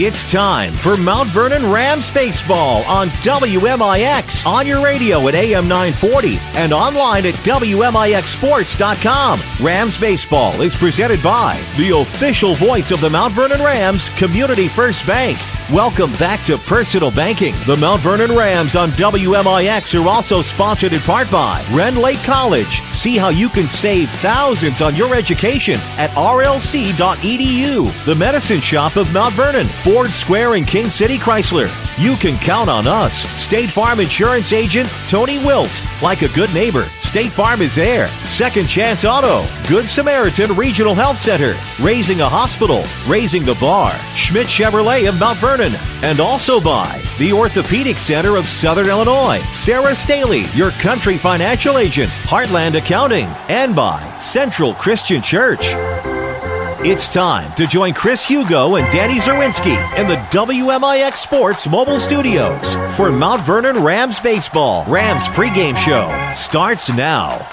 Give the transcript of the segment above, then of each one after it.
It's time for Mount Vernon Rams Baseball on WMIX, on your radio at AM 940 and online at WMIXsports.com. Rams Baseball is presented by the official voice of the Mount Vernon Rams, Community First Bank. Welcome back to Personal Banking. The Mount Vernon Rams on WMIX are also sponsored in part by Ren Lake College. See how you can save thousands on your education at rlc.edu. The Medicine Shop of Mount Vernon, Ford Square and King City Chrysler. You can count on us. State Farm Insurance Agent Tony Wilt. Like a good neighbor, State Farm is there. Second Chance Auto. Good Samaritan Regional Health Center. Raising a Hospital. Raising the Bar. Schmidt Chevrolet of Mount Vernon. And also by the Orthopedic Center of Southern Illinois. Sarah Staley, your country financial agent. Heartland Accounting. And by Central Christian Church. It's time to join Chris Hugo and Danny Czerwinski in the WMIX Sports mobile studios for Mount Vernon Rams Baseball. Rams pregame show starts now.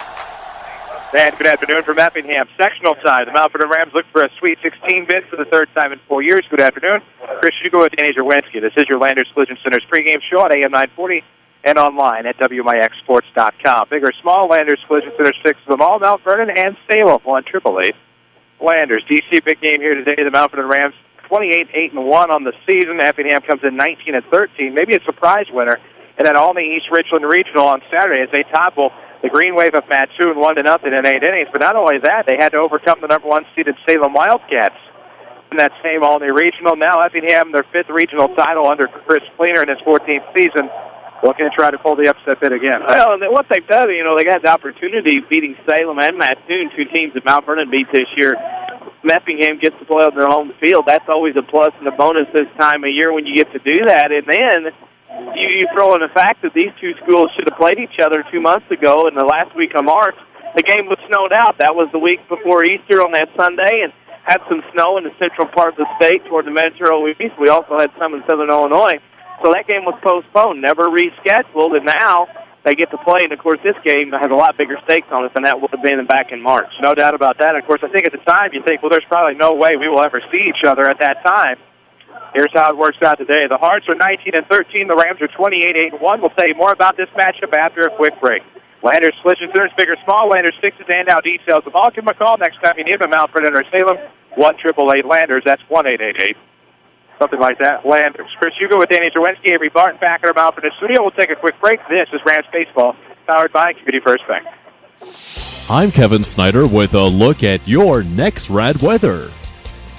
And good afternoon from Effingham. Sectional side, the Mount Vernon Rams look for a Sweet 16 bid for the third time in 4 years. Good afternoon. Chris Hugo and Danny Czerwinski. This is your Landers Collision Center's pregame show on AM 940 and online at WMIXsports.com. Big or small, Landers Collision Center, 6 of them all. Mount Vernon and Salem, 1-888. Landers. DC big game here today. The Mount Vernon Rams 28-8-1 on the season. Effingham comes in 19-13. Maybe a surprise winner. And then Olney East Richland Regional on Saturday as they topple the Green Wave of Mattoon 1-0 in 8 innings. But not only that, they had to overcome the number 1 seeded Salem Wildcats in that same Olney Regional. Now Effingham, their 5th regional title under Chris Fleener in his 14th season, looking to try to pull the upset bid again. Well, and what they've done, they got the opportunity of beating Salem and Mattoon, 2 teams that Mount Vernon beat this year. Effingham gets to play on their home field. That's always a plus and a bonus this time of year when you get to do that. And then you throw in the fact that these two schools should have played each other 2 months ago in the last week of March. The game was snowed out. That was the week before Easter on that Sunday, and had some snow in the central part of the state toward the Metro East. We also had some in southern Illinois. So that game was postponed, never rescheduled, and now they get to play. And, of course, this game has a lot bigger stakes on it than that would have been back in March. No doubt about that. Of course, I think at the time you think, well, there's probably no way we will ever see each other at that time. Here's how it works out today. The Hearts are 19-13. The Rams are 28-8-1. We'll tell you more about this matchup after a quick break. Landers Collision Centers, big or small. Landers fixes and out details of all. Give them a call next time you need them. Mount Vernon or Salem, 1-888 Landers. That's 1-888. Something like that. Landers. Chris Hugo with Danny Czerwinski, Avery Barton back at our Mount Vernon studio. We'll take a quick break. This is Rams Baseball, powered by Community First Bank. I'm Kevin Snyder with a look at your next rad weather.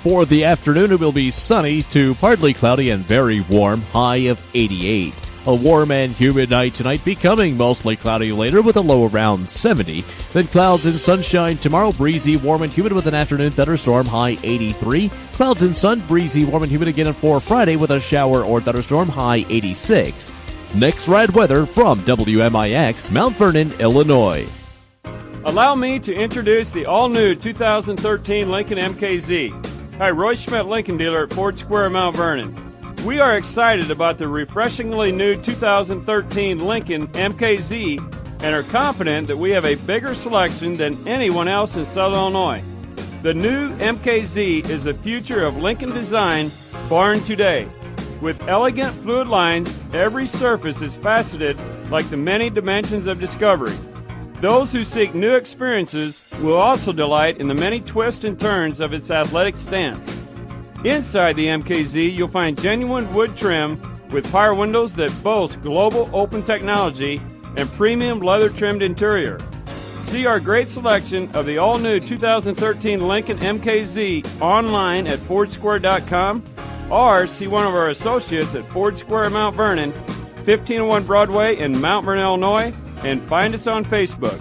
For the afternoon, it will be sunny to partly cloudy and very warm, high of 88. A warm and humid night tonight, becoming mostly cloudy later with a low around 70. Then clouds and sunshine tomorrow, breezy, warm and humid with an afternoon thunderstorm, high 83. Clouds and sun, breezy, warm and humid again for Friday with a shower or thunderstorm, high 86. Next rad weather from WMIX, Mount Vernon, Illinois. Allow me to introduce the all-new 2013 Lincoln MKZ. Hi, Roy Schmidt, Lincoln dealer at Ford Square, Mount Vernon. We are excited about the refreshingly new 2013 Lincoln MKZ and are confident that we have a bigger selection than anyone else in Southern Illinois. The new MKZ is the future of Lincoln design born today. With elegant fluid lines, every surface is faceted like the many dimensions of discovery. Those who seek new experiences will also delight in the many twists and turns of its athletic stance. Inside the MKZ, you'll find genuine wood trim with power windows that boast global open technology and premium leather-trimmed interior. See our great selection of the all-new 2013 Lincoln MKZ online at FordSquare.com or see one of our associates at Ford Square Mount Vernon, 1501 Broadway in Mount Vernon, Illinois, and find us on Facebook.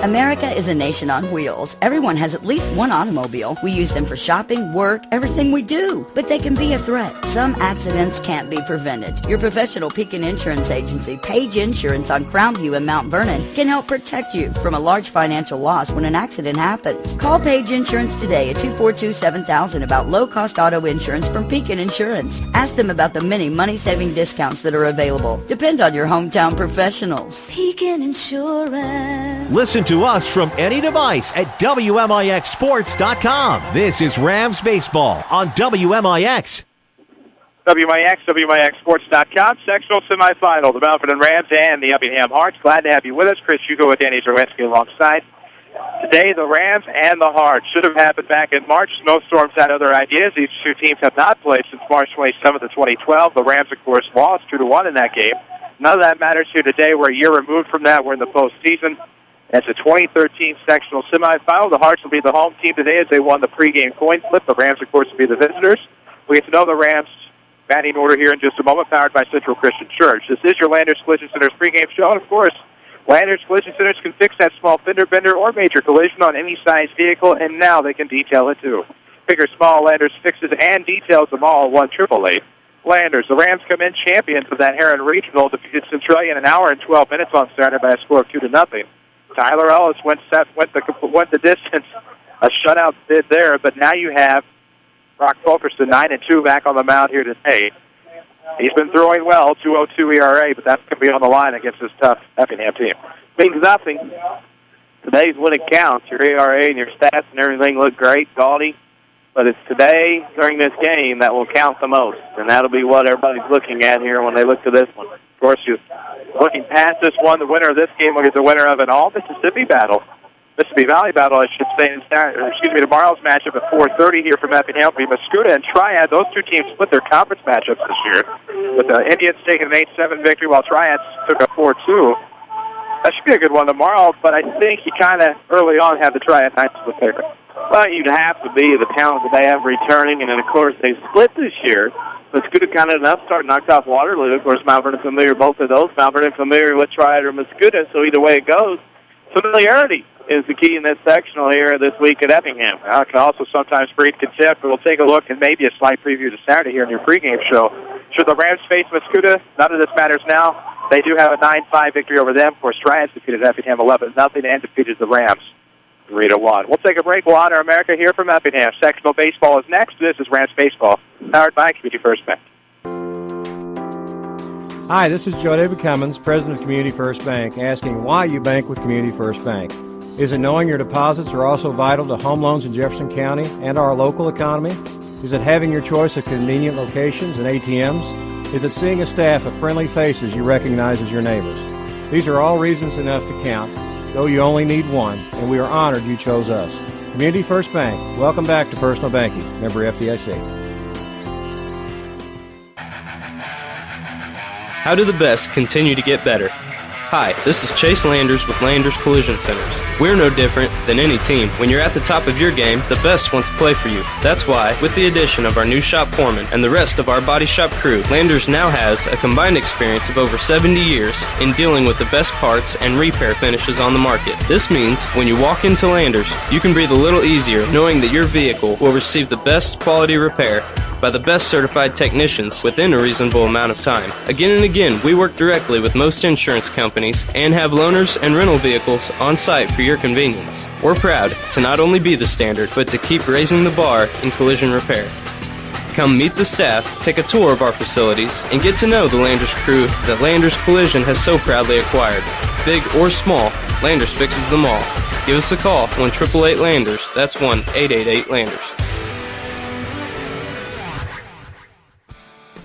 America is a nation on wheels. Everyone has at least one automobile. We use them for shopping, work, everything we do. But they can be a threat. Some accidents can't be prevented. Your professional Pekin Insurance Agency, Page Insurance on Crownview in Mount Vernon, can help protect you from a large financial loss when an accident happens. Call Page Insurance today at 242-7000 about low-cost auto insurance from Pekin Insurance. Ask them about the many money-saving discounts that are available. Depend on your hometown professionals. Pekin Insurance. Listen to us from any device at WMIXsports.com. This is Rams Baseball on WMIX. WMIX, WMIXsports.com, sectional semifinal, the Mount Vernon Rams and the Effingham Hearts. Glad to have you with us. Chris Hugo with Danny Czerwinski alongside. Today, the Rams and the Hearts should have happened back in March. Snowstorms had other ideas. These two teams have not played since March 27th of 2012. The Rams, of course, lost 2-1 in that game. None of that matters here today. We're a year removed from that. We're in the postseason. It's a 2013 sectional semifinal. The Hearts will be the home team today as they won the pregame coin flip. The Rams, of course, will be the visitors. We get to know the Rams batting order here in just a moment, powered by Central Christian Church. This is your Landers Collision Center's pregame show, and of course, Landers Collision Centers can fix that small fender bender or major collision on any size vehicle, and now they can detail it too. Big or small, Landers fixes and details them all. 1-888 Landers. The Rams come in champions of that Heron Regional, defeated Centralia in an hour and 12 minutes on Saturday by a score of 2-0. Tyler Ellis went the distance. A shutout did there, but now you have Brock Fulkerson 9-2 back on the mound here today. He's been throwing well, 2.02 ERA, but that's going to be on the line against this tough Effingham team. Means nothing. Today's when it counts. Your ERA and your stats and everything look great, gaudy, but it's today during this game that will count the most, and that'll be what everybody's looking at here when they look to this one. Of course, you're looking past this one. The winner of this game will get the winner of an all-Mississippi battle. Mississippi Valley battle, I should say, tomorrow's matchup at 4:30 here from Effingham will be Mascoutah and Triad. Those two teams split their conference matchups this year, with the Indians taking an 8-7 victory while Triad took a 4-2. That should be a good one tomorrow, but I think you kind of early on have the Triad Knights as the favorite. Well, you'd have to be the talent that they have returning, and then, of course, they split this year. Mascoutah kind of an upstart, knocked off Waterloo. Of course, Mount Vernon familiar, both of those. Mount Vernon familiar with Triad or Mascoutah, so either way it goes, familiarity is the key in this sectional here this week at Effingham. It can also sometimes breed contempt, but we'll take a look and maybe a slight preview to Saturday here in your pregame show. Should the Rams face Mascoutah, none of this matters now. They do have a 9-5 victory over them. Of course, Triad's defeated Effingham 11-0 and defeated the Rams 3-1. We'll take a break. We'll honor America here from Effingham. Sectional baseball is next. This is Rams Baseball, powered by Community First Bank. Hi, this is Joe David Cummins, President of Community First Bank, asking why you bank with Community First Bank. Is it knowing your deposits are also vital to home loans in Jefferson County and our local economy? Is it having your choice of convenient locations and ATMs? Is it seeing a staff of friendly faces you recognize as your neighbors? These are all reasons enough to count, though you only need one, and we are honored you chose us. Community First Bank, welcome back to personal banking. Member FDIC. How do the best continue to get better? Hi, this is Chase Landers with Landers Collision Centers. We're no different than any team. When you're at the top of your game, the best wants to play for you. That's why, with the addition of our new shop foreman and the rest of our body shop crew, Landers now has a combined experience of over 70 years in dealing with the best parts and repair finishes on the market. This means when you walk into Landers, you can breathe a little easier knowing that your vehicle will receive the best quality repair by the best certified technicians within a reasonable amount of time. Again and again, we work directly with most insurance companies and have loaners and rental vehicles on site for your convenience. We're proud to not only be the standard, but to keep raising the bar in collision repair. Come meet the staff, take a tour of our facilities, and get to know the Landers crew that Landers Collision has so proudly acquired. Big or small, Landers fixes them all. Give us a call, 1-888-LANDERS. That's 1-888-LANDERS.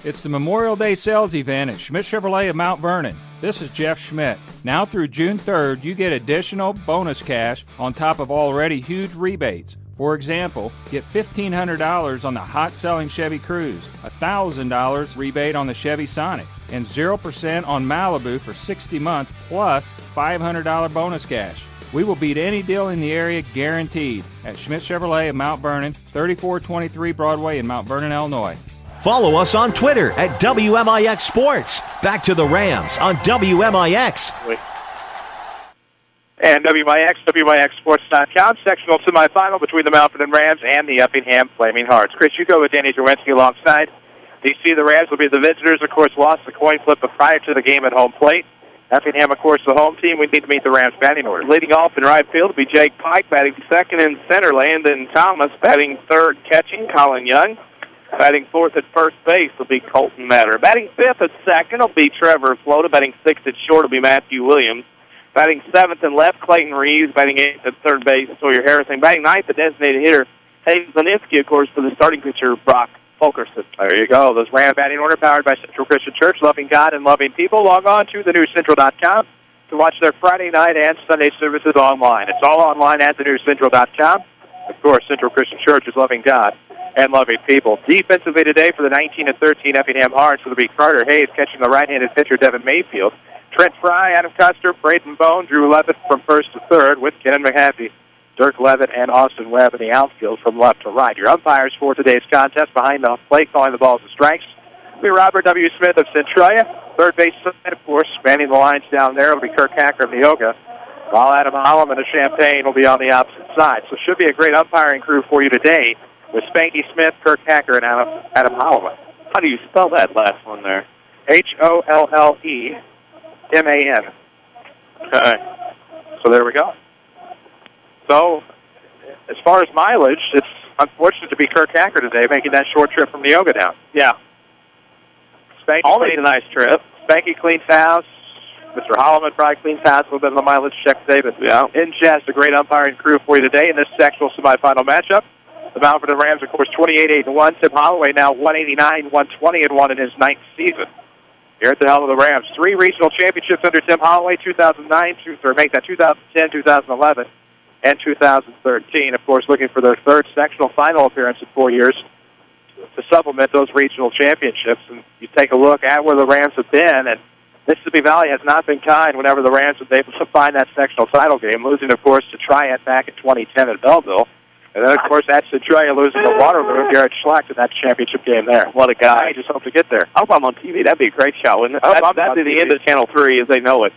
It's the Memorial Day sales event at Schmidt Chevrolet of Mount Vernon. This is Jeff Schmidt. Now through June 3rd, you get additional bonus cash on top of already huge rebates. For example, get $1,500 on the hot-selling Chevy Cruze, $1,000 rebate on the Chevy Sonic, and 0% on Malibu for 60 months plus $500 bonus cash. We will beat any deal in the area guaranteed at Schmidt Chevrolet of Mount Vernon, 3423 Broadway in Mount Vernon, Illinois. Follow us on Twitter at WMIX Sports. Back to the Rams on WMIX. And WMIXsports.com, sectional semifinal between the Mount Vernon Rams and the Effingham Flaming Hearts. Chris Hugo with Danny Czerwinski alongside. DC, the Rams will be the visitors. Of course, lost the coin flip prior to the game at home plate. Effingham, of course, the home team. We need to meet the Rams batting order. Leading off in right field will be Jake Pike, batting second in center. Landon Thomas batting third, catching Colin Young. Batting fourth at first base will be Colton Matter. Batting fifth at second will be Trevor Flota. Batting sixth at short will be Matthew Williams. Batting seventh and left, Clayton Reeves. Batting eighth at third base, Sawyer Harrison. Batting ninth, the designated hitter, Hayes Zaninsky, of course, for the starting pitcher, Brock Fulkerson. There you go. Those Ram batting order powered by Central Christian Church, loving God and loving people. Log on to thenewscentral.com to watch their Friday night and Sunday services online. It's all online at thenewscentral.com. Of course, Central Christian Church is loving God and loving people. Defensively today for the 19-13 Effingham Hearts will be Carter Hayes catching the right-handed pitcher Devin Mayfield. Trent Fry, Adam Custer, Braden Bone, Drew Levitt from first to third with Kenan McHaffey, Dirk Levitt, and Austin Webb in the outfield from left to right. Your umpires for today's contest behind the plate calling the balls and strikes will be Robert W. Smith of Centralia. Third base side, of course, spanning the lines down there will be Kirk Hacker of Neoga, while Adam Holloman of Champaign will be on the opposite side. So it should be a great umpiring crew for you today with Spanky Smith, Kirk Hacker, and Adam Holloman. How do you spell that last one there? Holleman. Okay. So there we go. So, as far as mileage, it's unfortunate to be Kirk Hacker today, making that short trip from Neoga down. Yeah. Spanky Always a nice trip. Spanky cleans house. Mr. Holloman probably cleans house, a little bit of the mileage check today, but in jest, a great umpiring crew for you today in this sectional semifinal matchup. The Mount Vernon Rams, of course, 28-8-1. Tim Holloway now 189-120-1 in his ninth season. Here at the helm of the Rams, 3 regional championships under Tim Holloway, 2009, 2010, 2011, and 2013. Of course, looking for their third sectional final appearance in 4 years to supplement those regional championships. And you take a look at where the Rams have been, and Mississippi Valley has not been kind whenever the Rams have been able to find that sectional title game, losing, of course, to Triad back in 2010 at Belleville. And then, of course, at Centralia losing to Waterloo, Garrett Schlacht in that championship game there. What a guy. I just hope to get there. I hope I'm on TV. That'd be a great show, wouldn't it? That'd be the end of Channel 3 as they know it.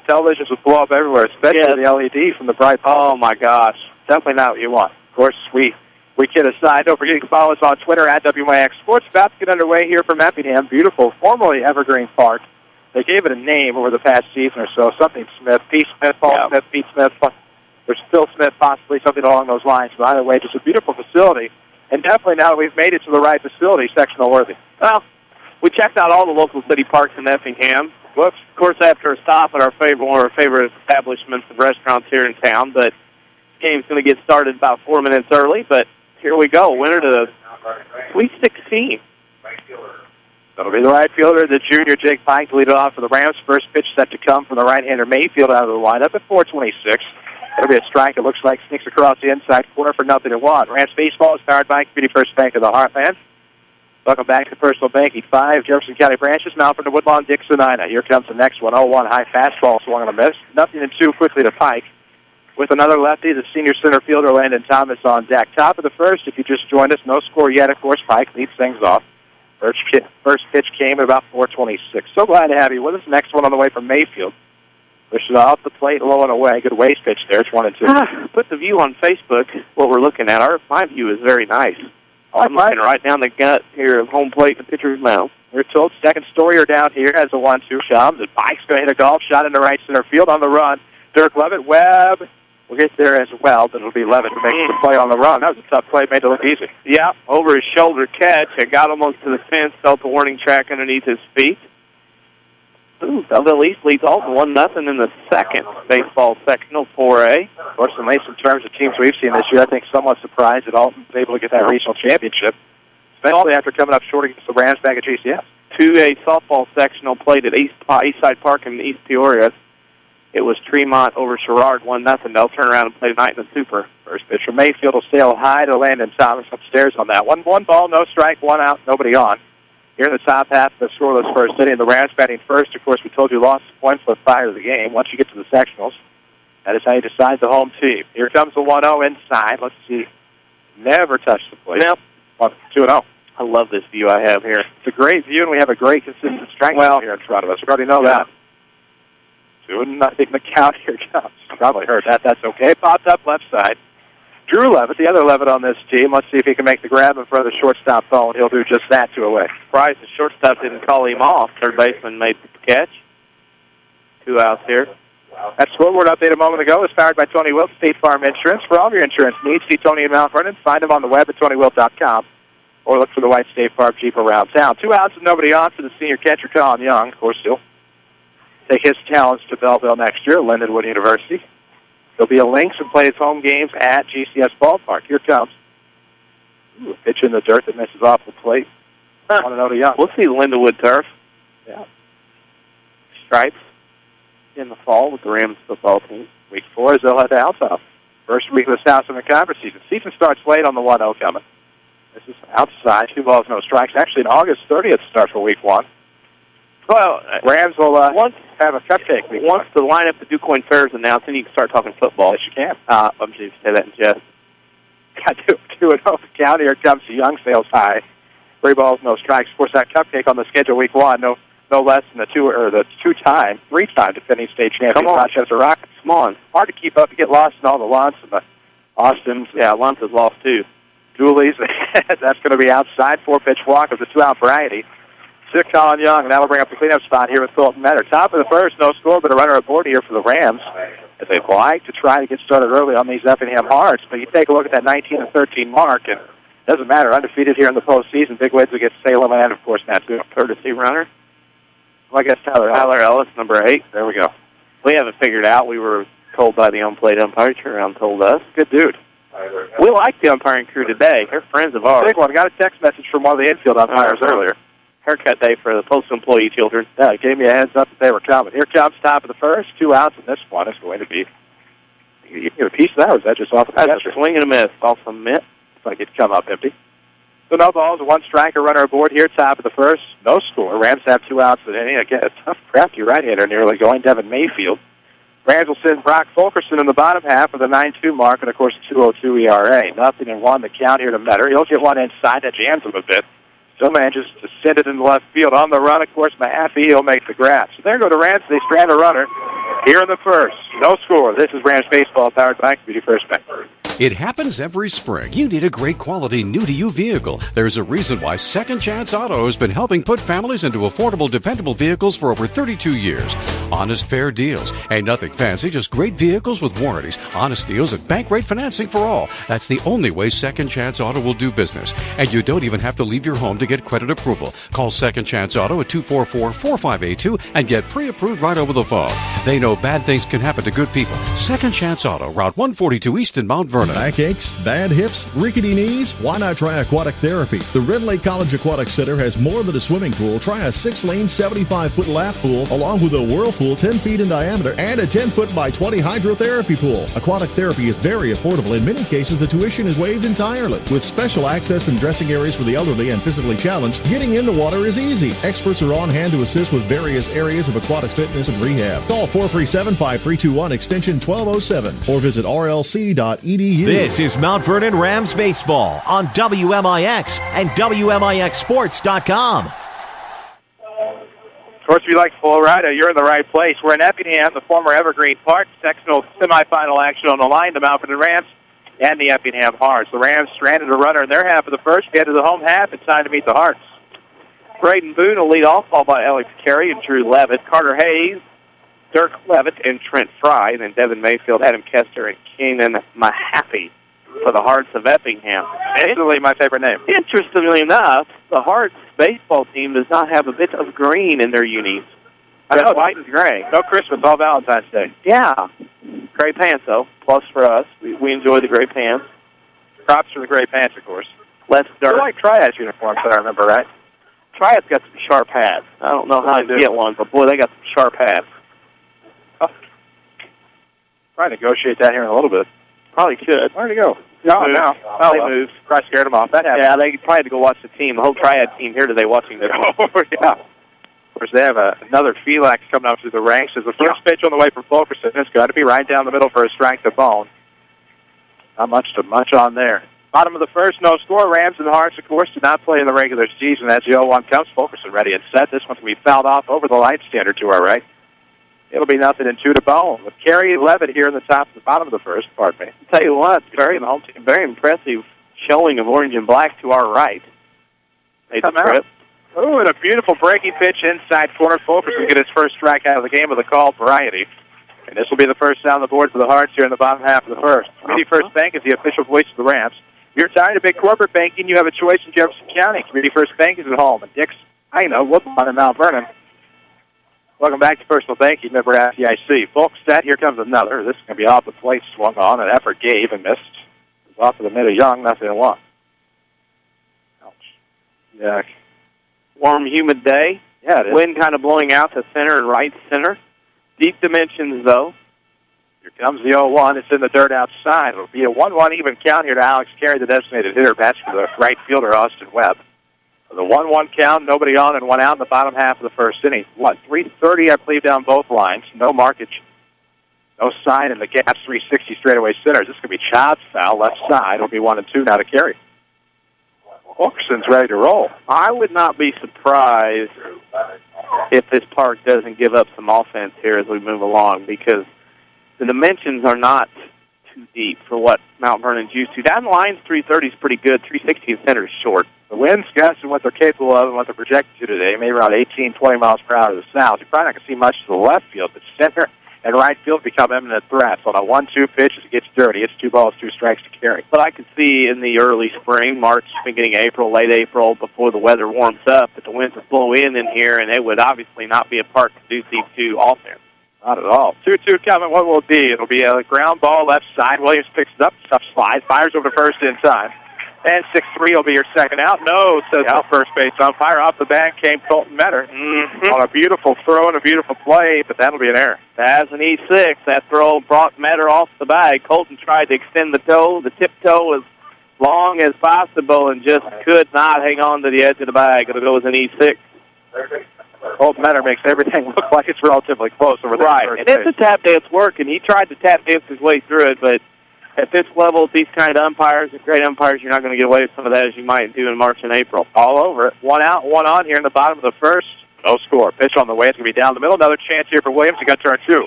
Televisions would blow up everywhere, especially the LED from the bright bulbs. Oh, my gosh. Definitely not what you want. Of course, we kid aside. Don't forget to follow us on Twitter at WMIX Sports. About to get underway here from Effingham. Beautiful, formerly Evergreen Park. They gave it a name over the past season or so. Something Smith, P. Smith, Paul Smith, Pete Smith, or Phil Smith, possibly something along those lines. But either way, just a beautiful facility. And definitely now that we've made it to the right facility, sectional worthy. Well, we checked out all the local city parks in Effingham. Of course, after a stop at one of our favorite establishments and restaurants here in town, but the game's going to get started about 4 minutes early, but here we go, winner to the Sweet 16. That'll be the right fielder, the junior Jake Pike, to lead it off for the Rams. First pitch set to come from the right-hander Mayfield out of the lineup at 4:26. It'll be a strike, it looks like, sneaks across the inside corner for 0-1. Rams Baseball is powered by Community First Bank of the Heartland. Welcome back to Personal Banking. 5 Jefferson County branches, Mount Vernon, Woodlawn, Dixon, Ina. Here comes the next one. 0-1 high fastball swung on a miss. 0-2 quickly to Pike. With another lefty, the senior center fielder Landon Thomas on deck. Top of the first, if you just joined us, no score yet. Of course, Pike leads things off. First pitch came at about 4:26. So glad to have you with us. Next one on the way from Mayfield. Pushes off the plate, low and away. Good waste pitch there. It's 1-2. Put the view on Facebook, what we're looking at. My view is very nice. I'm looking right down the gut here of home plate in the pitcher's mound. We're told second story down here has a 1-2 shot. The Pike's going to hit a golf shot into right center field on the run. Dirk Levitt, Webb will get there as well, but it'll be Levitt who makes the play on the run. That was a tough play, made it look easy. Yeah, over his shoulder catch. It got almost to the fence, felt the warning track underneath his feet. Ooh, Belleville East leads Alton 1-0 in the second baseball sectional 4A. Of course, in some terms of teams we've seen this year, I think somewhat surprised that Alton was able to get that regional championship, especially after coming up short against the Rams back at GCS. 2A softball sectional played at Eastside Park in East Peoria. It was Tremont over Sherrard 1-0. They'll turn around and play tonight in the Super. First pitch from Mayfield will sail high to Landon Thomas upstairs on that one. 1 ball, no strike, 1 out, nobody on. Here in the top half of the scoreless first inning, the Rams batting first. Of course, we told you lost points with fire of the game. Once you get to the sectionals, that is how you decide the home team. Here comes the 1-0 inside. Let's see. Never touched the plate. Yep. 2-0. I love this view I have here. It's a great view, and we have a great consistent strike here in front of us. We already know that. 2-0. The count here comes. Probably heard that. That's okay. Popped up left side. Drew Levitt, the other Levitt on this team. Let's see if he can make the grab in front of the shortstop phone. He'll do just that, 2 away. Surprised the shortstop didn't call him off. Third baseman made the catch. 2 outs here. That scoreboard update a moment ago was powered by Tony Wilt, State Farm Insurance. For all of your insurance needs, see Tony in Mount Vernon. Find him on the web at TonyWilt.com or look for the white State Farm Jeep around town. 2 outs and nobody on for the senior catcher, Colin Young. Of course, he'll take his challenge to Belleville next year at Lindenwood University. He'll be a Lynx and play his home games at GCS Ballpark. Here comes Ooh, a pitch in the dirt that misses off the plate. 1-0 to Young. We'll see Lindenwood turf. Yeah. Stripes in the fall with the Rams football team. Week 4 is they'll head to Altough. First week of the Southern Conference season. Season starts late on the 1-0 coming. This is outside. 2 balls, no strikes. Actually, in August 30th starts for week 1. Well, Rams will have a cupcake week once the lineup at DuQuoin Fair is announced, then you can start talking football. Yes, you can. I'm just say that in jest. Got 2-0 count. Here comes the Young Sales High. 3 balls, no strikes. Of course, that cupcake on the schedule week 1. No less than the 3-time defending state champion Rochester Rockets. Come on. Hard to keep up. You get lost in all the Lunts and the Austins. Yeah, Lunts is lost too. Dooley's. That's going to be outside. 4-pitch walk of the 2-out variety. 6 Colin Young, and that'll bring up the cleanup spot here with Fulton Metter. Top of the first, no score, but a runner aboard here for the Rams, as they'd like to try to get started early on these Effingham Hearts. But you take a look at that 19-13 mark, and it doesn't matter. Undefeated here in the postseason. Big wins against Salem and, of course, Mattoon. Courtesy runner. Well, I guess Tyler Ellis, number 8. There we go. We haven't figured out. We were told by the on-plate umpire. Turnaround told us. Good dude. We like the umpiring crew today. They're friends of ours. Big one. Got a text message from one of the infield umpires earlier. Haircut day for the postal employee children. Yeah, it gave me a heads up that they were coming. Here comes top of the first. 2 outs, and this one is going to be. You get a piece of that, or is that just off the catcher? That's a swing and a miss. Off the mitt. Looks like it'd come up empty. So no balls, 1 striker, runner aboard here, top of the first. No score. Rams have 2 outs in the inning. Again, a tough, crafty right-hander nearly going, Devin Mayfield. Rams will send Brock Fulkerson in the bottom half of the 9-2 mark, and, of course, 2.02 ERA. 0-1 the count here to Metter. He'll get one inside. That jams him a bit. Still manages to send it in the left field. On the run, of course, Mahaffey, he'll make the grab. So there go the Rams. They strand a runner here in the first. No score. This is Rams Baseball, powered by Community First Bank. It happens every spring. You need a great quality new-to-you vehicle. There's a reason why Second Chance Auto has been helping put families into affordable, dependable vehicles for over 32 years. Honest, fair deals. Ain't nothing fancy, just great vehicles with warranties. Honest deals and bank rate financing for all. That's the only way Second Chance Auto will do business. And you don't even have to leave your home to get credit approval. Call Second Chance Auto at 244-4582 and get pre-approved right over the phone. They know bad things can happen to good people. Second Chance Auto, Route 142 East in Mount Vernon. Backaches, bad hips, rickety knees? Why not try aquatic therapy? The Red Lake College Aquatic Center has more than a swimming pool. Try a 6-lane, 75-foot lap pool, along with a whirlpool 10 feet in diameter and a 10-foot by 20 hydrotherapy pool. Aquatic therapy is very affordable. In many cases, the tuition is waived entirely. With special access and dressing areas for the elderly and physically challenged, getting in the water is easy. Experts are on hand to assist with various areas of aquatic fitness and rehab. Call 437-5321 extension 1207 or visit rlc.edu. This is Mount Vernon Rams Baseball on WMIX and WMIXsports.com. Of course, if you like full rider, you're in the right place. We're in Effingham, the former Evergreen Park. Sectional semifinal action on the line. The Mount Vernon Rams and the Effingham Hearts. The Rams stranded a runner in their half of the first. Get to the home half. It's time to meet the Hearts. Braden Boone will lead off, followed by Alex Carey and Drew Levitt. Carter Hayes, Dirk Levitt, and Trent Fry. Then Devin Mayfield, Adam Kester, and Keenan Mahaffey for the Hearts of Effingham. Instantly my favorite name. Interestingly enough, the Hearts baseball team does not have a bit of green in their unis. Just white and gray. No Christmas, all Valentine's Day. Yeah. Gray pants, though. Plus for us. We enjoy the gray pants. Props for the gray pants, of course. Less dirt. They're like Triad's uniforms, if I remember right. Triad's got some sharp hats. I don't know how to get one, but boy, they got some sharp hats. Oh. Try to negotiate that here in a little bit. Probably should. Where'd he go? No. They moved. Probably scared him off. That happened. Yeah, they probably had to go watch the team. The whole Triad team here today watching this. Oh, yeah. Of course, they have another Felix coming up through the ranks. As the first pitch on the way from Fulkerson, it's got to be right down the middle for a strike to bone. Not much on there. Bottom of the first, no score. Rams and the Hearts, of course, did not play in the regular season. As the 0-1 comes, Fulkerson ready and set. This one's going to be fouled off over the light standard to our right. It'll be 0-2 to bone. With Carey Levitt here in the bottom of the first, pardon me. I'll tell you what, very impressive showing of orange and black to our right. Made the trip. Oh, and a beautiful breaking pitch inside corner. Fulkerson will get his first strike out of the game with a called variety. And this will be the first down the board for the Hearts here in the bottom half of the first. Community First Bank is the official voice of the Rams. If you're tired of big corporate banking, you have a choice in Jefferson County. Community First Bank is at home. And Dick's, Woodlawn in Mount Vernon. Welcome back to Personal Banking, member FDIC. Fulk set, here comes another. This is going to be off the plate, swung on. An effort gave and missed. It was off to the middle, Young, 0-1. Yeah. Warm, humid day. Yeah, it is. Wind kind of blowing out to center and right center. Deep dimensions, though. Here comes the 0-1. It's in the dirt outside. It'll be a 1-1 even count here to Alex Carey, the designated hitter. Bats for the right fielder, Austin Webb. The 1-1 count, nobody on and one out in the bottom half of the first inning. 330, I believe, down both lines. No markage. No sign in the gaps. 360 straightaway centers. This could be Child's foul, left side. It'll be 1-2 now to Carey. Fulkerson's ready to roll. I would not be surprised if this park doesn't give up some offense here as we move along, because the dimensions are not too deep for what Mount Vernon's used to. Down the line, 330 is pretty good. 360 in center is short. The wind's guessing what they're capable of and what they're projected to today. Maybe around 18, 20 miles per hour to the south. You're probably not going to see much to the left field, but center and right field become imminent threats. On a 1-2 pitch, as it gets dirty, it's 2 balls, 2 strikes to Carey. But I could see in the early spring, March, beginning April, late April, before the weather warms up, that the winds would blow in here, and it would obviously not be a park conducive to offense. Not at all. 2-2 coming. What will it be? It'll be a ground ball left side. Williams picks it up. Tough slide. Fires over to first in time. And 6-3 will be your second out. No, says the first base umpire. Off the bat came Colton Metter on a beautiful throw and a beautiful play, but that'll be an error. As an E6, that throw brought Metter off the bag. Colton tried to extend the toe. The tip toe as long as possible and just could not hang on to the edge of the bag. It'll go as an E6. Colton Metter makes everything look like it's relatively close over there. Right, and it's a tap dance work, and he tried to tap dance his way through it, but at this level, with these kind of umpires and great umpires, you're not going to get away with some of that as you might do in March and April. All over it. 1 out, 1 on here in the bottom of the first. No score. Pitch on the way. It's going to be down the middle. Another chance here for Williams. He got turn 2.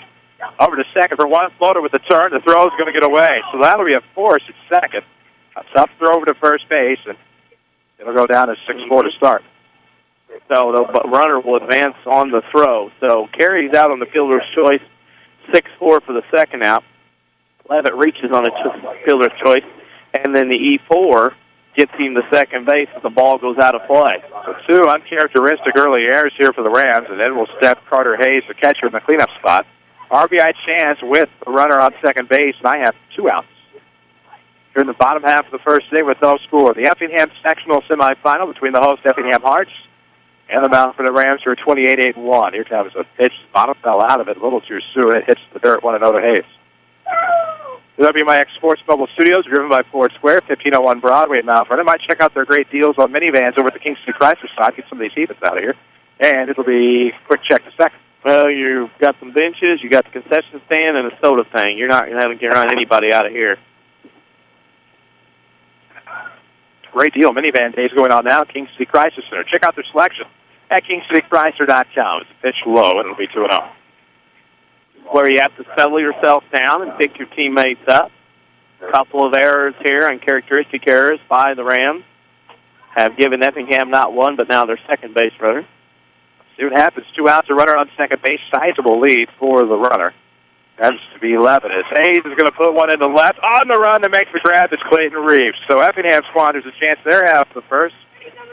Over to second for one. Floater with the turn. The throw is going to get away. So that'll be a force at second. A tough throw over to first base, and it'll go down as 6-4 to start. So the runner will advance on the throw. So Carey's out on the fielder's choice. 6-4 for the second out. Levitt reaches on a fielder's choice, and then the E4 gets him to second base as the ball goes out of play. So 2 uncharacteristic early errors here for the Rams, and then will step Carter Hayes, the catcher, in the cleanup spot. RBI chance with the runner on second base, and I have 2 outs. Here in the bottom half of the first inning with no score. The Effingham Sectional Semifinal between the host Effingham Hearts and the Mount Vernon Rams are 28-8-1. Here comes a pitch. Bottom fell out of it a little too soon. It hits the dirt. 1-0 to Hayes. The WMIX Sports Mobile Studios, driven by Ford Square, 1501 Broadway in Mount Vernon. Might check out their great deals on minivans over at the Kingston Chrysler side. Get some of these heathens out of here. And it'll be quick check to second. Well, you've got some benches, you got the concession stand, and a soda thing. You're not going to have to get around anybody out of here. Great deal. Minivan days going on now at King City Chrysler Center. Check out their selection at KingCityChrysler.com. It's a pitch low, and it'll be 2-0. Where you have to settle yourself down and pick your teammates up. A couple of errors here, uncharacteristic errors by the Rams, have given Effingham not one, but now their second base runner. See what happens. 2 outs, a runner on second base. Sizable lead for the runner. That's to be 11. As Hayes is going to put one in the left. On the run that makes the grab is Clayton Reeves. So Effingham squanders a chance there half the first.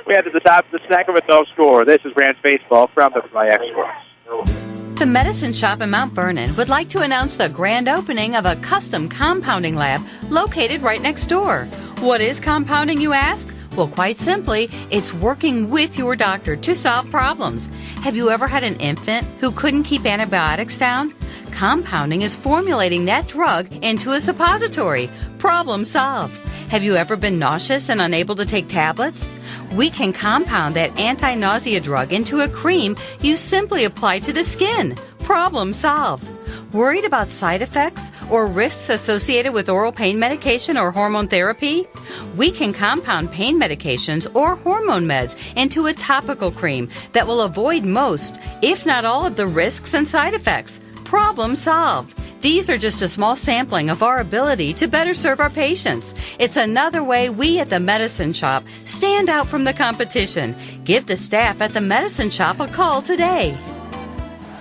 We head to the top of the second with no score. This is Rams Baseball from WMIX Sports. The Medicine Shop in Mount Vernon would like to announce the grand opening of a custom compounding lab located right next door. What is compounding, you ask? Well, quite simply, it's working with your doctor to solve problems. Have you ever had an infant who couldn't keep antibiotics down? Compounding is formulating that drug into a suppository. Problem solved. Have you ever been nauseous and unable to take tablets? We can compound that anti-nausea drug into a cream you simply apply to the skin. Problem solved. Worried about side effects or risks associated with oral pain medication or hormone therapy? We can compound pain medications or hormone meds into a topical cream that will avoid most, if not all, of the risks and side effects. Problem solved. These are just a small sampling of our ability to better serve our patients. It's another way we at the Medicine Shop stand out from the competition. Give the staff at the Medicine Shop a call today.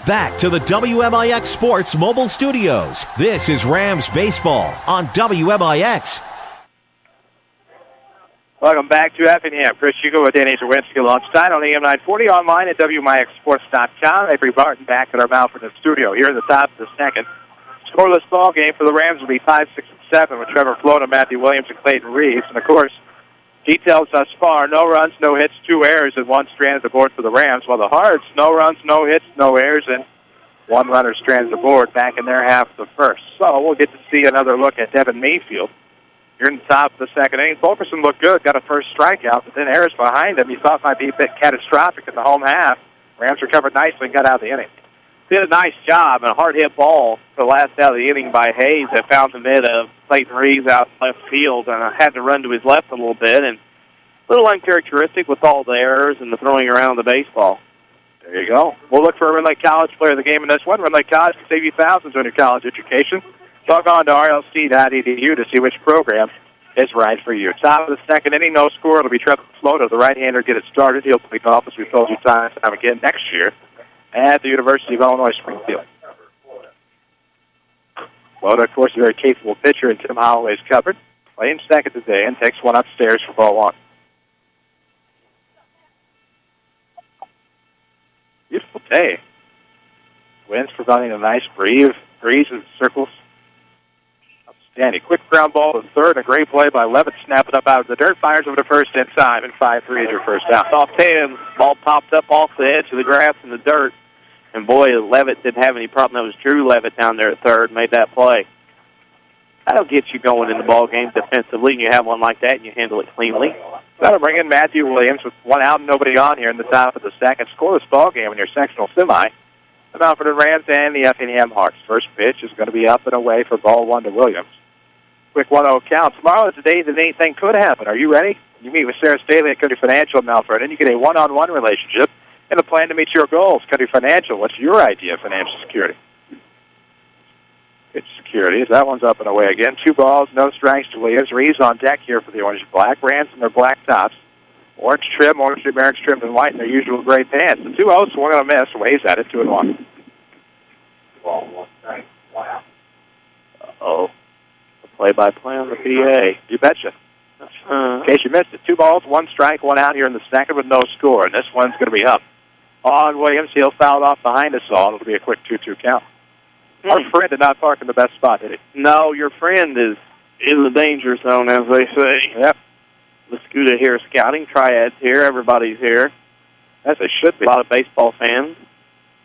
Back to the WMIX Sports Mobile Studios. This is Rams Baseball on WMIX. Welcome back to Effingham. Chris Hugo with Danny Czerwinski alongside on AM 940, online at WMIXSports.com. Avery Barton back at our Mount Vernon studio here in the top of the second. Scoreless ball game for the Rams will be 5, 6, and 7 with Trevor Float, Matthew Williams, and Clayton Reeves. And, of course, Details thus far, no runs, no hits, 2 errors, and 1 stranded aboard for the Rams, while the Hearts, no runs, no hits, no errors, and 1 runner stranded aboard back in their half of the first. So we'll get to see another look at Devin Mayfield. Here in the top of the second inning, Fulkerson looked good, got a first strikeout, but then errors behind him he thought might be a bit catastrophic in the home half. Rams recovered nicely and got out of the inning. Did a nice job and a hard-hit ball for the last out of the inning by Hayes that found the mid of Clayton Reeves out left field, and had to run to his left a little bit, and a little uncharacteristic with all the errors and the throwing around the baseball. There you go. We'll look for a Rend Lake College player of the game in this one. Rend Lake College can save you thousands on your college education. Log on to rlc.edu to see which program is right for you. Top of the second inning, no score. It'll be Trevor Floto, the right-hander, get it started. He'll play golf, as we've told you time and time again, next year at the University of Illinois Springfield. Floto, of course, a very capable pitcher, and Tim Holloway's covered. Playing second today and takes one upstairs for ball 1. Beautiful day. Winds providing a nice breeze and circles. Outstanding. Quick ground ball to third. A great play by Levitt. Snap it up out of the dirt. Fires over to first in time. And 5-3 is your first out. Soft hands. Ball popped up off the edge of the grass in the dirt. And boy, Levitt didn't have any problem. That was Drew Levitt down there at third. Made that play. That'll get you going in the ball game defensively. And you have one like that and you handle it cleanly. That'll bring in Matthew Williams with 1 out and nobody on here in the top of the second. Scoreless ball game in your sectional semi. The Mount Vernon Rams and the Effingham Hearts. First pitch is going to be up and away for ball 1 to Williams. Quick 1-0 count. Tomorrow is the day that anything could happen. Are you ready? You meet with Sarah Staley at Country Financial in Mount Vernon. You get a one-on-one relationship and a plan to meet your goals. Country Financial, what's your idea of financial security? It's security. That one's up and away again. 2 balls, no strikes to Williams. Reeves on deck here for the orange and black. Rams in their black tops. Orange trim, orange Americans trimmed in white in their usual gray pants. The 2-0, so we're going to miss. Waves at it, 2-1. Ball, 1 strike. Wow. Uh-oh. Play-by-play on the PA. You betcha. In case you missed it, 2 balls, 1 strike, 1 out here in the second with no score, and this one's going to be up. On Williams, he'll foul it off behind us all. It'll be a quick 2-2 count. Our friend did not park in the best spot, did he? No, your friend is in the danger zone, as they say. Yep. Lascuda here scouting. Triad's here. Everybody's here. As they should be. A lot of baseball fans.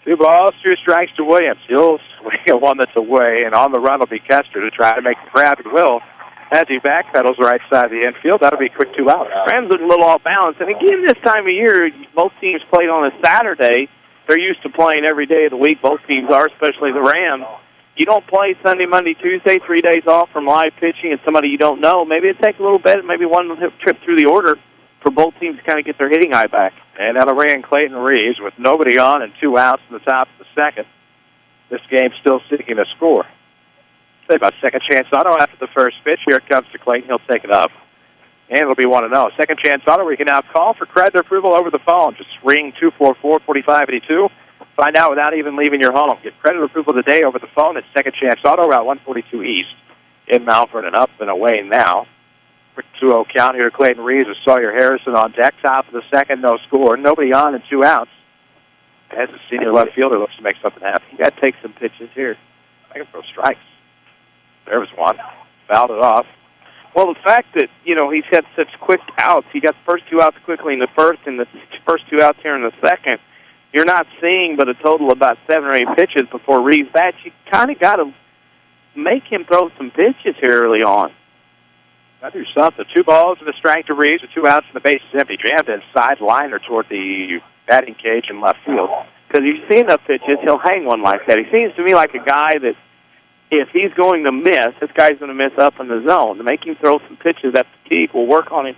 2 balls, 2 strikes to Williams. He'll swing one that's away, and on the run will be Kester to try to make the grab. He will. As he backpedals right side of the infield, that'll be a quick 2 outs. Rams look a little off balance. And again, this time of year, both teams played on a Saturday. They're used to playing every day of the week. Both teams are, especially the Rams. You don't play Sunday, Monday, Tuesday, 3 days off from live pitching and somebody you don't know. Maybe it takes a little bit, maybe one trip through the order for both teams to kind of get their hitting eye back. And that'll bring in Clayton Reeves with nobody on and 2 outs in the top of the second. This game's still seeking a score. Say about second chance auto after the first pitch. Here it comes to Clayton. He'll take it up. And it'll be 1-0. Second chance auto, we can now call for credit approval over the phone. Just ring 244-4582. Find out without even leaving your home. Get credit approval today over the phone at Second Chance Auto, Route 142 East in Mount Vernon. Up and away now. Quick 2-0 count here to Clayton Reeves with Sawyer Harrison on deck. Top of the second, no score. Nobody on and 2 outs. As the senior left fielder looks to make something happen. You got to take some pitches here. I can throw strikes. There was one. Fouled it off. Well, the fact that, he's had such quick outs, he got the first 2 outs quickly in the first and the first 2 outs here in the second, you're not seeing but a total of about 7 or 8 pitches before Reeves bats. You kind of got to make him throw some pitches here early on. Got to do something. 2 balls and a strike to Reeves with 2 outs and the base is empty. Jammed inside liner toward the batting cage in left field. Because you see enough pitches, he'll hang one like that. He seems to me like a guy that if he's going to miss, this guy's going to miss up in the zone. To make him throw some pitches at the peak will work on him.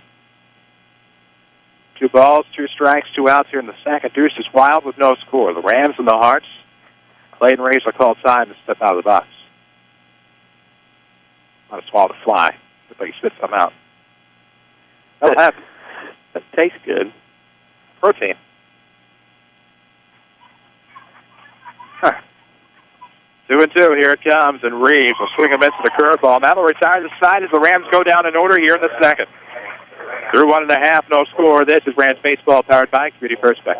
2 balls, 2 strikes, 2 outs here in the second. Deuce is wild with no score. The Rams and the Hearts. Clayton Reeves will call time to step out of the box. Not a swallow to fly. Looks like he spits some out. That'll happen. That tastes good. Protein. Huh. 2-2. Here it comes, and Reeves will swing him into the curveball. That'll retire the side as the Rams go down in order here in the second. Through 1.5, no score. This is Rams Baseball powered by Community First Bank.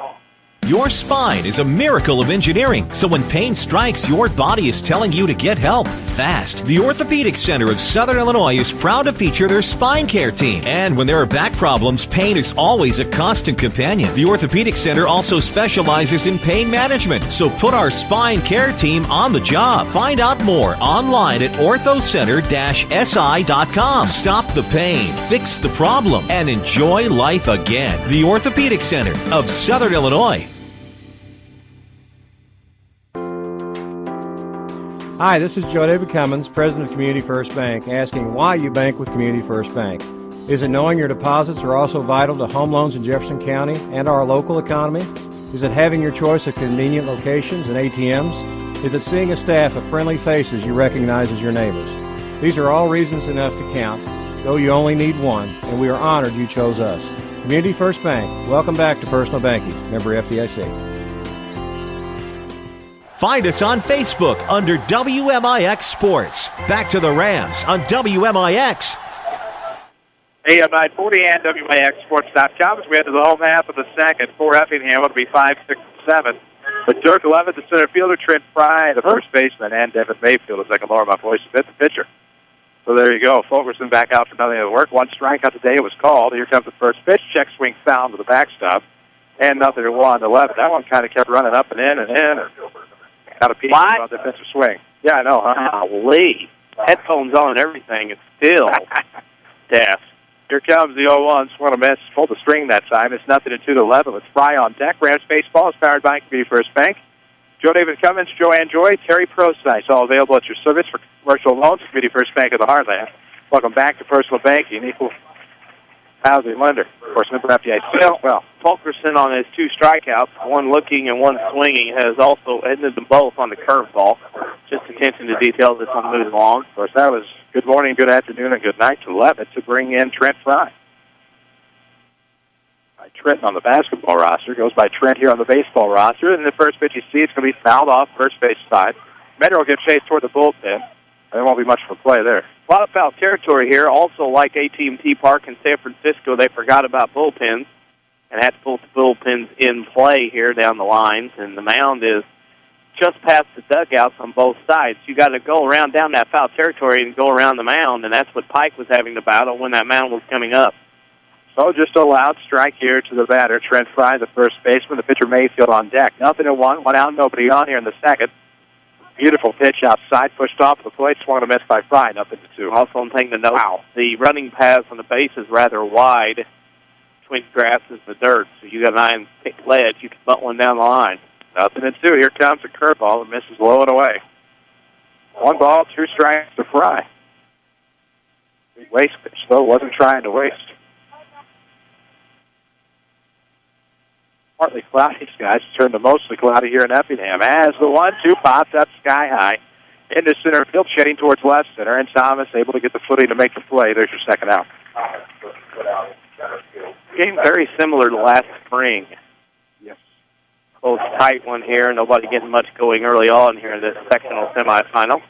Your spine is a miracle of engineering, so when pain strikes, your body is telling you to get help. fast. The Orthopedic Center of Southern Illinois is proud to feature their spine care team. And when there are back problems, pain is always a constant companion. The Orthopedic Center also specializes in pain management. So put our spine care team on the job. Find out more online at orthocenter-si.com. Stop the pain, fix the problem, and enjoy life again. The Orthopedic Center of Southern Illinois. Hi, this is Joe David Cummins, President of Community First Bank, asking why you bank with Community First Bank. Is it knowing your deposits are also vital to home loans in Jefferson County and our local economy? Is it having your choice of convenient locations and ATMs? Is it seeing a staff of friendly faces you recognize as your neighbors? These are all reasons enough to count, though you only need one, and we are honored you chose us. Community First Bank, welcome back to personal banking. Member FDIC. Find us on Facebook under WMIX Sports. Back to the Rams on WMIX. AM 940 and WMIXsports.com as we head to the home half of the second. For Effingham, it'll be 5, 6, 7. But Dirk 11, the center fielder, Trent Fry, the first baseman, and Devin Mayfield, as I can lower my voice a bit, the pitcher. So there you go. Fulkerson back out for nothing at work. One strikeout today. It was called. Here comes the first pitch. Check swing foul to the backstop. And 0-1 to 11. That one kind of kept running up and in and in. Got a piece about defensive swing. Yeah, I know, huh? Golly. Headphones on and everything. It's still deaf. Here comes the 0-1. Swung a miss. Pulled the string that time. It's 0-2 to 11 with Fry on deck. Rams Baseball is powered by Community First Bank. Joe David Cummins, Joanne Joy, Terry Procyse, all available at your service for commercial loans. Community First Bank of the Heartland. Welcome back to personal banking. Equal housing lender. Of course, member FDIC. Well, Fulkerson on his 2 strikeouts, one looking and one swinging, has also ended them both on the curveball. Just attention to details as I'm moving along. Of course, that was good morning, good afternoon, and good night to Levitt to bring in Trent Fry. By Trent on the basketball roster. Goes by Trent here on the baseball roster. And the first pitch you see, it's going to be fouled off first base side. Mentor will get chased toward the bullpen. There won't be much for play there. A lot of foul territory here. Also, like AT&T Park in San Francisco, they forgot about bullpens and had to put the bullpens in play here down the lines. And the mound is just past the dugouts on both sides. You got to go around down that foul territory and go around the mound, and that's what Pike was having to battle when that mound was coming up. So just a loud strike here to the batter. Trent Fry, the first baseman. The pitcher Mayfield on deck. 0-1. One out, nobody on here in the second. Beautiful pitch outside, pushed off the plate, swung and a miss by Fry, 0-2. Also, I'm taking the note, the running paths on the base is rather wide between the grass and the dirt, so you got an iron ledge. You can butt one down the line. 0-2. Here comes a curveball that misses low and away. 1 ball, 2 strikes to Fry. Waste pitch, though, wasn't trying to waste. Partly cloudy skies turned to mostly cloudy here in Effingham. As the 1-2 pops up sky high into center field, shedding towards left center, and Thomas able to get the footing to make the play. There's your second out. Game very similar to last spring. Yes. Close, tight one here. Nobody getting much going early on here in this sectional semifinal.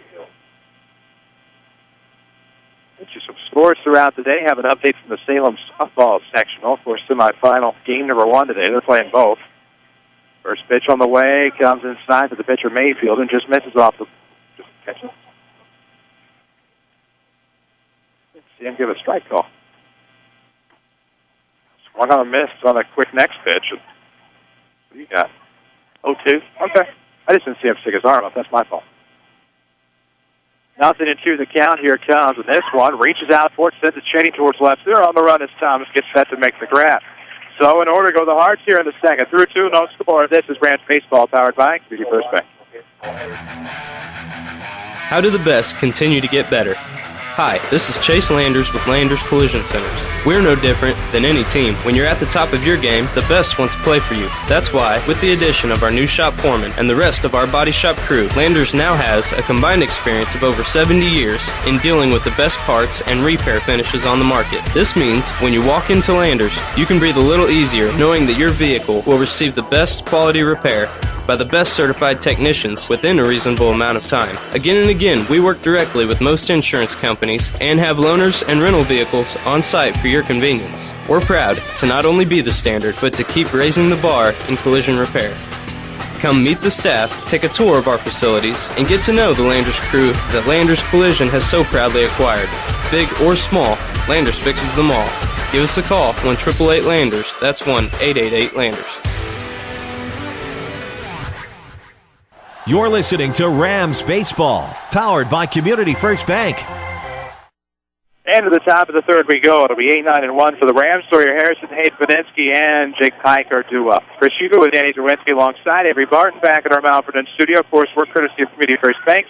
Get you some scores throughout the day. Have an update from the Salem softball sectional for semifinal game number 1 today. They're playing both. First pitch on the way, comes inside to the pitcher Mayfield and just misses off the catch it. Let's see him give a strike call. Swung on a miss on a quick next pitch. What do you got? 0-2. Okay. I just didn't see him stick his arm up. That's my fault. 0-2 the count. Here it comes. And this one reaches out for it, sends it shading towards left. They're on the run as Thomas gets set to make the grab. So in order to go the Hearts here in the second. Through 2, no score. This is Rams Baseball powered by Community First Bank. How do the best continue to get better? Hi, this is Chase Landers with Landers Collision Centers. We're no different than any team. When you're at the top of your game, the best want to play for you. That's why, with the addition of our new shop foreman and the rest of our body shop crew, Landers now has a combined experience of over 70 years in dealing with the best parts and repair finishes on the market. This means when you walk into Landers, you can breathe a little easier knowing that your vehicle will receive the best quality repair by the best certified technicians within a reasonable amount of time. Again and again, we work directly with most insurance companies and have loaners and rental vehicles on site for your convenience. We're proud to not only be the standard, but to keep raising the bar in collision repair. Come meet the staff, take a tour of our facilities, and get to know the Landers crew that Landers Collision has so proudly acquired. Big or small, Landers fixes them all. Give us a call, 1-888-LANDERS. That's 1-888-LANDERS. You're listening to Rams Baseball, powered by Community First Bank. And to the top of the third we go. It'll be 8-9-1 for the Rams. Sawyer Harrison, Hayden Paninsky, and Jake Pike are due up. Chris Hugo with Danny Czerwinski alongside Avery Barton back at our Mount Vernon studio. Of course, we're courtesy of Community First Bank.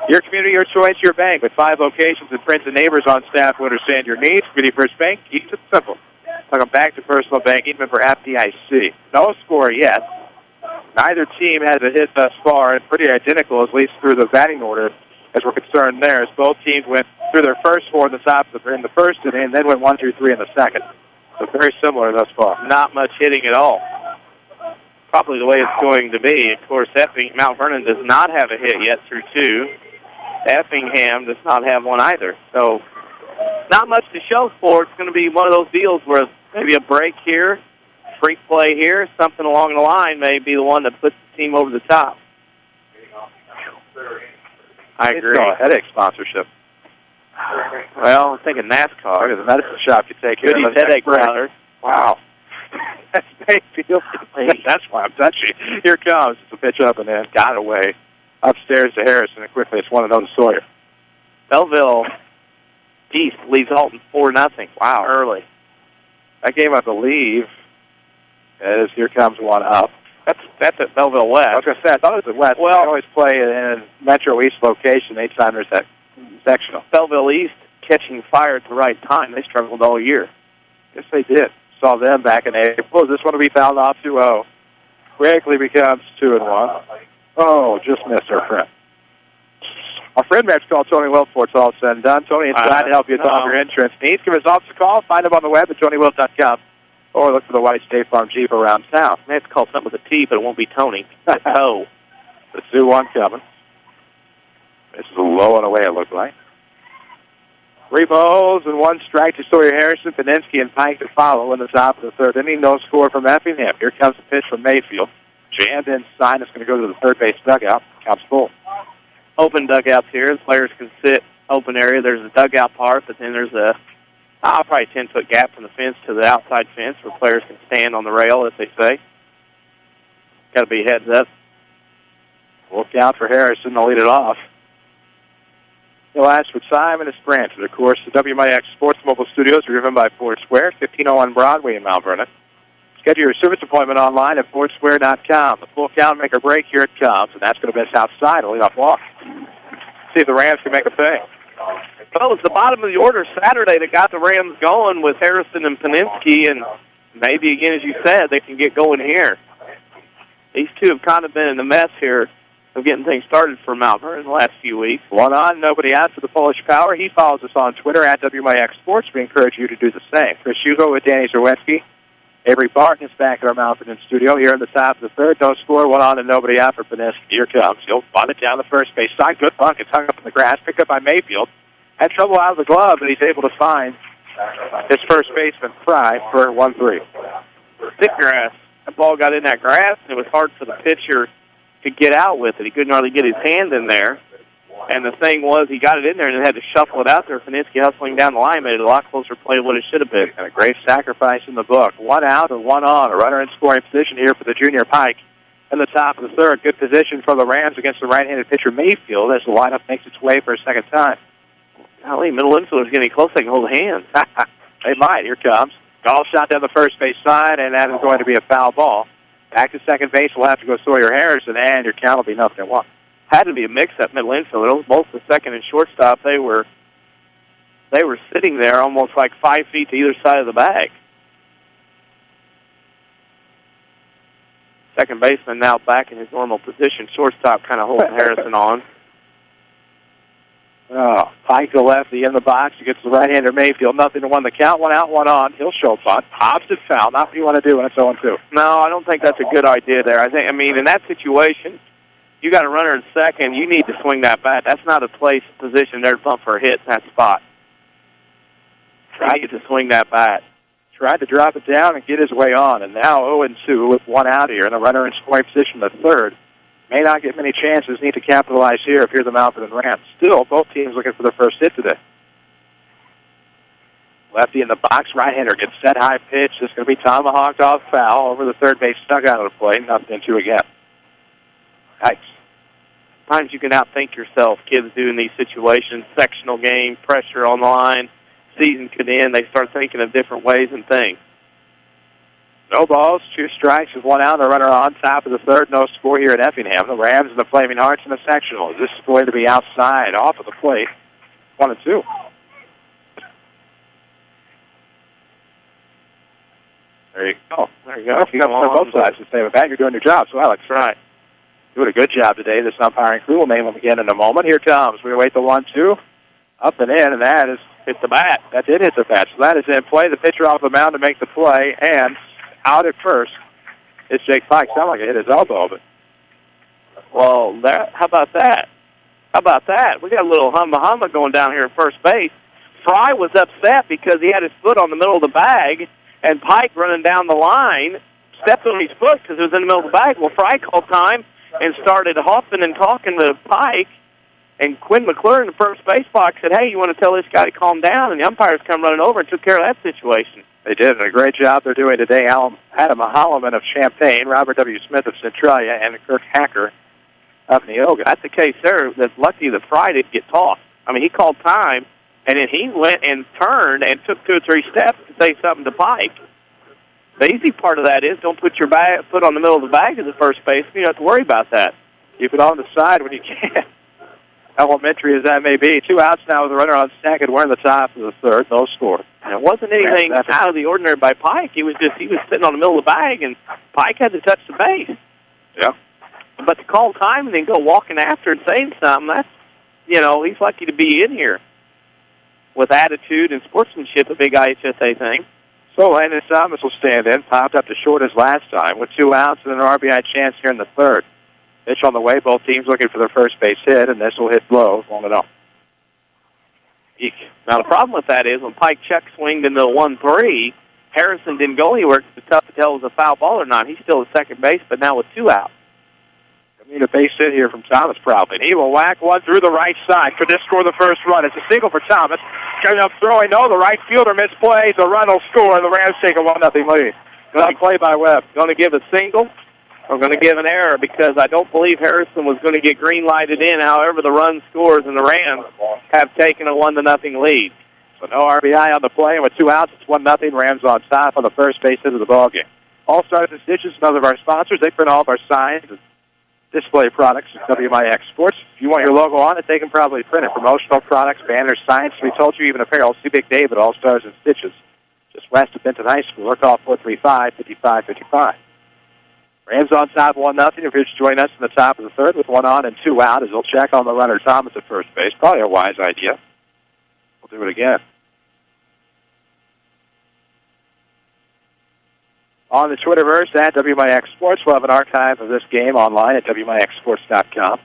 Your community, your choice, your bank. With 5 locations and friends and neighbors on staff who understand your needs, Community First Bank keeps it simple. Welcome back to personal banking, member FDIC. No score yet. Neither team has a hit thus far, and pretty identical, at least through the batting order, as we're concerned there, as both teams went through their first 4 in the top in the first inning, and then went 1 through 3 in the second. So very similar thus far. Not much hitting at all. Probably the way it's going to be. Of course, Mount Vernon does not have a hit yet through 2. Effingham does not have one either. So not much to show for. It's going to be one of those deals where maybe a break here, freak play here, something along the line may be the one that puts the team over the top. I agree. It's a headache sponsorship. Well, I'm thinking NASCAR. Look at the medicine shop you take here. Goodie's headache powder. Wow. That's Mayfield. That's why I'm touchy. Here it comes. It's a pitch up and in. Got away. Upstairs to Harrison, and quickly it's 1-0 to Sawyer. Belleville East leads Alton 4-0. Wow. Early. That game, I believe, is here comes one up. That's at Belleville West. I was going to say, I thought it was at West. Well, they always play in a Metro East location. Anytime there's that sectional. Belleville East catching fire at the right time. They struggled all year. Yes, they did. Saw them back in April. This one will be fouled off 2-0. Quickly becomes 2-1. Oh, just missed our friend. Our friend Matt's called Tony Wilt before it's all said and done. Tony is glad to help you with all your insurance needs. Give us all a call. Find him on the web at TonyWilt.com. Or look for the white State Farm Jeep around town. They have to call something with a T, but it won't be Tony. It's O. The 2-1 coming. This is a low and away, it looked like. 3 balls and 1 strike to Sawyer Harrison, Paninsky, and Pike to follow in the top of the third inning. No score from Effingham. Here comes the pitch from Mayfield. Jammed inside. It's going to go to the third base dugout. Counts full. Open dugouts here. The players can sit open area. There's a dugout part, but then there's a probably 10-foot gap from the fence to the outside fence where players can stand on the rail, as they say. Got to be heads up. Look out for Harrison. They'll lead it off. He'll ask for Simon and Branford. Of course, the WMIX Sports Mobile Studios are driven by Ford Square, 1501 Broadway in Mount Vernon. Schedule your service appointment online at FordSquare.com. The full count make or break, here it comes, and that's going to miss outside. A leadoff walk. See if the Rams can make a thing. Well, it's the bottom of the order Saturday that got the Rams going with Harrison and Paninsky, and maybe, again, as you said, they can get going here. These two have kind of been in the mess here of getting things started for Mount Vernon in the last few weeks. 1 on, nobody out for the Polish Power. He follows us on Twitter at WMIX Sports. We encourage you to do the same. Chris Hugo with Danny Czerwinski. Avery Barton is back at our Mount Vernon studio here in the top of the third. No score, 1 on and nobody out for Paninsky. Here comes. He'll bunt it down the first base side. Good bunt. It's hung up in the grass. Picked up by Mayfield. Had trouble out of the glove, but he's able to find his first baseman, Fry, for 1-3. Thick grass. That ball got in that grass, and it was hard for the pitcher to get out with it. He couldn't hardly get his hand in there. And the thing was, he got it in there and had to shuffle it out there. Paninsky hustling down the line made it a lot closer play than what it should have been. And a great sacrifice in the book. 1 out and 1 on. A runner in scoring position here for the junior Pike. In the top of the third, good position for the Rams against the right-handed pitcher Mayfield as the lineup makes its way for a second time. Golly, middle infielders getting close. They can hold hands. They might. Here comes. Golf shot down the first base side, and that is going to be a foul ball. Back to second base will have to go Sawyer Harrison, and your count will be 0-1. Had to be a mix-up middle infield. Both the second and shortstop, they were sitting there almost like 5 feet to either side of the bag. Second baseman now back in his normal position. Shortstop kind of holding Harrison on. Oh, Pike to left, the in the box. He gets the right-hander Mayfield. 0-1 the count. 1 out, 1 on. He'll show bunt. Hobbs is foul. Not what you want to do when it's 0-2. No, I don't think that's a good idea there. I mean, in that situation, you got a runner in second. You need to swing that bat. That's not a position there to bump for a hit in that spot. Try to swing that bat. tried to drop it down and get his way on, and now 0-2 with one out here, and a runner in scoring position, the third. May not get many chances, need to capitalize here if you're the Mount Vernon Rams. Still, both teams looking for their first hit today. Lefty in the box, right-hander gets set, high pitch. This is going to be tomahawked off foul over the third base dugout of the plate, 0-2 again. Yikes. Sometimes you can outthink yourself. Kids do in these situations. Sectional game, pressure on the line, season could end. They start thinking of different ways and things. No balls, 2 strikes with one out. The runner on top of the third. No score here at Effingham. The Rams and the Flaming Hearts in the sectional. This is going to be outside, off of the plate. 1-2. There you go. There you go. You got both sides to say, but you're doing your job, so Alex. Right. Doing a good job today. This umpiring crew will name them again in a moment. Here comes. We await the 1-2. Up and in, and that is hit the bat. That did hit the bat. So that is in play. The pitcher off the mound to make the play, and out at first is Jake Pike. Sounded like it hit his elbow, but well, how about that? How about that? We got a little humma going down here at first base. Fry was upset because he had his foot on the middle of the bag, and Pike running down the line stepped on his foot because it was in the middle of the bag. Well, Fry called time and started huffing and talking to Pike, and Quinn McClure in the first base box said, hey, you want to tell this guy to calm down? And the umpires come running over and took care of that situation. They did, and a great job they're doing today. Adam Holloman of Champaign, Robert W. Smith of Centralia, and Kirk Hacker of Neoga. That's the case there. That's lucky that Fry didn't get tossed. I mean, he called time, and then he went and turned and took 2 or 3 steps to say something to Pike. The easy part of that is don't put your foot on the middle of the bag as a first baseman. You don't have to worry about that. Keep it on the side when you can. Elementary as that may be. 2 outs now with the runner on second. We're in the top of the third. No score. And it wasn't anything out of the ordinary by Pike. He was sitting on the middle of the bag, and Pike had to touch the base. Yeah. But to call time and then go walking after and saying something, that's, he's lucky to be in here with attitude and sportsmanship, a big IHSA thing. So Landon Thomas will stand in, popped up to short as last time with 2 outs and an RBI chance here in the third. Pitch on the way, both teams looking for their first base hit, and this will hit low, 1-0. Eek. Now, the problem with that is when Pike check swinged into the 1-3, Harrison didn't go anywhere because it's tough to tell if it was a foul ball or not. He's still at second base, but now with 2 outs. I mean, a base hit here from Thomas probably. And he will whack one through the right side. Could this score the first run? It's a single for Thomas. Coming up throwing, no, the right fielder misplays. The run will score, and the Rams take a 1-0 lead. Good play by Webb. Going to give a single. I'm going to give an error because I don't believe Harrison was going to get green-lighted in. However, the run scores, and the Rams have taken a 1-0 lead. So no RBI on the play, and with 2 outs, it's 1-0. Rams on top on the first base hit of the ballgame. All-Stars and Stitches, another of our sponsors. They print all of our signs and display products at WMIX Sports. If you want your logo on it, they can probably print it. Promotional products, banners, signs, we told you, even apparel. See Big Dave at All-Stars and Stitches, just west of Benton High School, or call 435-5555. Rams on top 1-0. If you're just joining us in the top of the third with 1 on and 2 out, as they'll check on the runner Thomas at first base. Probably a wise idea. We'll do it again. On the Twitterverse at WMIX Sports, we'll have an archive of this game online at WMIXSports.com.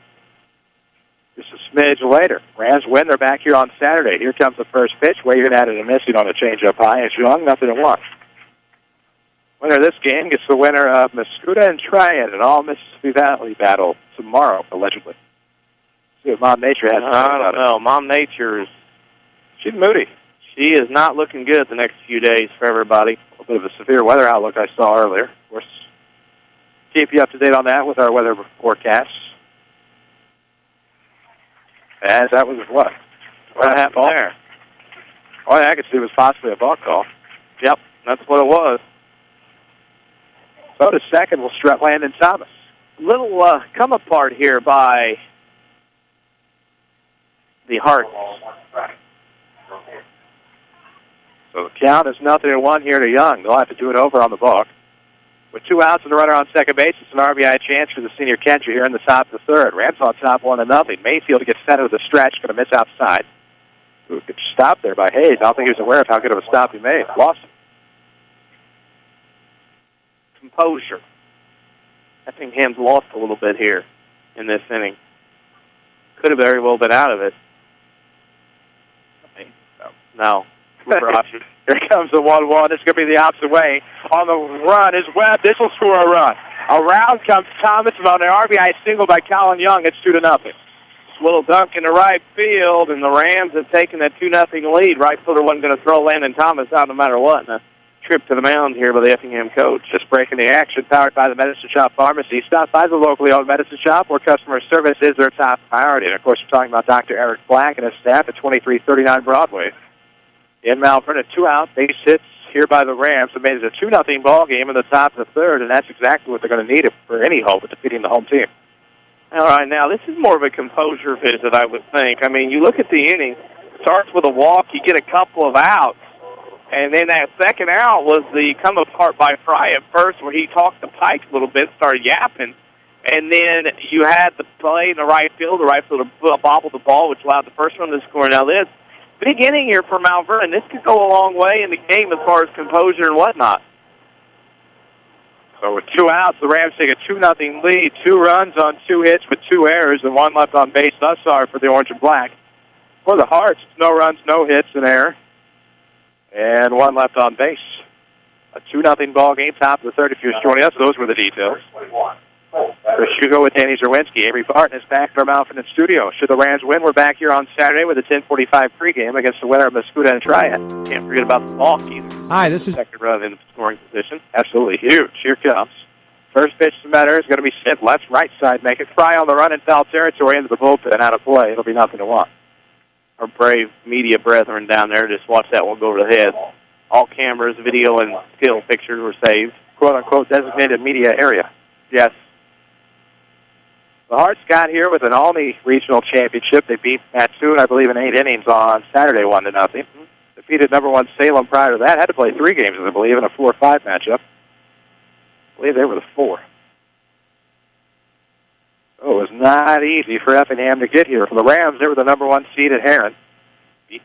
Just a smidge later. Rams win. They're back here on Saturday. Here comes the first pitch. Waving at it and missing on a change-up high. It's Young, 0-1. Winner of this game gets the winner of Mascoutah and Triad, an all-Mississippi Valley battle tomorrow, allegedly. See what Mom Nature has to say I don't know. Mom Nature she's moody. She is not looking good the next few days for everybody. A little bit of a severe weather outlook I saw earlier. Of course, keep you up to date on that with our weather forecasts. As that was what? What happened there? Oh, yeah, I could see it was possibly a ball call. Yep, that's what it was. So to second will strut Landon Thomas. Little come apart here by the Hearts. So the count is 0-1 here to Young. They'll have to do it over on the balk. With 2 outs and a runner on second base, it's an RBI chance for the senior catcher here in the top of the third. Rams on top 1-0. Mayfield gets center of the stretch, going to miss outside. Ooh, good stop there by Hayes. I don't think he was aware of how good of a stop he made. Lost him. Composure. Effingham's lost a little bit here in this inning. Could have very well been out of it. No. Here comes the 1-1. It's going to be the opposite way. On the run is Webb. This will score a run. Around comes Thomas on an RBI single by Colin Young. It's 2-0. Little dunk in the right field, and the Rams have taken a 2-0 lead. Right fielder wasn't going to throw Landon Thomas out no matter what. And a trip to the mound here by the Effingham coach. Just breaking the action, powered by the Medicine Shop Pharmacy. Stop by the locally owned Medicine Shop, where customer service is their top priority. And, of course, we're talking about Dr. Eric Black and his staff at 2339 Broadway. In Mount Vernon, 2 out, base hits here by the Rams. It made it a 2-0 ball game in the top of the third, and that's exactly what they're going to need for any hope of defeating the home team. All right, now this is more of a composure visit, I would think. I mean, you look at the inning, it starts with a walk, you get a couple of outs, and then that second out was the come apart by Fry at first, where he talked to Pike a little bit, started yapping, and then you had the play in the right fielder bobbled the ball, which allowed the first run to score. Now this big inning here for Mount Vernon. This could go a long way in the game as far as composure and whatnot. So with 2 outs, the Rams take a 2-0 lead. 2 runs on 2 hits with 2 errors and 1 left on base thus far for the Orange and Black. For the Hearts, no runs, no hits, an error, and 1 left on base. A 2-0 ball game, top of the third. If you're joining us, those were the details. Chris Hugo with Danny Czerwinski. Avery Barton is back from Mount Vernon studio. Should the Rams win, we're back here on Saturday with a 10:45 pregame against the winner of Mascoutah and Triad. Can't forget about the Fulk either. Hi, this is second run in the scoring position. Absolutely huge. Here comes. First pitch to Metter is going to be sent left, right side. Make it Fry on the run in foul territory into the bullpen. Out of play. It'll be 0-1. Our brave media brethren down there just watch that one go over the head. All cameras, video, and still pictures were saved. Quote-unquote designated media area. Yes. The Hearts got here with an Olney Regional Championship. They beat Mattoon, I believe, in 8 innings on Saturday, 1-0. Defeated number 1 Salem prior to that. Had to play 3 games, I believe, in a 4-5 matchup. I believe they were the 4. Oh, it was not easy for Effingham to get here. For the Rams, they were the number 1 seed at Heron. Beat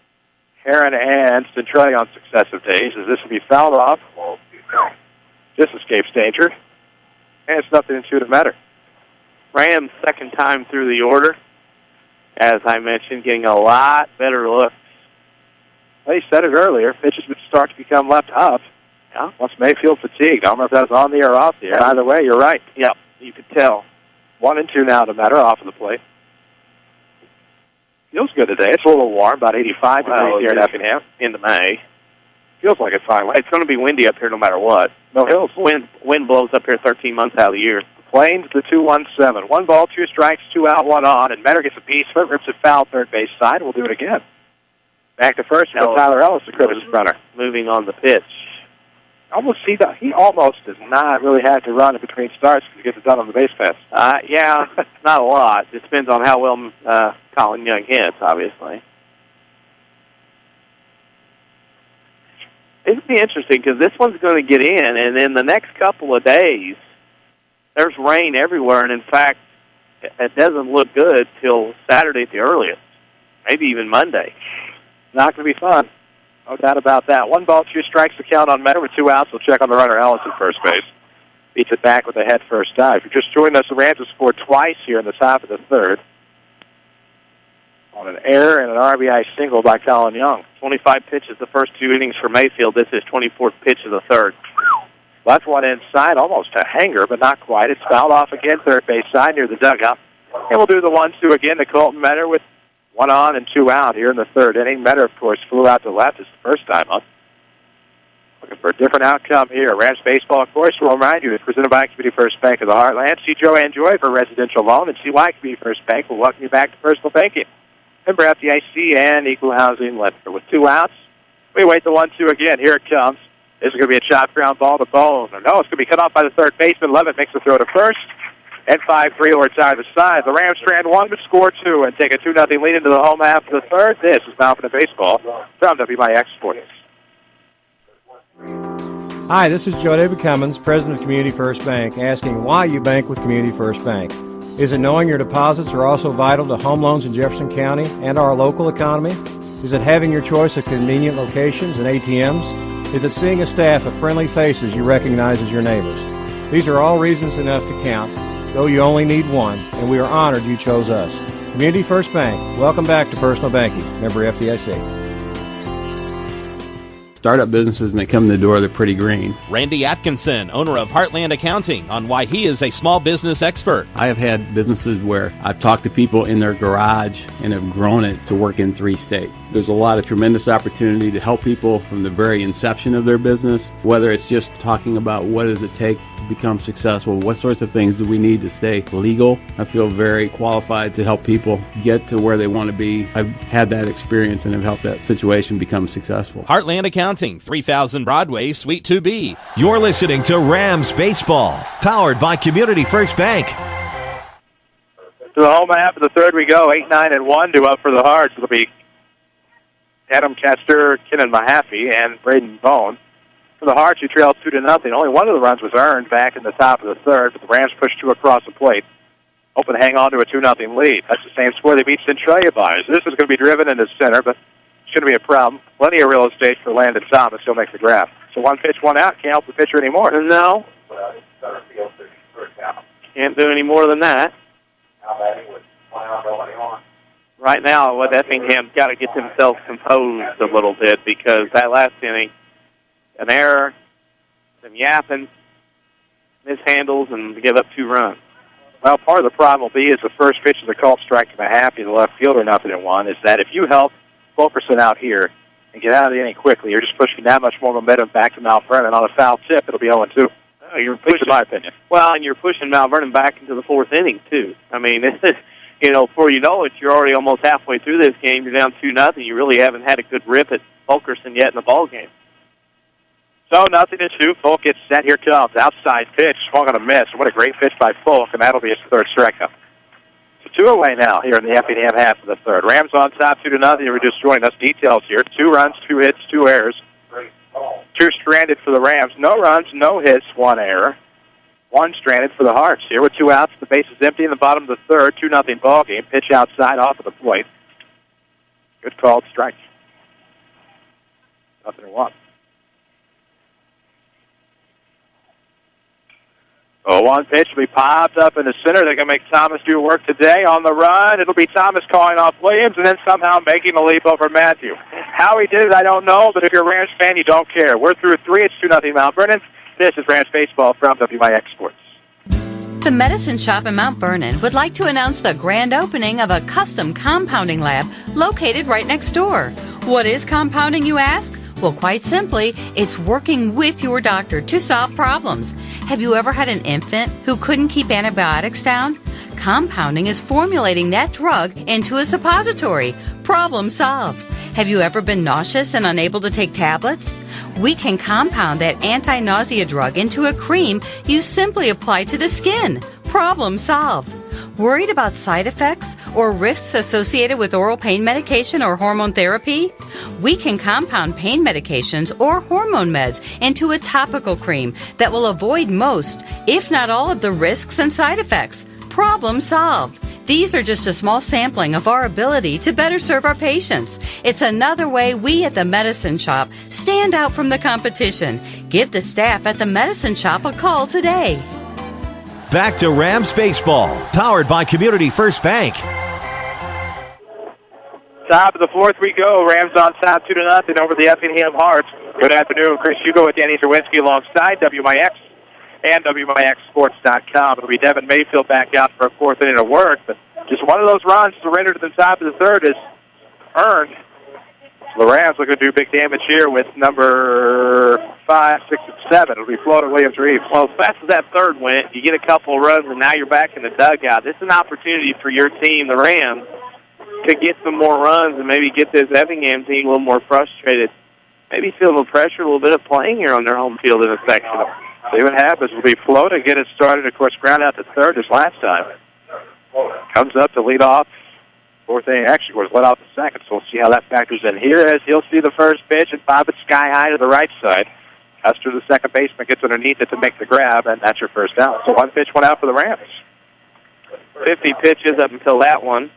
Heron and Centralia on successive days. As this will be fouled off, just escapes danger. And it's 0-2 to Metter. Rams second time through the order. As I mentioned, getting a lot better looks. Well, you said it earlier. Pitches would start to become left up. Yeah. Once Mayfield fatigued. I don't know if that was on the air or off the air. Either way, you're right. Yep, you could tell. 1-2 now to Metter off of the plate. Feels good today. It's a little warm, about 85 degrees here at Effingham. Into May. Feels like it finally. It's going to be windy up here no matter what. No hills. Wind blows up here 13 months out of the year. Plains, the 2-1-7. 1 ball, 2 strikes, 2 out, 1 on, and Metter gets a piece of it, rips it foul third base side. We'll do it again. Back to first for Tyler Ellis, the Cribbs runner. Moving on the pitch. He almost does not really have to run in between starts because he gets it done on the base pass. Yeah, not a lot. It depends on how well Colin Young hits, obviously. It'll be interesting because this one's going to get in, and in the next couple of days, there's rain everywhere, and in fact, it doesn't look good till Saturday at the earliest, maybe even Monday. Not going to be fun. No doubt about that. 1 ball, 2 strikes to count on Metter with 2 outs. We'll check on the runner, Ellis, at first base. Beats it back with a head first dive. If you're just joining us, the Rams have scored twice here in the top of the third on an error and an RBI single by Colin Young. 25 pitches the first 2 innings for Mayfield. This is 24th pitch of the third. Left one inside, almost a hanger, but not quite. It's fouled off again, third base side near the dugout. And we'll do the 1-2 again to Colton Metter with 1 on and 2 out here in the third inning. Metter, of course, flew out to left. It's the first time up. Looking for a different outcome here. Rams Baseball, of course, will remind you, it's presented by Community First Bank of the Heartland. See Joe and Joy for residential loan, and see why Community First Bank will welcome you back to personal banking. Member FDIC and equal housing lender. With 2 outs, we wait the 1-2 again. Here it comes. This is going to be a chop ground ball to Bone. No, it's going to be cut off by the third baseman. Levitt makes the throw to first. And 5-3 will retire the side. The Rams strand 1 but score 2 and take a 2-0 lead into the home half of the third. This is Mount Vernon Baseball from WMIX Sports. Hi, this is Joe David Cummins, President of Community First Bank, asking why you bank with Community First Bank. Is it knowing your deposits are also vital to home loans in Jefferson County and our local economy? Is it having your choice of convenient locations and ATMs? Is it seeing a staff of friendly faces you recognize as your neighbors? These are all reasons enough to count, though you only need one, and we are honored you chose us. Community First Bank, welcome back to personal banking. Member FDIC. startup businesses, and they come in the door, they're pretty green. Randy Atkinson, owner of Heartland Accounting, on why he is a small business expert. I have had businesses where I've talked to people in their garage and have grown it to work in 3 states. There's a lot of tremendous opportunity to help people from the very inception of their business, whether it's just talking about what does it take to become successful, what sorts of things do we need to stay legal. I feel very qualified to help people get to where they want to be. I've had that experience and have helped that situation become successful. Heartland Accounting, 3000 Broadway, Suite 2B. You're listening to Rams Baseball, powered by Community First Bank. To the home half of the third we go. 8-9-1 due up for the Hearts. It'll be Adam Kester, Kenan Mahaffey, and Braden Bone. For the Hearts, who trailed 2-0. Only one of the runs was earned back in the top of the third, but the Rams pushed 2 across the plate. Hoping to hang on to a 2-0 lead. That's the same score they beat Centralia by. So this is going to be driven into center, but it's going to be a problem. Plenty of real estate for Landon Thomas. He'll make the grab. So 1 pitch, 1 out. Can't help the pitcher anymore. No. Can't do any more than that. Right now, what Effingham's got to get themselves composed a little bit, because that last inning, an error, some yapping, mishandles, and give up 2 runs. Well, part of the problem will be is the first pitch is a called strike to Mahaffey, the left fielder, 0-1, is that if you help Fulkerson out here and get out of the inning quickly, you're just pushing that much more momentum back to Mount Vernon. On a foul tip, it'll be 0-2. Oh, you're pushing, in my opinion. Well, and you're pushing Mount Vernon back into the 4th inning, too. I mean, before you know it, you're already almost halfway through this game. You're down 2-0. You really haven't had a good rip at Fulkerson yet in the ball game. So 0-2. Fulk gets set. Here comes outside pitch. Swung on a miss. What a great pitch by Fulk, and that'll be his 3rd strikeout. So 2 away now here in the Effingham half of the third. Rams on top 2-0. You were just showing us details here. 2 runs, 2 hits, 2 errors. 2 stranded for the Rams. No runs, no hits, 1 error. 1 stranded for the Hearts. Here with 2 outs, the base is empty in the bottom of the third. 2-0 ball game. Pitch outside off of the plate. Good called strike. 0-1. 0-1 pitch will be popped up in the center. They're going to make Thomas do work today on the run. It'll be Thomas calling off Williams and then somehow making a leap over Matthew. How he did it, I don't know, but if you're a Rams fan, you don't care. We're through 3. It's 2-0 Mount Vernon. This is Rams Baseball from WMIX Sports. The Medicine Shop in Mount Vernon would like to announce the grand opening of a custom compounding lab located right next door. What is compounding, you ask? Well, quite simply, it's working with your doctor to solve problems. Have you ever had an infant who couldn't keep antibiotics down? Compounding is formulating that drug into a suppository. Problem solved. Have you ever been nauseous and unable to take tablets? We can compound that anti-nausea drug into a cream you simply apply to the skin. Problem solved. Worried about side effects or risks associated with oral pain medication or hormone therapy? We can compound pain medications or hormone meds into a topical cream that will avoid most, if not all, of the risks and side effects. Problem solved. These are just a small sampling of our ability to better serve our patients. It's another way we at the Medicine Shop stand out from the competition. Give the staff at the Medicine Shop a call today. Back to Rams Baseball, powered by Community First Bank. Top of the 4th we go. Rams on top 2-0 over the Effingham Hearts. Good afternoon. Chris Hugo with Danny Czerwinski alongside WMIX and WMIXsports.com. It'll be Devin Mayfield back out for a 4th inning of work, but just one of those runs surrendered to the top of the third is earned. So the Rams looking to do big damage here with number 5, 6, and 7. It'll be Floater Williams-Reeves. Well, as fast as that third went, you get a couple of runs, and now you're back in the dugout. This is an opportunity for your team, the Rams, to get some more runs and maybe get this Effingham team a little more frustrated. Maybe feel the pressure, a little bit of playing here on their home field in a sectional. See what happens. It'll be Floater get it started. Of course, ground out to third as last time. Comes up to lead off. 4th inning, actually, was let off the second, so we'll see how that factors in here as he'll see the first pitch and bob it sky high to the right side. Custer, the second baseman, gets underneath it to make the grab, and that's your first out. So 1 pitch, 1 out for the Rams. 50 pitches up until that one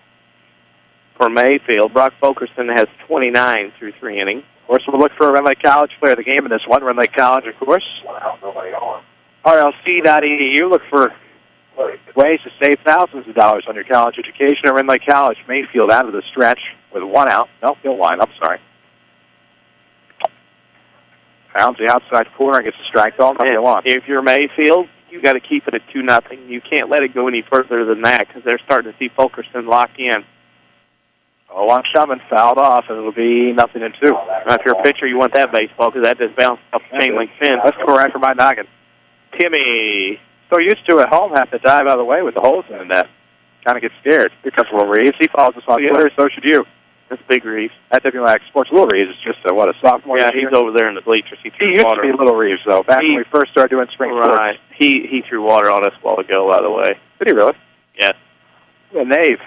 for Mayfield. Brock Fulkerson has 29 through 3 innings. Of course, we'll look for a Rend Lake College player of the game in this one. Rend Lake College, of course. RLC.edu. Look for ways to save thousands of dollars on your college education at Rend Lake College. Mayfield out of the stretch with 1 out. No, he'll line up, sorry. Pounds the outside corner and gets a strike all day long. If you're Mayfield, you got to keep it at 2-0. You can't let it go any further than that because they're starting to see Fulkerson lock in. 0-1 shoving, fouled off, and it'll be 0-2. Now, if you're a pitcher, you want that baseball because that just bounced off the chain link fence. That's correct for my noggin. Timmy. So used to at home have to dive out of the way with the holes in the net. Kind of get scared. Here comes Little Reeves. He follows us on Twitter, so should you. That's Big Reeves. At WMIX Sports, Little Reeves is just a sophomore? Yeah, he's over there in the bleachers. He used to be Little Reeves, though, back when we first started doing spring sports. He threw water on us a while ago, by the way. Did he really? Yes. A knave.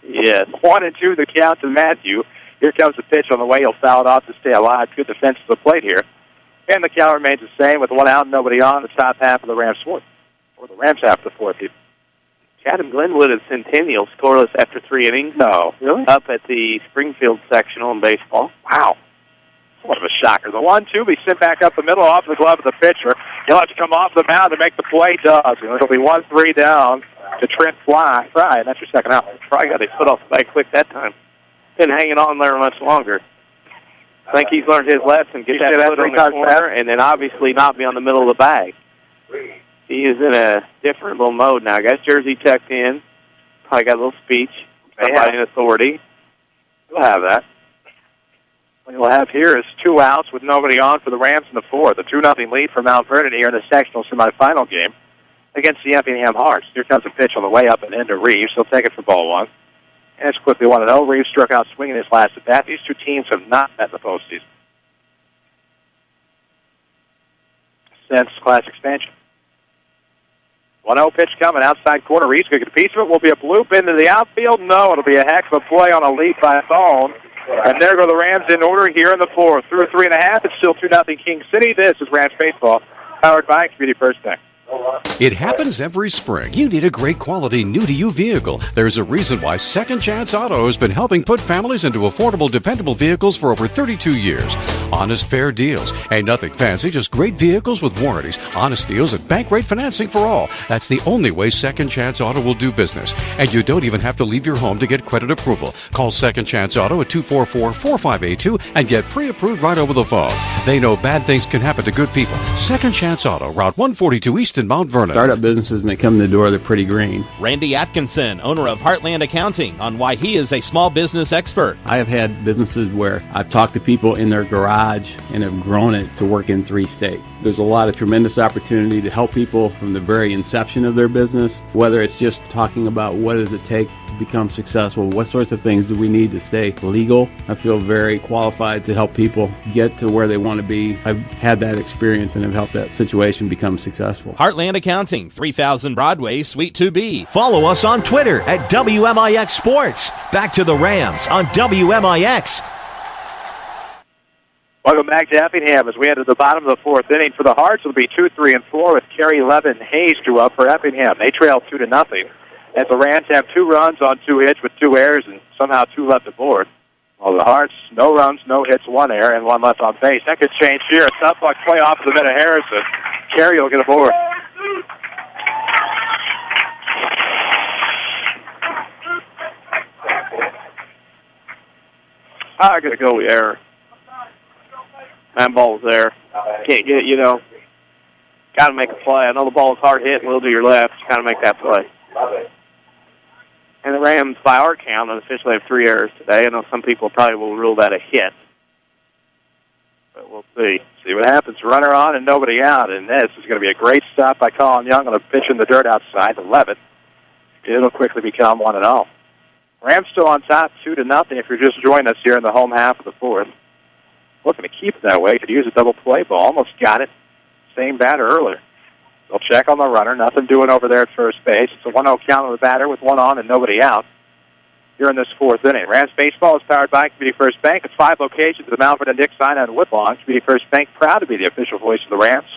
Yes. 1-2 the count to Matthew. Here comes the pitch on the way. He'll foul it off to stay alive. Good defense to the plate here. And the count remains the same with 1 out and nobody on the top half of the Rams' fourth. Or the Rams' half of the fourth. Adam Glenwood at Centennial scoreless after 3 innings. No. Really? Up at the Springfield sectional in baseball. Wow. What of a shocker. The 1-2 be sent back up the middle off the glove of the pitcher. He'll have to come off the mound to make the play. Does. It'll be 1-3 down to Trent Fry, and that's your second out. Fry got his foot off the bag quick that time. Been hanging on there much longer. I think he's learned his lesson. Get that foot on the corner, and then obviously not be on the middle of the bag. He is in a different little mode now. Got his jersey tucked in. Probably got a little speech by an authority. We'll have that. What you'll have here is 2 outs with nobody on for the Rams in the fourth. A 2-0 lead for Mount Vernon here in the sectional semifinal game against the Effingham Hearts. Here comes a pitch on the way up and into Reeves. He'll take it for ball 1. And it's quickly 1-0. Reeves struck out swinging his last at bat. These two teams have not met in the postseason since class expansion. 1-0 pitch coming, outside corner. Reeves going to get a piece of it. Will be a bloop into the outfield. No, it'll be a heck of a play on a leap by Bone. And there go the Rams in order here in the fourth. Through 3.5, it's still 2-0 King City. This is Rams Baseball, powered by Community First Bank. It happens every spring. You need a great quality, new-to-you vehicle. There's a reason why Second Chance Auto has been helping put families into affordable, dependable vehicles for over 32 years. Honest, fair deals. Ain't nothing fancy, just great vehicles with warranties. Honest deals and bank rate financing for all. That's the only way Second Chance Auto will do business. And you don't even have to leave your home to get credit approval. Call Second Chance Auto at 244-4582 and get pre-approved right over the phone. They know bad things can happen to good people. Second Chance Auto, Route 142 East in Mount Vernon. Startup businesses, and they come in the door, they're pretty green. Randy Atkinson, owner of Heartland Accounting, on why he is a small business expert. I have had businesses where I've talked to people in their garage and have grown it to work in 3 states. There's a lot of tremendous opportunity to help people from the very inception of their business, whether it's just talking about what does it take to become successful, what sorts of things do we need to stay legal. I feel very qualified to help people get to where they want to be. I've had that experience and have helped that situation become successful. Heartland Accounting, 3000 Broadway, Suite 2B. Follow us on Twitter at WMIX Sports. Back to the Rams on WMIX. Welcome back to Effingham as we enter the bottom of the fourth inning. For the Hearts, it'll be 2, 3, and 4 with Kerry Levin Hayes drew up for Effingham. They trail 2-0. As the Rams have 2 runs on 2 hits with 2 errors and somehow 2 left aboard. Well, the Hearts, no runs, no hits, 1 error, and 1 left on base. That could change here. A tough luck play off of the mid of Harrison. Kerry will get aboard. I got to go with error. That ball's there. Can't get it, got to make a play. I know the ball's hard hit and a little to your left. Got to make that play. And the Rams, by our count, officially have 3 errors today. I know some people probably will rule that a hit. But we'll see. See what happens. Runner on and nobody out. And this is going to be a great stop by Colin Young on a pitch in the dirt outside to Levitt. It'll quickly become 1-0. Rams still on top, 2-0. If you're just joining us here in the home half of the fourth. Looking to keep it that way. Could use a double play ball. Almost got it. Same batter earlier. They'll check on the runner. Nothing doing over there at first base. It's a 1-0 count on the batter with 1 on and nobody out here in this fourth inning. Rams Baseball is powered by Community First Bank. It's 5 locations at the Mount Vernon, Dixon, and Woodlawn. Community First Bank, proud to be the official voice of the Rams.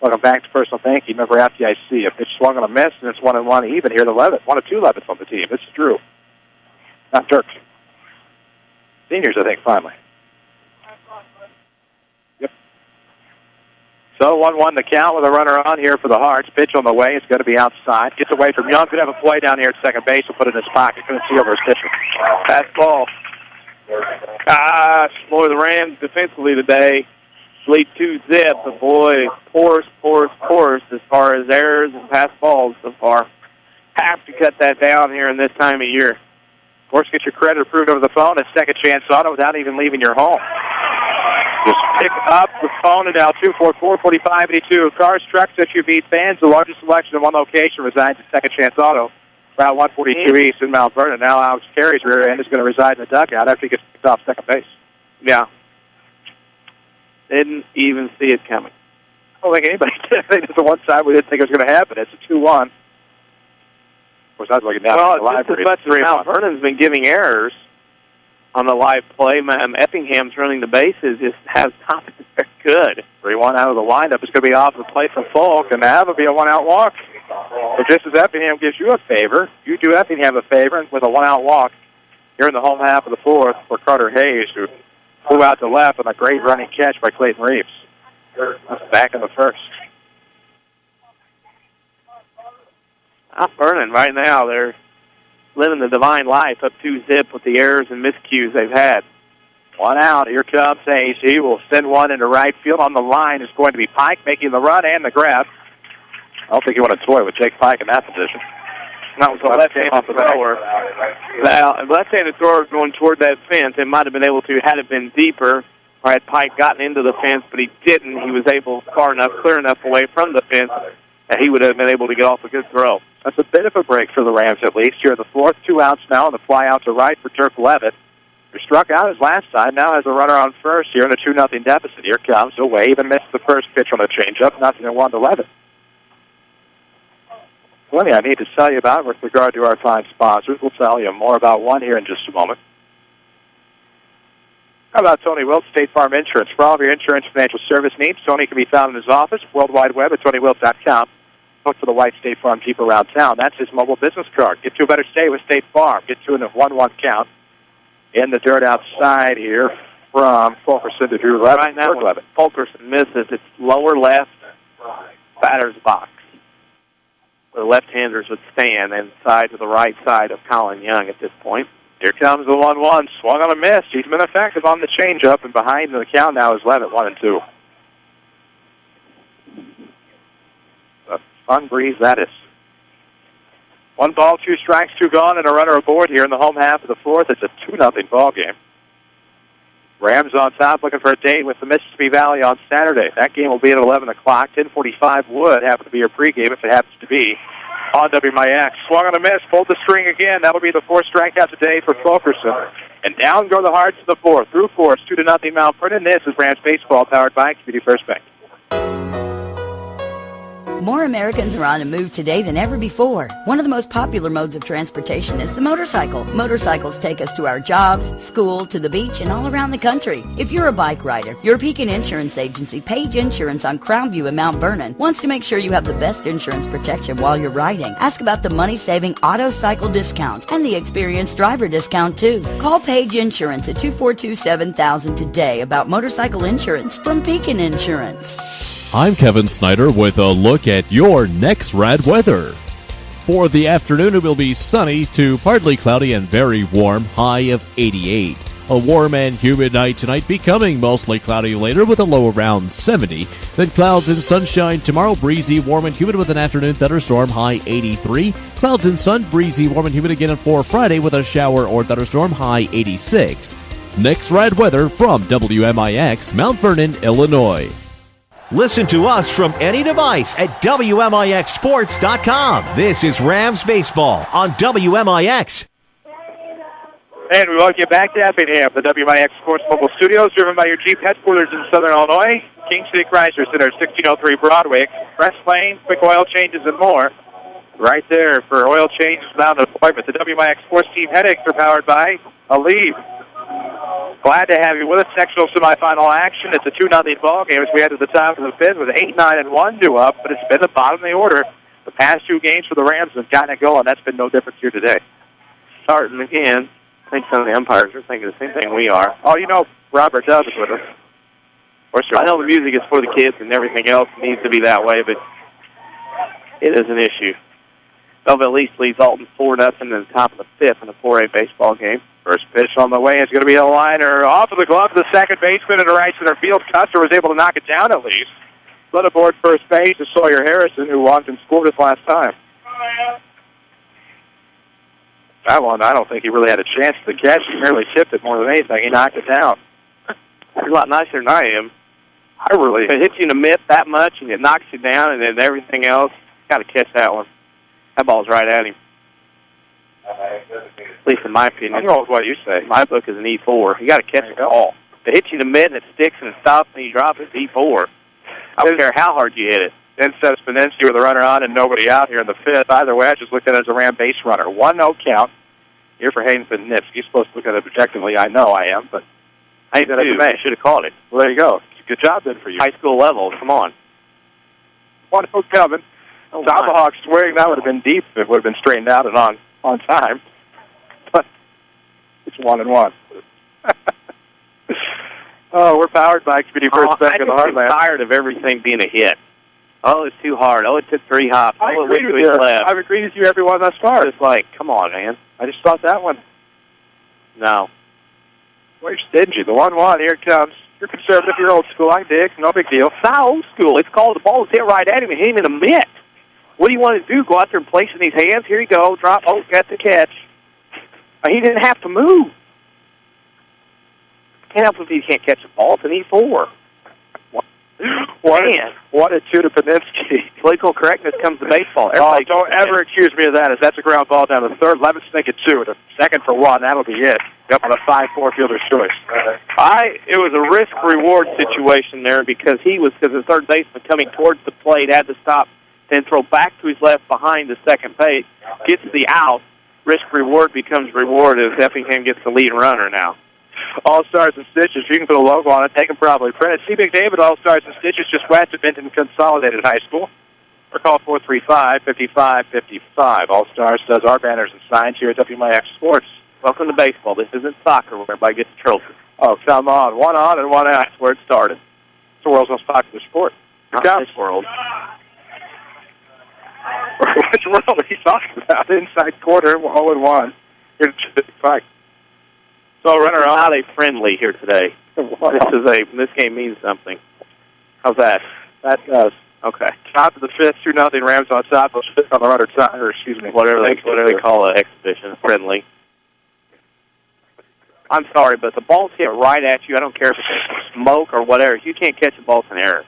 Welcome back to Personal Banking. Member FDIC. A pitch swung on a miss, and it's 1-1 even here to Levitt. 1 of 2 Levitts on the team. This is Drew. Not Dirks. Seniors, I think, finally. So 1-1 the count with a runner on here for the Hearts. Pitch on the way. It's going to be outside. Gets away from Young. Could have a play down here at second base. Will put it in his pocket. Couldn't see over his pitcher. Fast ball. Gosh, boy, the Rams defensively today lead 2-zip. The boy pours as far as errors and pass balls so far. Have to cut that down here in this time of year. Of course, get your credit approved over the phone at Second Chance Auto without even leaving your home. Just pick up the phone and dial 244-4582. Cars, trucks, SUVs, vans, the largest selection in one location resides at Second Chance Auto, Route 142 East in Mount Vernon. Now Alex Carey's rear end is going to reside in the dugout after he gets picked off second base. Yeah. Didn't even see it coming. I don't think anybody did. I think it's the one side we didn't think it was going to happen. It's a 2-1. Of course, I was looking down at the live. Just as much as Mount Vernon's been giving errors on the live play, Effingham's running the bases just has top. They're good. 3-1 out of the windup is going to be off the plate from Fulk, and that will be a one-out walk. So just as Effingham gives you a favor, you do Effingham a favor with a one-out walk here in the home half of the fourth for Carter Hayes, who flew out to left on a great running catch by Clayton Reeves. That's back in the first. Mount Vernon right now, they're living the divine life up 2-zip with the errors and miscues they've had. One out. Here comes Hayes. He will send one into right field. On the line is going to be Pike making the run and the grab. I don't think you want to toy with Jake Pike in that position. Not with the left-handed thrower. The left-handed thrower going toward that fence. It might have been able to, had it been deeper, or had Pike gotten into the fence, but he didn't. He was able, clear enough away from the fence, that he would have been able to get off a good throw. That's a bit of a break for the Rams, at least. Here in the fourth, 2 outs now, and the fly out to right for Turk Levitt, who struck out his last time, now has a runner on first here in a 2-0 deficit. Here comes a wave and missed the first pitch on the changeup, 0-1 to Levitt. Plenty I need to tell you about with regard to our fine sponsors. We'll tell you more about one here in just a moment. How about Tony Wilt, State Farm Insurance? For all of your insurance financial service needs, Tony can be found in his office, World Wide Web at TonyWilt.com. Look for the white State Farm Jeep around town. That's his mobile business card. Get to a better stay with State Farm. Get to a 1-1 count. In the dirt outside here from Fulkerson to Drew Levitt. Right now, Fulkerson misses. It's lower left batter's box, where the left-handers would stand, and side to the right side of Colin Young at this point. Here comes the 1-1. Swung on a miss. He's been effective on the changeup, and behind the count now is Levitt, 1-2. A fun breeze that is. 1 ball, 2 strikes, 2 gone, and a runner aboard here in the home half of the fourth. It's a 2-0 ball game. Rams on top looking for a date with the Mississippi Valley on Saturday. That game will be at 11 o'clock. 10:45 would happen to be your pregame if it happens to be on WMIX. Swung on a miss, pulled the string again. That'll be the 4th strikeout today for Fulkerson. And down go the Hearts in the fourth. Through course, 2-0 Mount Vernon. This is Rams Baseball powered by Community First Bank. More Americans are on a move today than ever before. One of the most popular modes of transportation is the motorcycle. Motorcycles take us to our jobs, school, to the beach, and all around the country. If you're a bike rider, your Pekin Insurance Agency, Page Insurance on Crownview in Mount Vernon, wants to make sure you have the best insurance protection while you're riding. Ask about the money-saving auto cycle discount and the experienced driver discount, too. Call Page Insurance at 242-7000 today about motorcycle insurance from Pekin Insurance. I'm Kevin Snyder with a look at your next rad weather. For the afternoon, it will be sunny to partly cloudy and very warm, high of 88. A warm and humid night tonight, becoming mostly cloudy later with a low around 70. Then clouds and sunshine tomorrow, breezy, warm and humid with an afternoon thunderstorm, high 83. Clouds and sun, breezy, warm and humid again for Friday with a shower or thunderstorm, high 86. Next rad weather from WMIX, Mount Vernon, Illinois. Listen to us from any device at WMIXsports.com. This is Rams Baseball on WMIX. And we welcome you back to Effingham, the WMIX Sports Mobile Studios, driven by your Jeep headquarters in Southern Illinois. King City Chrysler Center, 1603 Broadway. Express lanes, quick oil changes, and more. Right there for oil changes without an appointment. The WMIX Sports Team headaches are powered by Aleve. Glad to have you with us. Sectional semifinal action. It's a 2-0 ball game as we head to the top of the fifth with 8-9-1 due up, but it's been the bottom of the order. The past 2 games for the Rams have gotten it going. That's been no difference here today. Starting again. I think some of the umpires are thinking the same thing we are. Oh, you know, Robert Dove is with us. I know the music is for the kids and everything else needs to be that way, but it is an issue. Belleville East leads Alton 4-0 in the top of the fifth in a 4A baseball game. First pitch on the way is going to be a liner off of the glove of the second baseman in the right center field. Custer was able to knock it down at least. Let aboard first base is Sawyer Harrison, who walked and scored his last time. That one, I don't think he really had a chance to catch. He merely tipped it more than anything. He knocked it down. You're a lot nicer than I am. If it hits you in the mitt that much and it knocks you down and then everything else, got to catch that one. That ball's right at him. At least in my opinion. I don't know what you say. My book is an E4. You got to catch the ball. If it hits you in the mid and it sticks and it stops and you drop it, it's E4. I don't care how hard you hit it. Instead of Spinensky with a runner on and nobody out here in the fifth. Either way, I just looked at it as a Ram base runner. 1-0 count here for Hayden Spinensky. You're supposed to look at it objectively. I know I am, but I should have caught it. Well, there you go. Good job then for you. High school level. Come on. 1-0 coming. Tomahawk swing. That would have been deep if it would have been straightened out and on time. But it's 1-1. Oh, we're powered by Community First Bank in the Heartland. I'm tired of everything being a hit. Oh, it's too hard. Oh, it took 3 hops. I agree with you. I've agreed with you, everyone thus far. It's like, come on, man. I just thought that one. No. Well, you're stingy. The 1-1, here it comes. You're conservative, you're old school. I dig. No big deal. It's not old school. It's called the ball was hit right at him and hit him in the mitt. What do you want to do? Go out there and place it in his hands? Here you go. Drop. Oh, got the catch. He didn't have to move. Can't help if he can't catch the ball. It's an E4. What a two to Peninsky. Political correctness comes to baseball. Everybody don't ever accuse me of that, as that's a ground ball down to the third. Levinson make it 2. The second for 1. That'll be it. Up on a 5-4 fielder's choice. It was a risk-reward situation there because the third baseman coming towards the plate had to stop, then throw back to his left behind the second base, gets the out. Risk-reward becomes reward as Effingham gets the lead runner now. All-Stars and Stitches. You can put a logo on it. They can probably print it. See McDavid, All-Stars and Stitches, just west of Benton Consolidated High School. Or call 435-5555. All-Stars does our banners and signs here at WMIX Sports. Welcome to baseball. This isn't soccer where everybody gets a trophy. Oh, come on. 1 on and 1 out. That's where it started. It's the world's most popular sport. Not this world. Which world are you talking about? Inside quarter, 0-1. Here's the fight. So, runner on. Not a friendly here today. This game means something. How's that? That does. Okay. Top of the fifth, 2-0 Rams on top. They'll sit on the runner side, or excuse me. Whatever they call an exhibition, friendly. I'm sorry, but the ball's hit right at you. I don't care if it's smoke or whatever. If you can't catch the ball, it's an error.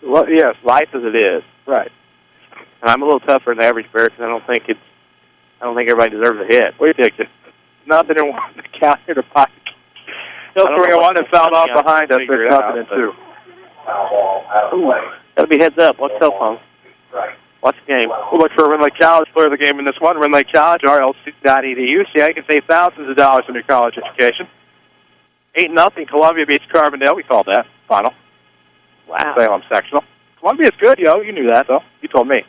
Well, yes. Life as it is. Right. And I'm a little tougher than the average bear because I don't think everybody deserves a hit. We take it. Nothing in 1 to count here to Pike. Still 3-1 and fouled off behind us. There's nothing in 2. That'll be heads up. Watch cell phone. Watch the game. We'll look for a Rinley College player of the game in this one. Rinley College, RLC.edu. See how you can save thousands of dollars on your college education. 8-0. Columbia beats Carbondale. We called that final. Wow. Salem Sectional. Columbia's good, yo. You knew that, though. You told me.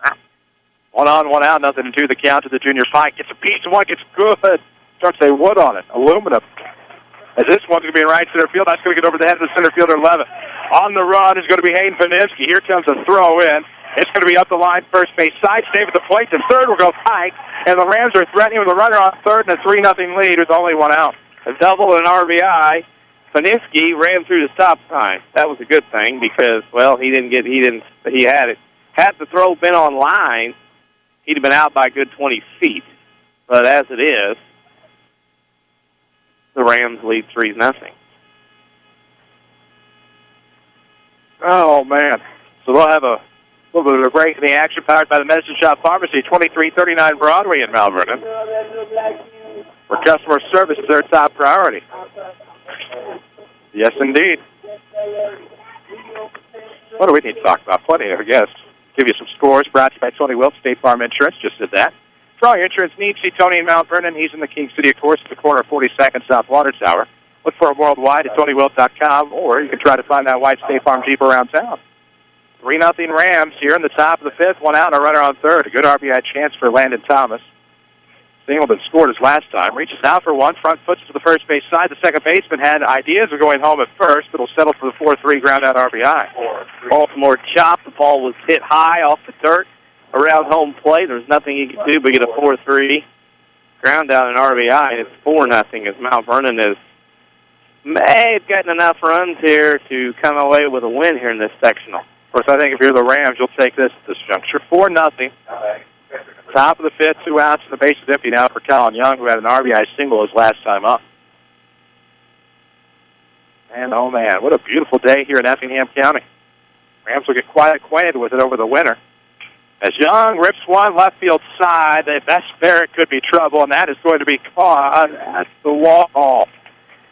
Wow. 1 on, 1 out. Nothing to do. The count to the junior Pike. Gets a piece of one. Gets good. Starts a wood on it. Aluminum. As this one's going to be in right center field, that's going to get over the head of the center fielder, Levin. On the run is going to be Hayden Peninsky. Here comes a throw in. It's going to be up the line, first base side, stay with the plate. The third will go Pike, and the Rams are threatening with a runner on third and a 3-0 lead with only 1 out. A double and RBI. Peninsky ran through the stop sign. That was a good thing because, well, he had it. Had the throw been on line, he'd have been out by a good 20 feet. But as it is, the Rams lead 3-0. Oh, man. So they'll have a little bit of a break in the action, powered by the Medicine Shop Pharmacy, 2339 Broadway in Mount Vernon, where customer service is their top priority. Yes, indeed. What do we need to talk about? Plenty, I guess. Give you some scores brought to you by Tony Wilkes, State Farm Insurance. Just did that. For all your insurance needs, see Tony in Mount Vernon. He's in the King City, of course, at the corner of 42nd South Water Tower. Look for him worldwide at TonyWilkes.com, or you can try to find that white State Farm Jeep around town. 3-0 Rams here in the top of the fifth. 1 out and a runner on third. A good RBI chance for Landon Thomas. singled and scored his last time. Reaches out for one, front foots to the first base side. The second baseman had ideas of going home at first, but will settle for the 4-3 ground out RBI. Baltimore chop. The ball was hit high off the dirt around home plate. There's nothing he could do but get a 4-3 ground out in RBI, and it's 4-0 as Mount Vernon has gotten enough runs here to come away with a win here in this sectional. Of course, I think if you're the Rams, you'll take this at this juncture. 4-0. Top of the fifth, 2 outs, and the base is empty now for Colin Young, who had an RBI single his last time up. And, oh, man, what a beautiful day here in Effingham County. Rams will get quite acquainted with it over the winter. As Young rips one left field side, the best there it could be trouble, and that is going to be caught at the wall.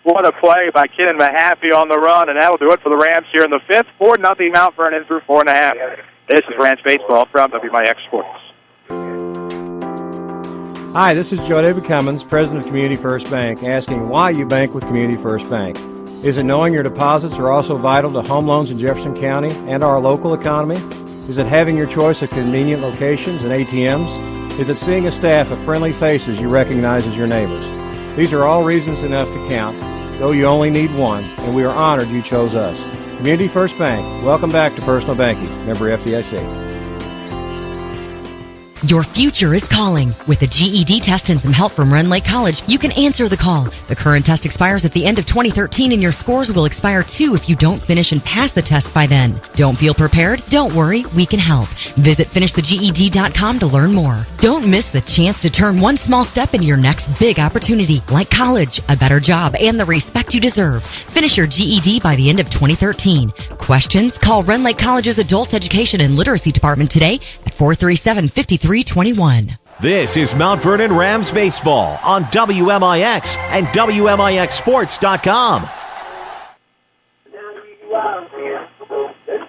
What a play by Kenan Mahaffey on the run, and that'll do it for the Rams here in the fifth. 4-0 Mount Vernon through 4.5. This is Rams Baseball from WMIX Sports. Hi, this is Joe David Cummins, President of Community First Bank, asking why you bank with Community First Bank. Is it knowing your deposits are also vital to home loans in Jefferson County and our local economy? Is it having your choice of convenient locations and ATMs? Is it seeing a staff of friendly faces you recognize as your neighbors? These are all reasons enough to count, though you only need one, and we are honored you chose us. Community First Bank, welcome back to personal banking. Member FDIC. Your future is calling. With a GED test and some help from Rend Lake College, you can answer the call. The current test expires at the end of 2013, and your scores will expire too if you don't finish and pass the test by then. Don't feel prepared? Don't worry, we can help. Visit finishtheged.com to learn more. Don't miss the chance to turn one small step into your next big opportunity, like college, a better job, and the respect you deserve. Finish your GED by the end of 2013. Questions? Call Rend Lake College's Adult Education and Literacy Department today at 437-5321. This is Mount Vernon Rams Baseball on WMIX and WMIXsports.com.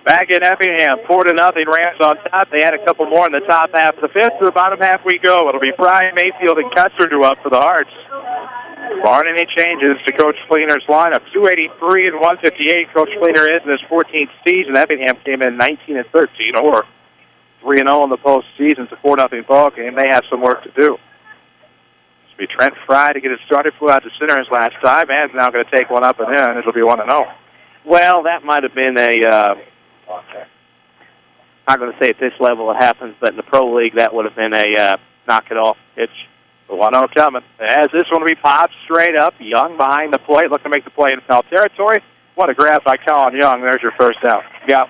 Back in Effingham, 4-0 Rams on top. They had a couple more in the top half of the fifth. To the bottom half we go. It'll be Brian Mayfield and Custer up for the Hearts. Barring any changes to Coach Fleener's lineup. 283 and 158. Coach Fleener is in his 14th season. Effingham came in 19-13, or 3-0 in the postseason. It's a 4-0 ball game. They have some work to do. This will be Trent Fry to get it started. Flew out to center his last time, and is now going to take one up and in. It'll be 1-0. Well, that might have been a, I'm not going to say at this level it happens, but in the Pro League that would have been a knock-it-off pitch. The 1-0 coming. As this one will be popped straight up. Young behind the plate, looking to make the play in foul territory. What a grab by Colin Young. There's your first out. Yep.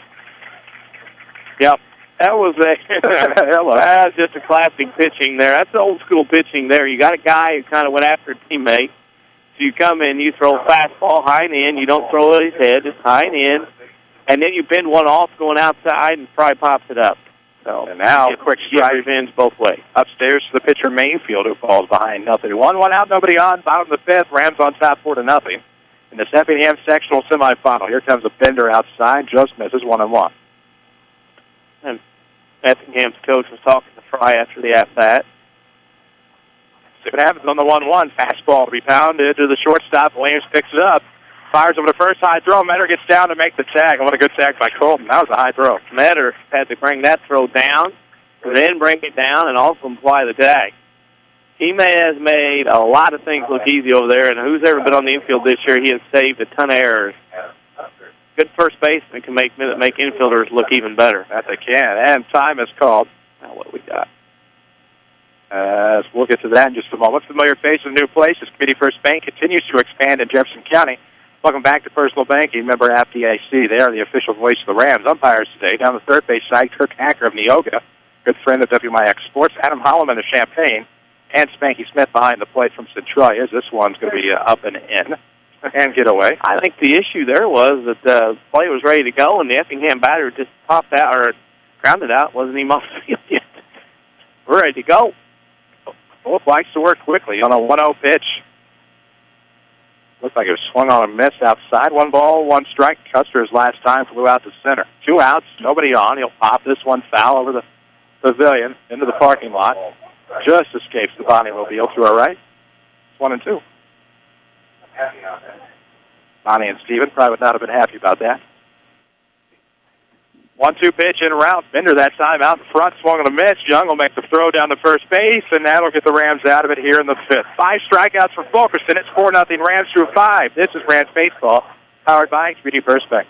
That was that's just a classic pitching there. That's old-school pitching there. You got a guy who kind of went after a teammate. So you come in, you throw a fastball high and in. You don't throw it at his head, just high and in. And then you bend one off going outside and Fry pops it up. So, and now, quick strike bends both ways. Upstairs to the pitcher Mayfield, who falls behind 0-1. 1 out, nobody on. Bottom of the fifth. Rams on top 4-0. In the Effingham sectional semifinal, here comes a bender outside. Just misses 1-1. And Effingham's coach was talking to Fry after the at-bat. See what happens on the 1-1. Fastball to be pounded to the shortstop. Williams picks it up. Fires over the first high throw. Metter gets down to make the tag. What a good tag by Colton. That was a high throw. Metter had to bring that throw down, then bring it down, and also apply the tag. He has made a lot of things look easy over there, and who's ever been on the infield this year, he has saved a ton of errors. Good first baseman can make infielders look even better. That they can. And time is called. Now what we got. We'll get to that in just a moment. Familiar face in a new place as Community First Bank continues to expand in Jefferson County. Welcome back to Personal Banking. Member FDIC. They are the official voice of the Rams. Umpires today. Down the third base side, Kirk Hacker of Neoga. Good friend of WMIX Sports. Adam Holloman of Champaign. And Spanky Smith behind the plate from Centralia. This one's going to be up and in. And get away. I think the issue there was that the play was ready to go, and the Effingham batter just popped out or grounded out. Wasn't even off the field yet. We're ready to go. Wolf likes to work quickly on a 1-0 pitch. Looks like it was swung on a miss outside. 1 ball, 1 strike. Custer's last time flew out to center. 2 outs, nobody on. He'll pop this one foul over the pavilion into the parking lot. Just escapes the Bonnie-mobile to our right. It's 1-2. Bonnie and Steven probably would not have been happy about that. 1-2 pitch in route. Bender that time out in front, swung on a miss. Young will make the throw down to first base, and that'll get the Rams out of it here in the fifth. 5 strikeouts for Fulkerson. It's 4-0 Rams through 5. This is Rams Baseball, powered by Community First Bank.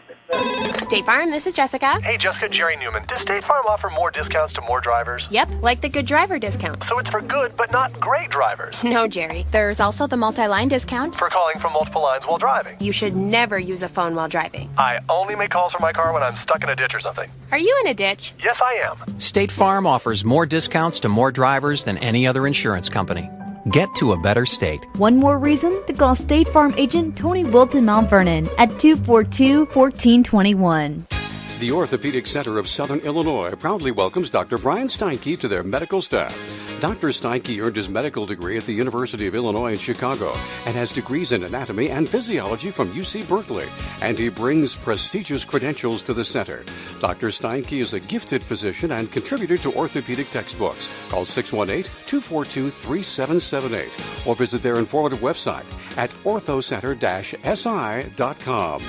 State Farm, this is Jessica. Hey, Jessica, Jerry Newman. Does State Farm offer more discounts to more drivers? Yep, like the good driver discount. So it's for good, but not great drivers. No, Jerry. There's also the multi-line discount. For calling from multiple lines while driving. You should never use a phone while driving. I only make calls from my car when I'm stuck in a ditch or something. Are you in a ditch? Yes, I am. State Farm offers more discounts to more drivers than any other insurance company. Get to a better state. One more reason to call State Farm agent Tony Wilton Mount Vernon at 242-1421. The Orthopedic Center of Southern Illinois proudly welcomes Dr. Brian Steinke to their medical staff. Dr. Steinke earned his medical degree at the University of Illinois in Chicago and has degrees in anatomy and physiology from UC Berkeley, and he brings prestigious credentials to the center. Dr. Steinke is a gifted physician and contributor to orthopedic textbooks. Call 618-242-3778 or visit their informative website at orthocenter-si.com.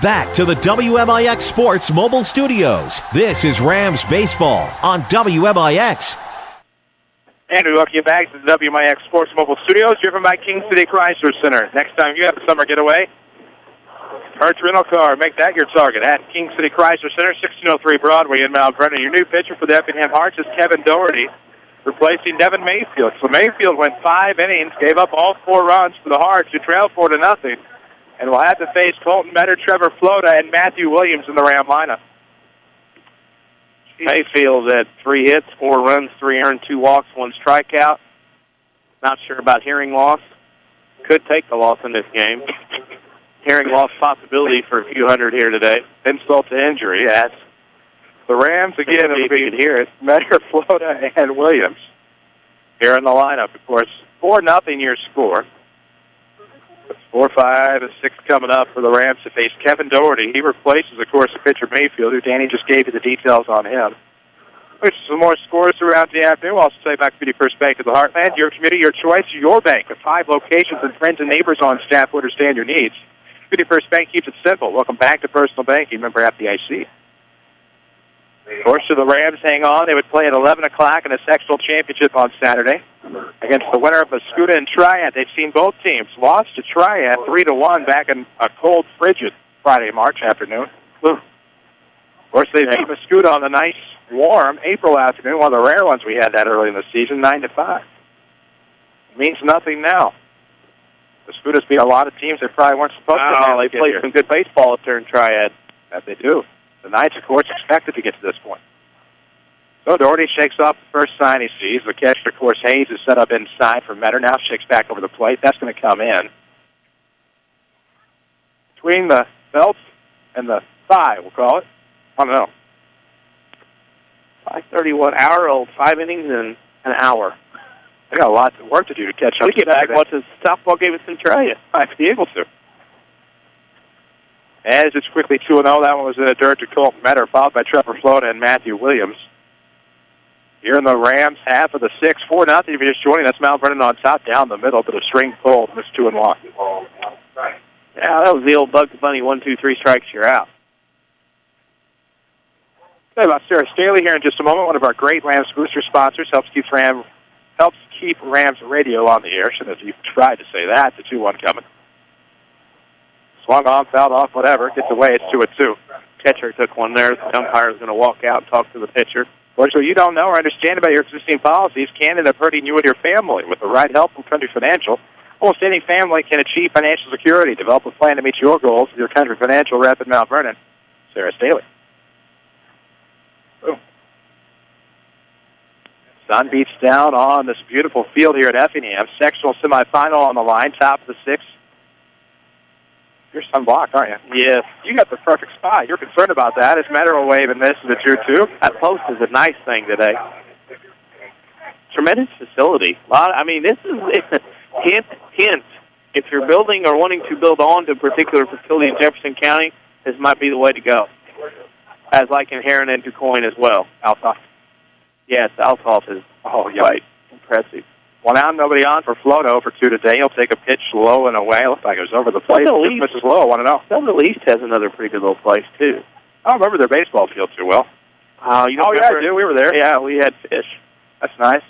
Back to the WMIX Sports Mobile Studios. This is Rams Baseball on WMIX. And we welcome you back to the WMIX Sports Mobile Studios, driven by King City Chrysler Center. Next time you have a summer getaway, Hertz Rental Car, make that your target at King City Chrysler Center, 1603 Broadway in Mount Vernon. Your new pitcher for the Effingham Hearts is Kevin Doherty, replacing Devin Mayfield. So Mayfield went 5 innings, gave up all 4 runs for the Hearts, who trailed 4-0. And we'll have to face Colton Metter, Trevor Flota, and Matthew Williams in the Ram lineup. Mayfield had 3 hits, 4 runs, 3 earned, 2 walks, 1 strikeout. Not sure about hearing loss. Could take the loss in this game. Hearing loss possibility for a few hundred here today. Insult to injury as the Rams, again, if we can hear it, Metter, Flota, and Williams here in the lineup. Of course, 4-0 your score. 4, 5, and 6 coming up for the Rams to face Kevin Doherty. He replaces, of course, the pitcher Mayfield, who Danny just gave you the details on him. There's some more scores throughout the afternoon. We'll also say back to Community First Bank of the Heartland. Your community, your choice, your bank. With 5 locations and friends and neighbors on staff who understand your needs. Community First Bank keeps it simple. Welcome back to personal banking. Remember, FDIC. Of course, should the Rams hang on, they would play at 11 o'clock in the Sectional Championship on Saturday against the winner of Mascoutah and Triad. They've seen both teams lost to Triad 3-1 back in a cold, frigid Friday, March afternoon. Of course, they beat Mascoutah on the nice, warm April afternoon, one of the rare ones we had that early in the season, 9-5. It means nothing now. Mascoutah's beat a lot of teams they probably weren't supposed to. They played some good baseball up there in Triad. That they do. The Knights, of course, expected to get to this point. So Doherty shakes off the first sign he sees. The catcher, of course, Hayes is set up inside for Metter. Now shakes back over the plate. That's going to come in. Between the belt and the thigh, we'll call it. I don't know. 5:31, hour old, 5 innings in an hour. They got a lot of work to do to catch up. We get back once the softball game at Centralia. Might be able to. As it's quickly 2-0, that one was in the dirt to Colton Metter, followed by Trevor Flota and Matthew Williams. Here in the Rams, half of the 6, 4-0. If you're just joining us, Mount Vernon on top, down the middle, but a string pulled. It's 2-1. Yeah, that was the old Bugs Bunny 1, 2, 3 strikes, you're out. Say about Sarah Staley here in just a moment. One of our great Rams booster sponsors helps keep Rams radio on the air. Should have you tried to say that. The 2-1 coming. Swung on, fouled off, whatever. Gets away. It's 2-2. Catcher took one there. The umpire's going to walk out and talk to the pitcher. Well, so you don't know or understand about your existing policies can end up hurting you and your family. With the right help from Country Financial, almost any family can achieve financial security. Develop a plan to meet your goals with your Country Financial rep in Mount Vernon, Sarah Staley. Boom. Sun beats down on this beautiful field here at Effingham. Sectional semifinal on the line, top of the 6th. You're sunblocked, aren't you? Yes. You got the perfect spot. You're concerned about that. It's Metter will wave and miss the 2-2. That post is a nice thing today. Tremendous facility. This is hint. If you're building or wanting to build on to a particular facility in Jefferson County, this might be the way to go. As like in Heron and DuQuoin as well. Alsop. Yes, Alsop is quite impressive. 1 out, nobody on for Floto for 2 today. He'll take a pitch low and away. Looks like it was over the plate. Mrs. Low, 1-0. Southern East has another pretty good little place, too. I don't remember their baseball field too well. You don't yeah, remember? I do. We were there. Yeah, we had fish. That's nice.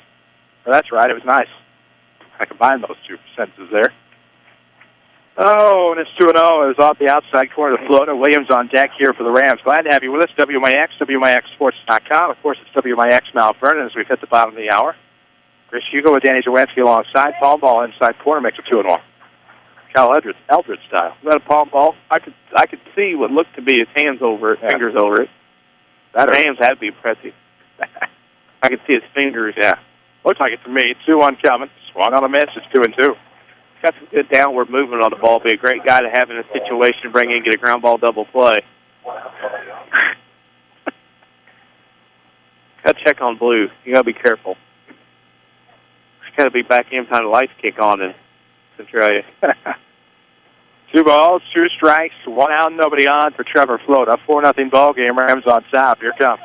Well, that's right. It was nice. I combined those two sentences there. Oh, and it's 2-0. It was off the outside corner of the floater. Williams on deck here for the Rams. Glad to have you with us. WMIX, WMIXsports.com. Of course, it's WMIX Mount Vernon as we've hit the bottom of the hour. Chris Hugo with Danny Czerwinski alongside. Palm ball inside corner makes it 2-1. Cal Eldred style. Was that a palm ball? I could see what looked to be his hands over it, fingers over it. His hands had to be impressive. I could see his fingers. Yeah. Looks like it to me. 2-1 coming. Swung on a miss. It's 2-2. Got some good downward movement on the ball. Be a great guy to have in a situation to bring in and get a ground ball double play. Got to check on Blue. You got to be careful. Got to be back in time the lights kick on in Centralia. 2 balls, 2 strikes, 1 out, nobody on for Trevor Float. A 4-0 ball game. Rams on top. Here comes.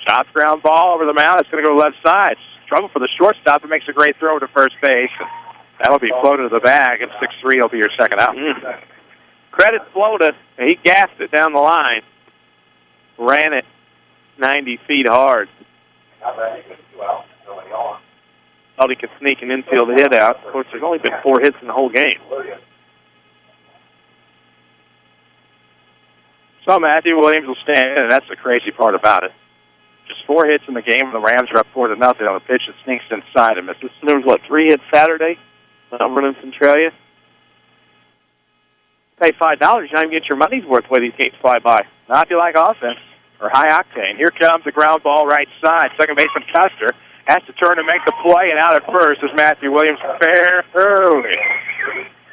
Shot ground ball over the mound. It's going to go left side. Struggle for the shortstop. It makes a great throw to first base. That'll be floated to the bag, and 6-3 will be your second out. Credit Flota. He gassed it down the line. Ran it 90 feet hard. Thought he could sneak an infield hit out. Of course, there's only been 4 hits in the whole game. So Matthew Williams will stand in, and that's the crazy part about it. Just 4 hits in the game, and the Rams are up 4-0 on a pitch that sneaks inside and misses. There was, 3 hits Saturday? Running Centralia. Pay $5, you don't even get your money's worth the way these games fly by. Not if you like offense or high octane. Here comes the ground ball right side. Second baseman Custer has to turn to make the play, and out at first is Matthew Williams fair early.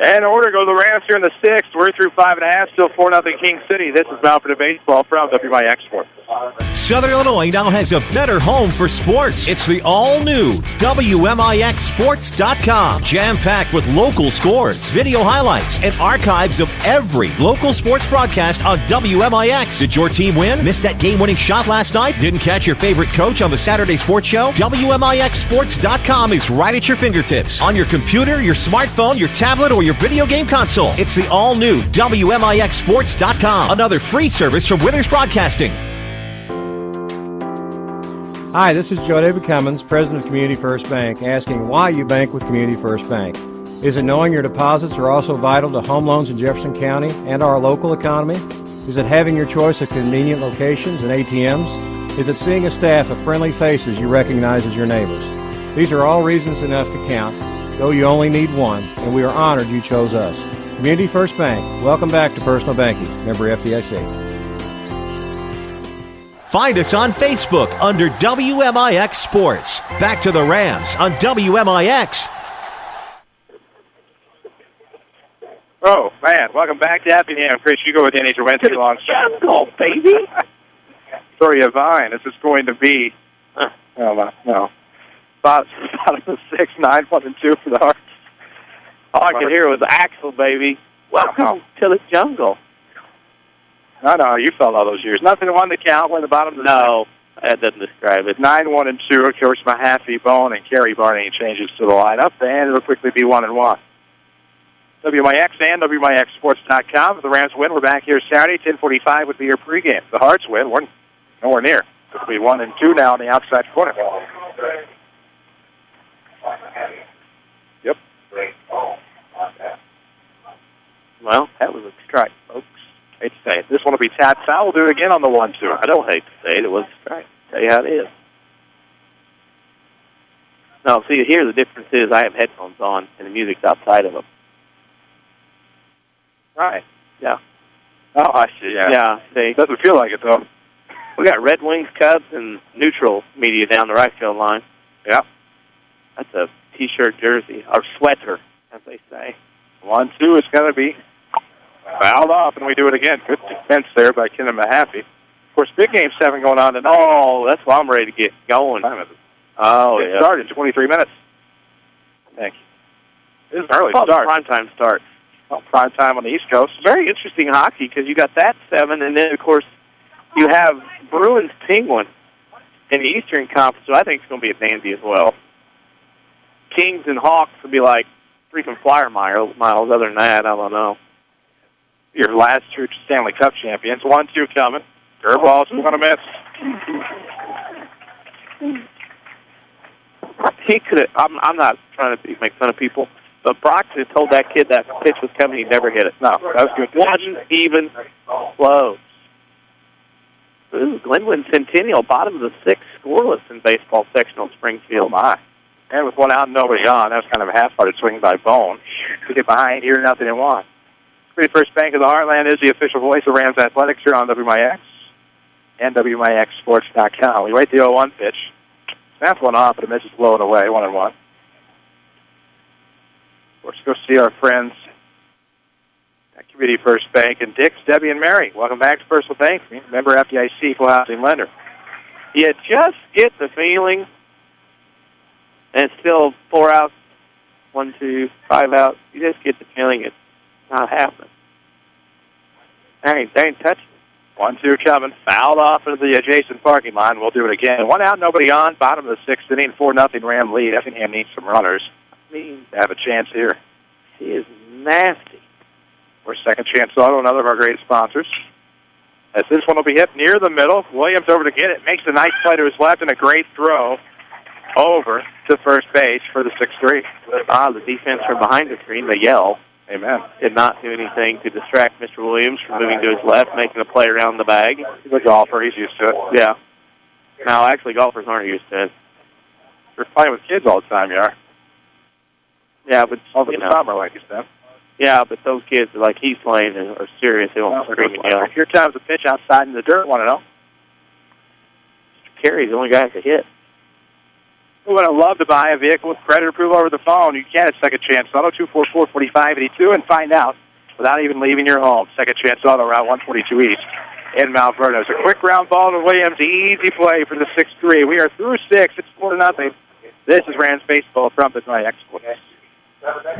And order goes the Rams here in the 6th. We're through 5.5, still 4-0 King City. This is Mount Vernon Baseball from WMIX Sports. Southern Illinois now has a better home for sports. It's the all-new WMIXsports.com. Jam-packed with local scores, video highlights, and archives of every local sports broadcast on WMIX. Did your team win? Missed that game-winning shot last night? Didn't catch your favorite coach on the Saturday sports show? WMIXsports.com is right at your fingertips. On your computer, your smartphone, your tablet, or your video game console. It's the all-new WMIXsports.com. Another free service from Withers Broadcasting. Hi, this is Joe David Cummins, President of Community First Bank, asking why you bank with Community First Bank. Is it knowing your deposits are also vital to home loans in Jefferson County and our local economy? Is it having your choice of convenient locations and ATMs? Is it seeing a staff of friendly faces you recognize as your neighbors? These are all reasons enough to count, though you only need one, and we are honored you chose us. Community First Bank, welcome back to personal banking. Member FDIC. Find us on Facebook under WMIX Sports. Back to the Rams on WMIX. Oh, man. Welcome back to Effingham. Chris Hugo with Danny Czerwinski alongside. Jungle, baby. Victoria Vine. This is going to be, no. Bottom of the 6, 9-1-2 for the Hearts. All I could hear was Axel, baby. Welcome to the jungle. No, you felt all those years. Nothing on the count. We're in the bottom of the No, that doesn't describe it. 9-1-2. Of course, Mahaffey, Bone, and Kerry Barney changes to the lineup, and it'll quickly be 1-1. WMIX and WMIXsports.com. If the Rams win, we're back here Saturday. 10:45 would be your pregame. If the Hearts win, we're nowhere near. It'll be 1-2 now on the outside corner. Yep. Well, that was a strike, folks. Hate to say it. This one will be tapped foul. We'll do it again on the 1-2. I don't hate to say it. It was a strike. Tell you how it is. No, see, here the difference is I have headphones on and the music's outside of them. Right. Yeah. Oh, I see. Yeah. Yeah. See, doesn't feel like it though. We got Red Wings, Cubs, and neutral media down the right field line. Yeah. That's a T-shirt, jersey, or sweater, as they say. 1-2 is going to be fouled off, and we do it again. Good defense there by Ken and Mahaffey. Of course, big game 7 going on tonight. Oh, that's why I'm ready to get going. Oh, it started in 23 minutes. Thank you. This is an early start. Primetime start. Well, prime time on the East Coast. Very interesting hockey because you got that 7, and then, of course, you have Bruins Penguin in the Eastern Conference, so I think it's going to be a dandy as well. Kings and Hawks will be like freaking flyer miles. Other than that, I don't know. Your last true Stanley Cup champions. 1-2 coming. Curveball is going to miss. He could have, I'm not trying to make fun of people, but Brock just told that kid that pitch was coming. He never hit it. No, that was good. Wasn't even close. Ooh, Glenwood Centennial, bottom of the sixth, scoreless in baseball sectional Springfield. My. And with one out and nobody on, that was kind of a half-hearted swing by Bone. To get behind here, 0-1. Community First Bank of the Heartland is the official voice of Rams Athletics here on WMIX and WMIXsports.com. We wait the 0-1 pitch. Snaps one off, but it misses low and away, 1-1. Of course, go see our friends at Community First Bank and Dick's, Debbie, and Mary. Welcome back to Personal Bank. Member FDIC, equal housing lender. You just get the feeling, and it's still 4 outs, 1, 2, 5 outs. You just get the feeling it's not happening. They ain't touching. 1-2 coming, fouled off into the adjacent parking lot. We'll do it again. 1 out, nobody on. Bottom of the sixth inning, 4-0 Ram lead. Effingham needs some runners. To have a chance here. He is nasty. We're Second Chance Auto, another of our great sponsors. As this one will be hit near the middle. Williams over to get it. Makes a nice play to his left and a great throw over to first base for the 6-3. The defense from behind the screen, they yell. Amen. Did not do anything to distract Mr. Williams from moving to his left, making a play around the bag. He's a golfer. He's used to it. Yeah. No, actually, golfers aren't used to it. You're playing with kids all the time, you are. Yeah, but over the summer, like you said. Yeah, but those kids, like he's playing, are serious. They won't scream and yell. Here comes a pitch outside in the dirt, 1-0. Mr. Carey's the only guy to hit. We would have loved to buy a vehicle with credit approval over the phone. You can at Second Chance Auto, 244-4582, and find out without even leaving your home. Second Chance Auto, Route 142 East in Mount Vernon. It's a quick ground ball to Williams. Easy play for the 6-3. We are through 6. It's 4-0. This is Rams Baseball from the WMIX.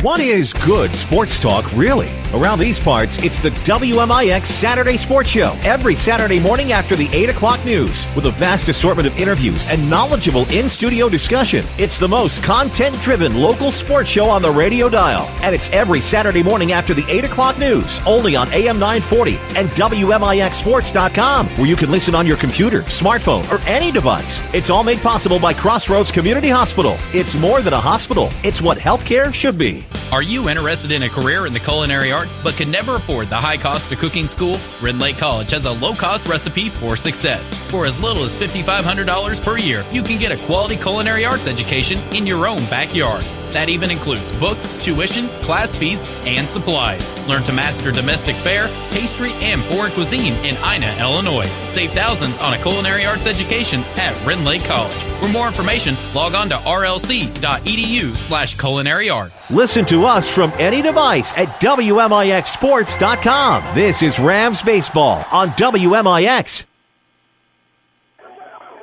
What is good sports talk, really? Around these parts, it's the WMIX Saturday Sports Show. Every Saturday morning after the 8 o'clock news. With a vast assortment of interviews and knowledgeable in-studio discussion. It's the most content-driven local sports show on the radio dial. And it's every Saturday morning after the 8 o'clock news. Only on AM 940 and WMIXsports.com. Where you can listen on your computer, smartphone, or any device. It's all made possible by Crossroads Community Hospital. It's more than a hospital. It's what healthcare should be. Are you interested in a career in the culinary arts but can never afford the high cost of cooking school? Ren Lake College has a low-cost recipe for success. For as little as $5,500 per year, you can get a quality culinary arts education in your own backyard. That even includes books, tuition, class fees, and supplies. Learn to master domestic fare, pastry, and foreign cuisine in Ina, Illinois. Save thousands on a culinary arts education at Ren Lake College. For more information, log on to rlc.edu/culinary arts. Listen to us from any device at WMIXsports.com. This is Rams Baseball on WMIX.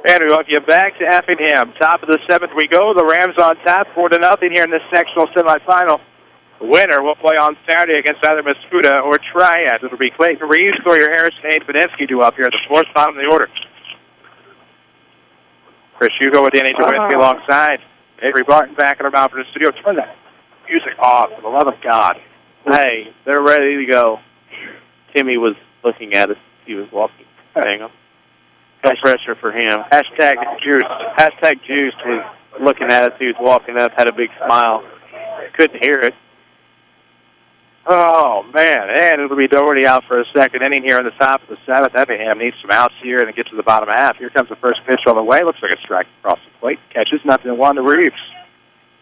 And we welcome you back to Effingham. Top of the seventh we go. The Rams on top, 4-0 here in this sectional semifinal. The winner will play on Saturday against either Mascuda or Triad. It'll be Clayton Reeves, Sawyer Harrison, and Padinsky due up here at the fourth bottom of the order. Chris Hugo with Danny Czerwinski alongside. Avery Barton back in our Mount Vernon studio. Turn that music off, for the love of God. Hey, they're ready to go. Timmy was looking at us. He was walking. Hang on. No pressure for him. Hashtag Juiced. Hashtag Juiced was looking at us. He was walking up, had a big smile. Couldn't hear it. Oh, man. And it'll be Doherty out for a second inning here in the top of the seventh. Effingham needs some outs here and get to the bottom half. Here comes the first pitch on the way. Looks like a strike across the plate. Catches 0-1 to Reeves.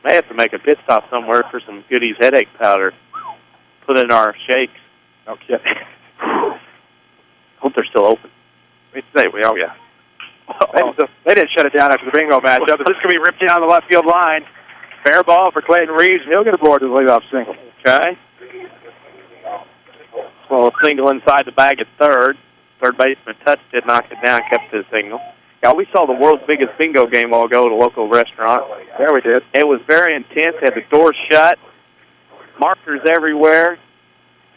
May have to make a pit stop somewhere for some Goodies headache powder. Put in our shakes. No kidding. Hope they're still open. They didn't shut it down after the bingo matchup. This is going to be ripped down the left field line. Fair ball for Clayton Reeves, and he'll get aboard to the leadoff single. Okay. Well, a single inside the bag at third. Third baseman touched it, knocked it down, kept his single. Yeah, we saw the world's biggest bingo game while ago at a local restaurant. Yeah, we did. It was very intense. Had the door shut, markers everywhere.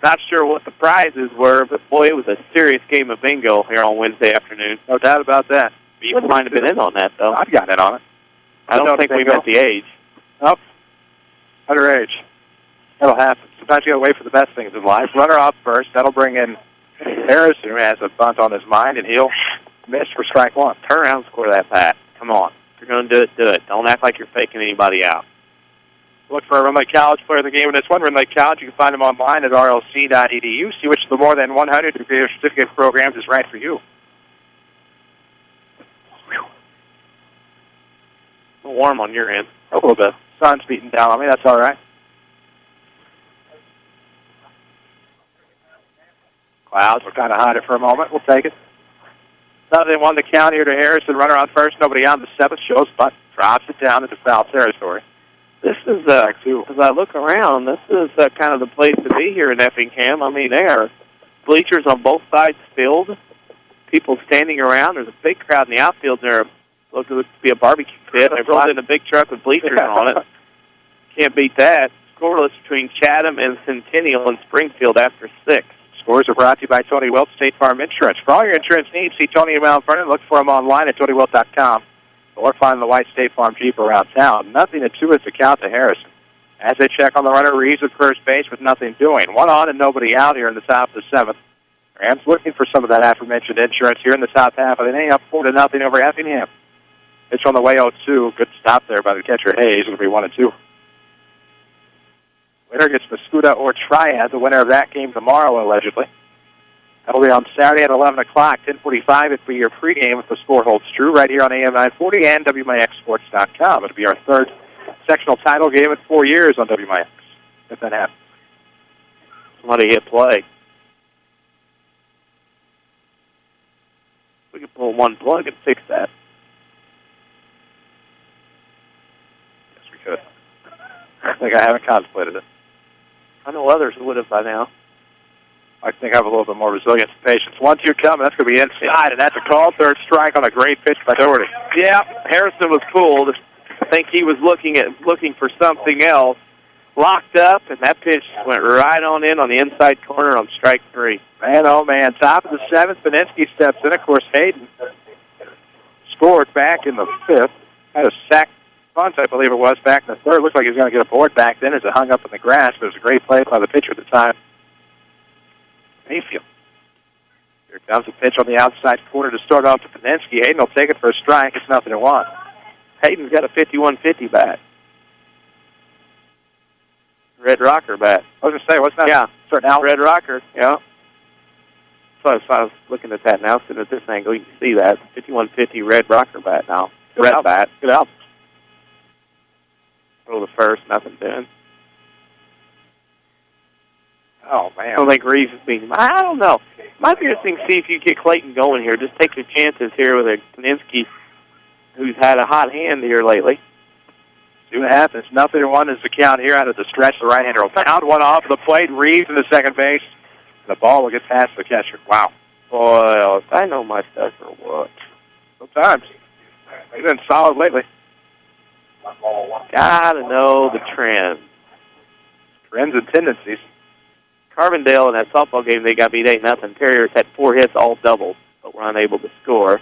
Not sure what the prizes were, but boy, it was a serious game of bingo here on Wednesday afternoon. No doubt about that. You might have been in on that, though. I've got in on it. I don't think we met the age. Nope. Underage. That'll happen. Sometimes you got to wait for the best things in life. Runner off first. That'll bring in Harrison has a bunt on his mind, and he'll miss for strike one. Turn around and score that bat. Come on. If you're going to do it, do it. Don't act like you're faking anybody out. Look for a Run Lake College player of the game in this one. Run Lake College, you can find them online at rlc.edu. See which of the more than 100 degree certificate programs is right for you. A little warm on your end. A little bit. Sun's beating down on me. That's all right. Clouds will kind of hide it for a moment. We'll take it. 0-1 the count here to Harrison. Runner on first. Nobody on the seventh. Shows butt. Drops it down into foul territory. This is, as I look around, this is kind of the place to be here in Effingham. I mean, there are bleachers on both sides filled. People standing around. There's a big crowd in the outfield there. Looks to be a barbecue pit. They rolled in a big truck with bleachers on it. Can't beat that. Scoreless between Chatham and Centennial in Springfield after 6. Scores are brought to you by Tony Wilt, State Farm Insurance. For all your insurance needs, see Tony in Mount Vernon. Look for him online at TonyWilt.com or find the white State Farm Jeep around town. 0-2 is the count to Harrison. As they check on the runner, Reeves at first base with nothing doing. 1 on and nobody out here in the top of the seventh. Rams looking for some of that aforementioned insurance here in the top half of the inning, up 4-0 over Effingham. Pitch on the way 0-2. Good stop there by the catcher Hayes. It'll be 1-2. Winner gets Mascuda or Triad, the winner of that game tomorrow, allegedly. That'll be on Saturday at 11 o'clock, 10:45. It'll be your pregame if the score holds true right here on AM 940 and WMIXsports.com. It'll be our third sectional title game in 4 years on WMIX, if that happens. Somebody hit play. We could pull one plug and fix that. Yes, we could. I think I haven't contemplated it. I know others would have by now. I think I have a little bit more resilience and patience. 1-2 coming. That's going to be inside, and that's a call. Third strike on a great pitch by Doherty. Yeah, Harrison was fooled. I think he was looking for something else. Locked up, and that pitch went right on in on the inside corner on strike 3. Man, oh, man. Top of the seventh, Beninsky steps in. Of course, Hayden scored back in the fifth. Had a sack bunt, I believe it was, back in the third. Looked like he was going to get a board back then as it hung up in the grass, but it was a great play by the pitcher at the time. Mayfield. Here comes a pitch on the outside corner to start off to Beninsky. Hayden will take it for a strike. It's 0-1. Hayden's got a 51-50 bat. Red Rocker bat. I was going to say, what's that? Yeah. Starting out. Red Rocker, yeah. So I was looking at that now, sitting at this angle, you can see that. 51-50 Red Rocker bat now. Red bat. Good out. Throw the first, nothing doing. Oh, man. I don't think Reeves is being... I don't know. Might be interesting to see if you get Clayton going here. Just take your chances here with a Koninsky who's had a hot hand here lately. See what happens. 0-1 is the count here out of the stretch. The right-hander will pound one off the plate. Reeves in the second base. The ball will get past the catcher. Wow. Boy, I know my stuff or what. Sometimes. He's been solid lately. Gotta know the trend. Trends and tendencies. Carbondale in that softball game, they got beat 8-0. Terriers had 4 hits, all doubles, but were unable to score.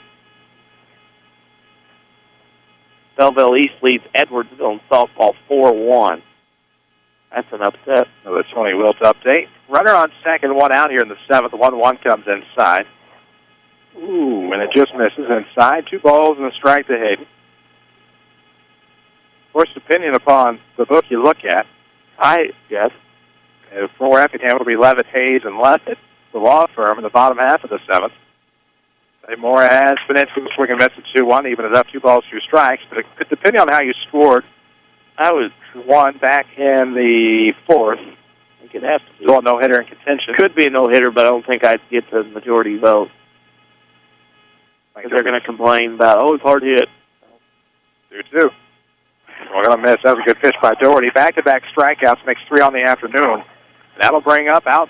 Belleville East leads Edwardsville in softball 4-1. That's an upset. Another Tony Wilt update. Runner on second, 1 out here in the seventh. 1-1 comes inside. Ooh, and it just misses inside. 2 balls and a strike to Hayden. Of course, depending upon the book you look at, yes. For Effingham, it'll be Levitt, Hayes, and Levitt, the law firm, in the bottom half of the seventh. Mora has Beninsky swinging miss at 2-1, even it up 2 balls, 2 strikes. But depending on how you scored, I was 1 back in the fourth. I think it has to be. Still a no-hitter in contention. Could be a no-hitter, but I don't think I'd get the majority vote. Because they're going to complain about, it's hard hit. Do too. We're going to miss. That was a good pitch by Doherty. Back-to-back strikeouts makes 3 on the afternoon. That'll bring up out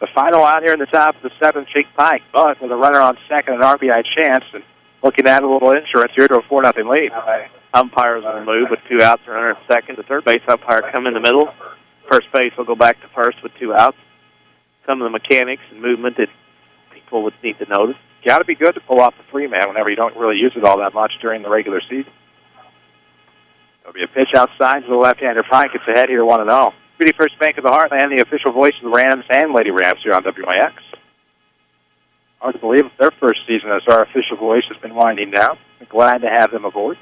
the final out here in the top of the seventh, Jake Pike. But with a runner on second, an RBI chance, and looking at a little insurance here to a 4-0 lead. Umpires will move with 2 outs, runner at second. The third base umpire come in the middle. First base will go back to first with 2 outs. Some of the mechanics and movement that people would need to notice. Got to be good to pull off the 3-man whenever you don't really use it all that much during the regular season. There'll be a pitch outside to the left-hander. Pike gets ahead here 1-0. Beauty First Bank of the Heartland, the official voice of the Rams and Lady Rams here on WMIX. Hard to believe it's their first season as our official voice has been winding down. We're glad to have them aboard.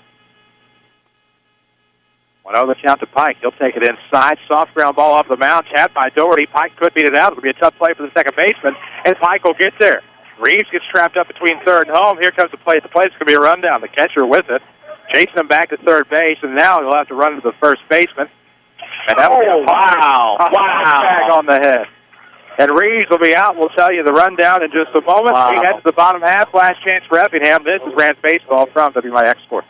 1-0 the count to Pike. He'll take it inside. Soft ground ball off the mound. Tapped by Doherty. Pike could beat it out. It'll be a tough play for the second baseman, and Pike will get there. Reeves gets trapped up between third and home. Here comes the play. The play's going to be a rundown. The catcher with it. Chasing him back to third base, and now he'll have to run to the first baseman. And that will be a tag on the head. And Reeves will be out. We'll tell you the rundown in just a moment. We head to the bottom half. Last chance for Effingham. This is Rams Baseball from WMIX Sports.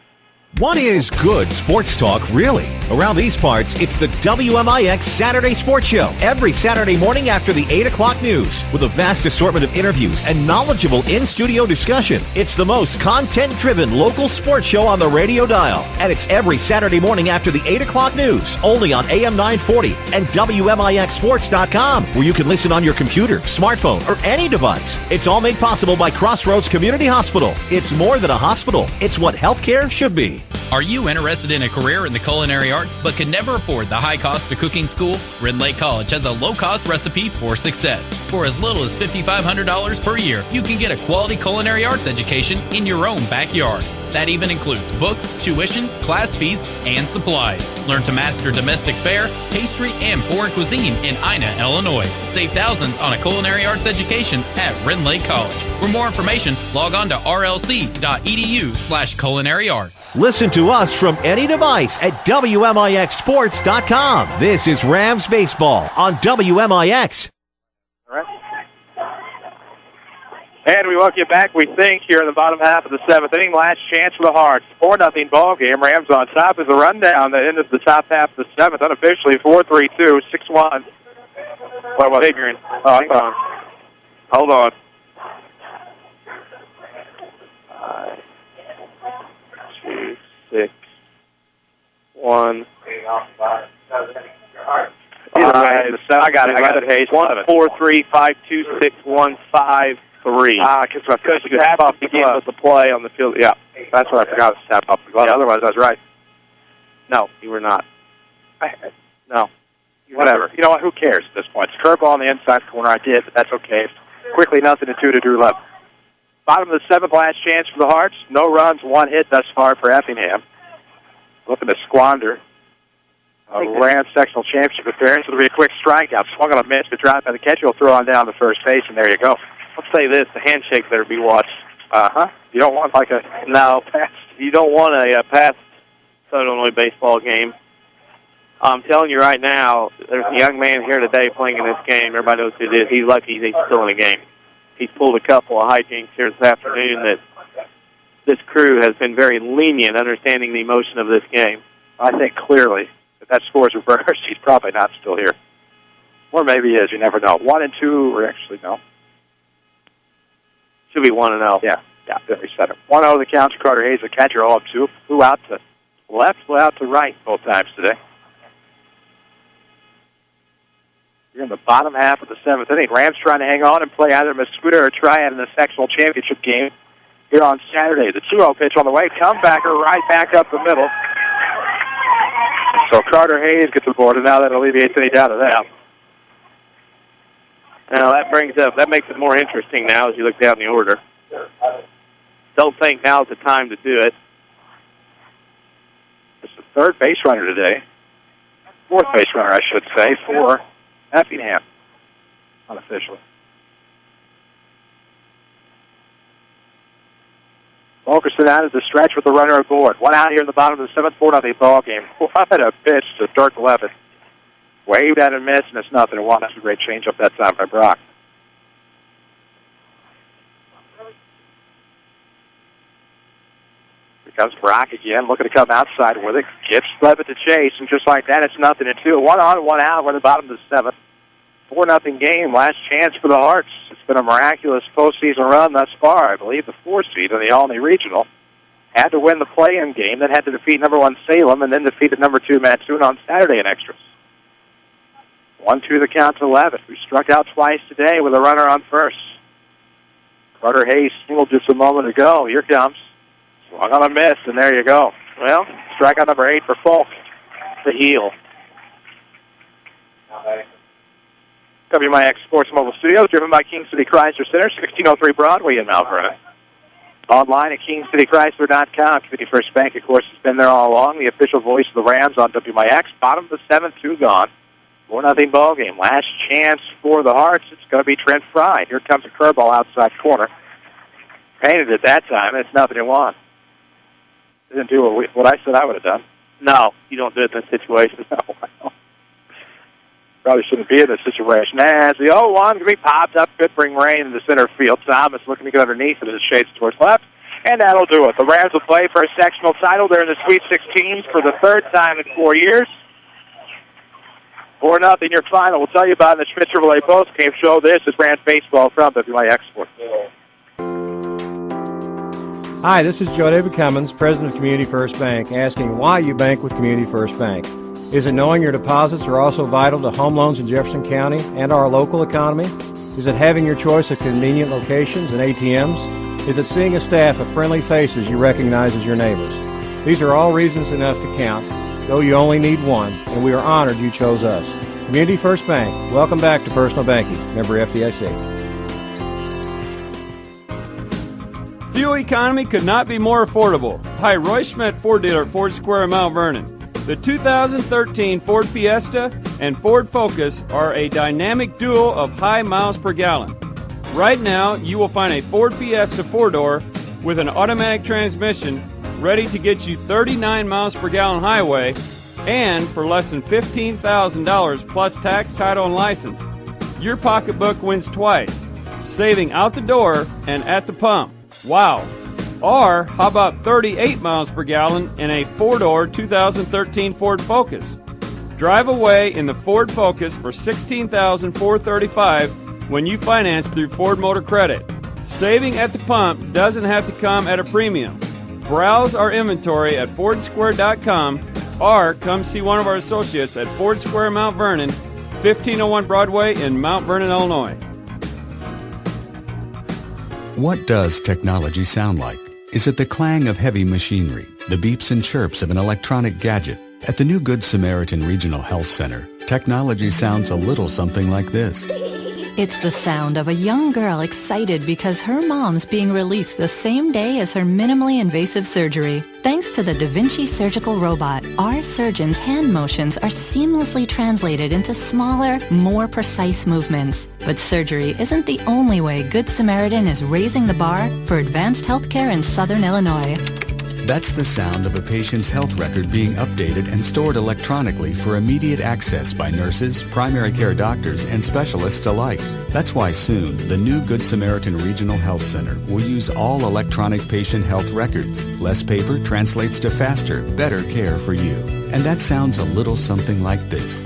What is good sports talk, really? Around these parts, it's the WMIX Saturday Sports Show. Every Saturday morning after the 8 o'clock news. With a vast assortment of interviews and knowledgeable in-studio discussion. It's the most content-driven local sports show on the radio dial. And it's every Saturday morning after the 8 o'clock news. Only on AM 940 and WMIXSports.com. Where you can listen on your computer, smartphone, or any device. It's all made possible by Crossroads Community Hospital. It's more than a hospital. It's what healthcare should be. Are you interested in a career in the culinary arts but can never afford the high cost of cooking school? Rend Lake College has a low-cost recipe for success. For as little as $5,500 per year, you can get a quality culinary arts education in your own backyard. That even includes books, tuition, class fees, and supplies. Learn to master domestic fare, pastry, and foreign cuisine in Ina, Illinois. Save thousands on a culinary arts education at Rend Lake College. For more information, log on to rlc.edu/culinary arts. Listen to us from any device at WMIXSports.com. This is Rams Baseball on WMIX. All right. And we welcome you back, we think, here in the bottom half of the seventh inning. Last chance for the Hearts. 4-0 ball game. Rams on top is a rundown that ended the top half of the seventh. Unofficially, 4-3-2, 6-1. What was figuring? Oh, hang on. Hold on. 5, 2, 6, 1. I got it. Hayes. 1, 4, 3, 5, 2, 6, 1, 5, 3. Because you tap off the game with the play on the field. Yeah, that's what I forgot to tap off the glove. Yeah, otherwise, I was right. No, you were not. No. Whatever. You know what? Who cares at this point? It's a curveball on the inside corner. I did, but that's okay. Quickly, 0-2 to Drew Love. Bottom of the seventh, last chance for the Hearts. No runs, 1 hit thus far for Effingham. Looking to squander a Rams Sectional Championship appearance. It'll be a quick strikeout. Swung on a miss, but dropped by the catcher. He'll throw on down to first base, and there you go. Let's say this, the handshake better be watched. You don't want like a... No, pass. You don't want a pass Illinois baseball game. I'm telling you right now, there's a young man here today playing in this game. Everybody knows who it is. He's lucky he's still in the game. He's pulled a couple of hijinks here this afternoon that this crew has been very lenient, understanding the emotion of this game. I think clearly, if that score is reversed, he's probably not still here. Or maybe he is. You never know. 1-2, or actually, no. Should be 1-0. Yeah, very set up. 1-0 the count to Carter Hayes, the catcher, all up 2. Flew out to left, flew out to right both times today. You're in the bottom half of the seventh inning. Rams trying to hang on and play either Mesquita or Triad in the sectional championship game here on Saturday. The 2-0 pitch on the way. Comebacker right back up the middle. So Carter Hayes gets aboard, and now that alleviates any doubt of that. Now that makes it more interesting now as you look down the order. Don't think now's the time to do it. It's the third base runner today. Fourth base runner, I should say, for Effingham, unofficially. Fulkerson out of the stretch with the runner aboard. 1 out here in the bottom of the seventh, 4-0 ball game. What a pitch to Dirk Levitt. Waved at and missed, and it's 0-1. That's a great change-up that time by Brock. Here comes Brock again, looking to come outside with it. Gets Levitt to chase, and just like that, it's 0-2. 1 on, 1 out. We're in the bottom of the seventh. 4-0 game. Last chance for the Hearts. It's been a miraculous postseason run thus far. I believe the 4th seed in the Olney Regional. Had to win the play-in game, then had to defeat number 1 Salem, and then defeated number 2 Mattoon on Saturday in extras. 1-2 the count to Levitt, who struck out twice today with a runner on first. Carter Hayes singled just a moment ago. Here comes. Swung on a miss, and there you go. Well, strikeout number 8 for Fulk, the heel. WMIX Sports Mobile Studios, driven by King City Chrysler Center, 1603 Broadway in Mount Vernon. Online at KingCityChrysler.com. Community First Bank, of course, has been there all along. The official voice of the Rams on WMIX. Bottom of the seventh, 2 gone. 4-0 ball game. Last chance for the Hearts. It's going to be Trent Fry. Here comes a curveball outside corner. Painted at that time. It's nothing you want. Didn't do what I said I would have done. No, you don't do it in this situation. Probably shouldn't be in this situation. As the 0-1 going to be popped up, could bring rain into center field. Thomas looking to get underneath it as it shades towards left. And that'll do it. The Rams will play for a sectional title. They're in the Sweet 16 for the third time in 4 years. 4-0 your final. We'll tell you about in the Schmidt Chevrolet postgame show. This is Rams Baseball from WMIX Sports. Hi, this is Joe David Cummins, President of Community First Bank, asking why you bank with Community First Bank. Is it knowing your deposits are also vital to home loans in Jefferson County and our local economy? Is it having your choice of convenient locations and ATMs? Is it seeing a staff of friendly faces you recognize as your neighbors? These are all reasons enough to count, though you only need one, and we are honored you chose us. Community First Bank, welcome back to personal banking. Member FDIC. Fuel economy could not be more affordable. Hi, Roy Schmidt, Ford dealer at Ford Square in Mount Vernon. The 2013 Ford Fiesta and Ford Focus are a dynamic duo of high miles per gallon. Right now, you will find a Ford Fiesta 4-door with an automatic transmission ready to get you 39 miles per gallon highway and for less than $15,000 plus tax, title, and license. Your pocketbook wins twice, saving out the door and at the pump. Wow. Or how about 38 miles per gallon in a 4-door 2013 Ford Focus? Drive away in the Ford Focus for $16,435 when you finance through Ford Motor Credit. Saving at the pump doesn't have to come at a premium. Browse our inventory at FordSquare.com or come see one of our associates at Ford Square Mount Vernon, 1501 Broadway in Mount Vernon, Illinois. What does technology sound like? Is it the clang of heavy machinery, the beeps and chirps of an electronic gadget? At the new Good Samaritan Regional Health Center, technology sounds a little something like this. It's the sound of a young girl excited because her mom's being released the same day as her minimally invasive surgery. Thanks to the Da Vinci surgical robot, our surgeons' hand motions are seamlessly translated into smaller, more precise movements. But surgery isn't the only way Good Samaritan is raising the bar for advanced healthcare in Southern Illinois. That's the sound of a patient's health record being updated and stored electronically for immediate access by nurses, primary care doctors, and specialists alike. That's why soon, the new Good Samaritan Regional Health Center will use all electronic patient health records. Less paper translates to faster, better care for you. And that sounds a little something like this.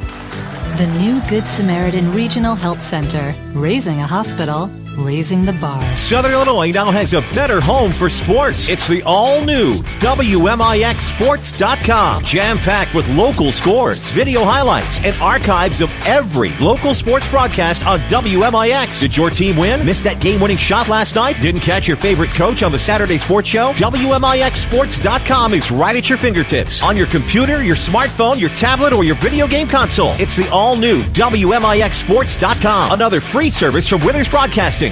The new Good Samaritan Regional Health Center. Raising a hospital, raising the bar. Southern Illinois now has a better home for sports. It's the all-new WMIXSports.com. Jam-packed with local scores, video highlights, and archives of every local sports broadcast on WMIX. Did your team win? Missed that game-winning shot last night? Didn't catch your favorite coach on the Saturday Sports Show? WMIXSports.com is right at your fingertips. On your computer, your smartphone, your tablet, or your video game console. It's the all-new WMIXSports.com. Another free service from Withers Broadcasting.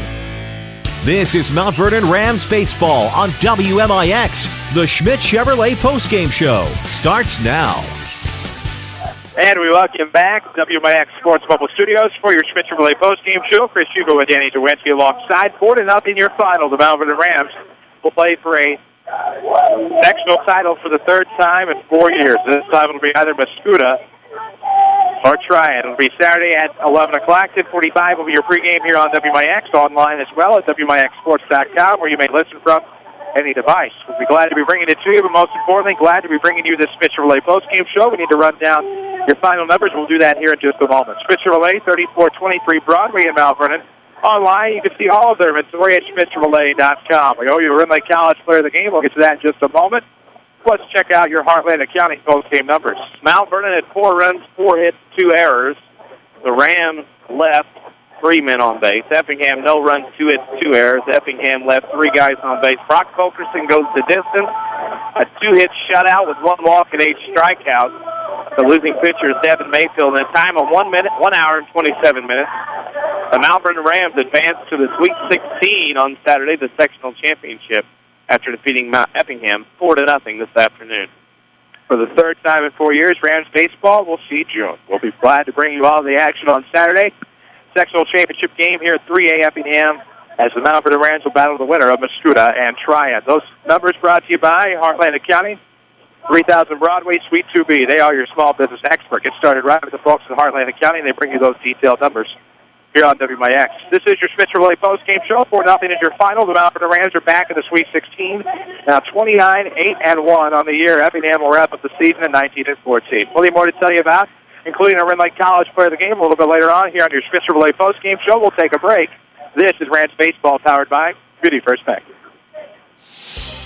This is Mount Vernon Rams Baseball on WMIX. The Schmidt Chevrolet postgame show starts now. And we welcome back WMIX Sports Mobile Studios for your Schmidt Chevrolet postgame show. Chris Hugo and Danny Czerwinski alongside. 4-0 your final. The Mount Vernon Rams will play for a sectional title for the third time in 4 years. This time it'll be either Mascuda or try it. It'll be Saturday at 11 o'clock. 10:45 will be your pregame here on WMIX, online as well at WMIXSports.com, where you may listen from any device. We'll be glad to be bringing it to you, but most importantly, glad to be bringing you this Schmidt Chevrolet postgame show. We need to run down your final numbers. We'll do that here in just a moment. Schmidt Chevrolet, 3423 Broadway in Mount Vernon. Online, you can see all of their inventory at SchmidtChevrolet.com. We owe you a Ridley College player of the game. We'll get to that in just a moment. Let's check out your Heartland Accounting postgame numbers. Mount Vernon had 4 runs, 4 hits, 2 errors. The Rams left 3 men on base. Effingham, no runs, 2 hits, 2 errors. Effingham left 3 guys on base. Brock Fulkerson goes the distance. A 2-hit shutout with 1 walk and 8 strikeouts. The losing pitcher is Devin Mayfield in a time of 1 hour and 27 minutes. The Mount Vernon Rams advance to the Sweet 16 on Saturday, the Sectional Championship, after defeating Effingham 4-0 this afternoon. For the third time in 4 years, Rams Baseball will see June. We'll be glad to bring you all the action on Saturday. Sectional Championship game here at 3A Effingham, as the Mount Vernon Rams will battle the winner of Mascoutah and Triad. Those numbers brought to you by Heartland Accounting, 3000 Broadway, Suite 2B. They are your small business expert. Get started right with the folks at Heartland Accounting. They bring you those detailed numbers here on WMIX. This is your Smith Chevrolet postgame show. 4-0 is your final. The Mount Vernon Rams are back in the Sweet 16. Now 29-8-1 on the year. Effingham will wrap up the season at 19-14. Plenty more to tell you about, including our Red Lake College player of the game a little bit later on here on your Smith Chevrolet postgame show. We'll take a break. This is Rams Baseball, powered by Beauty First Bank.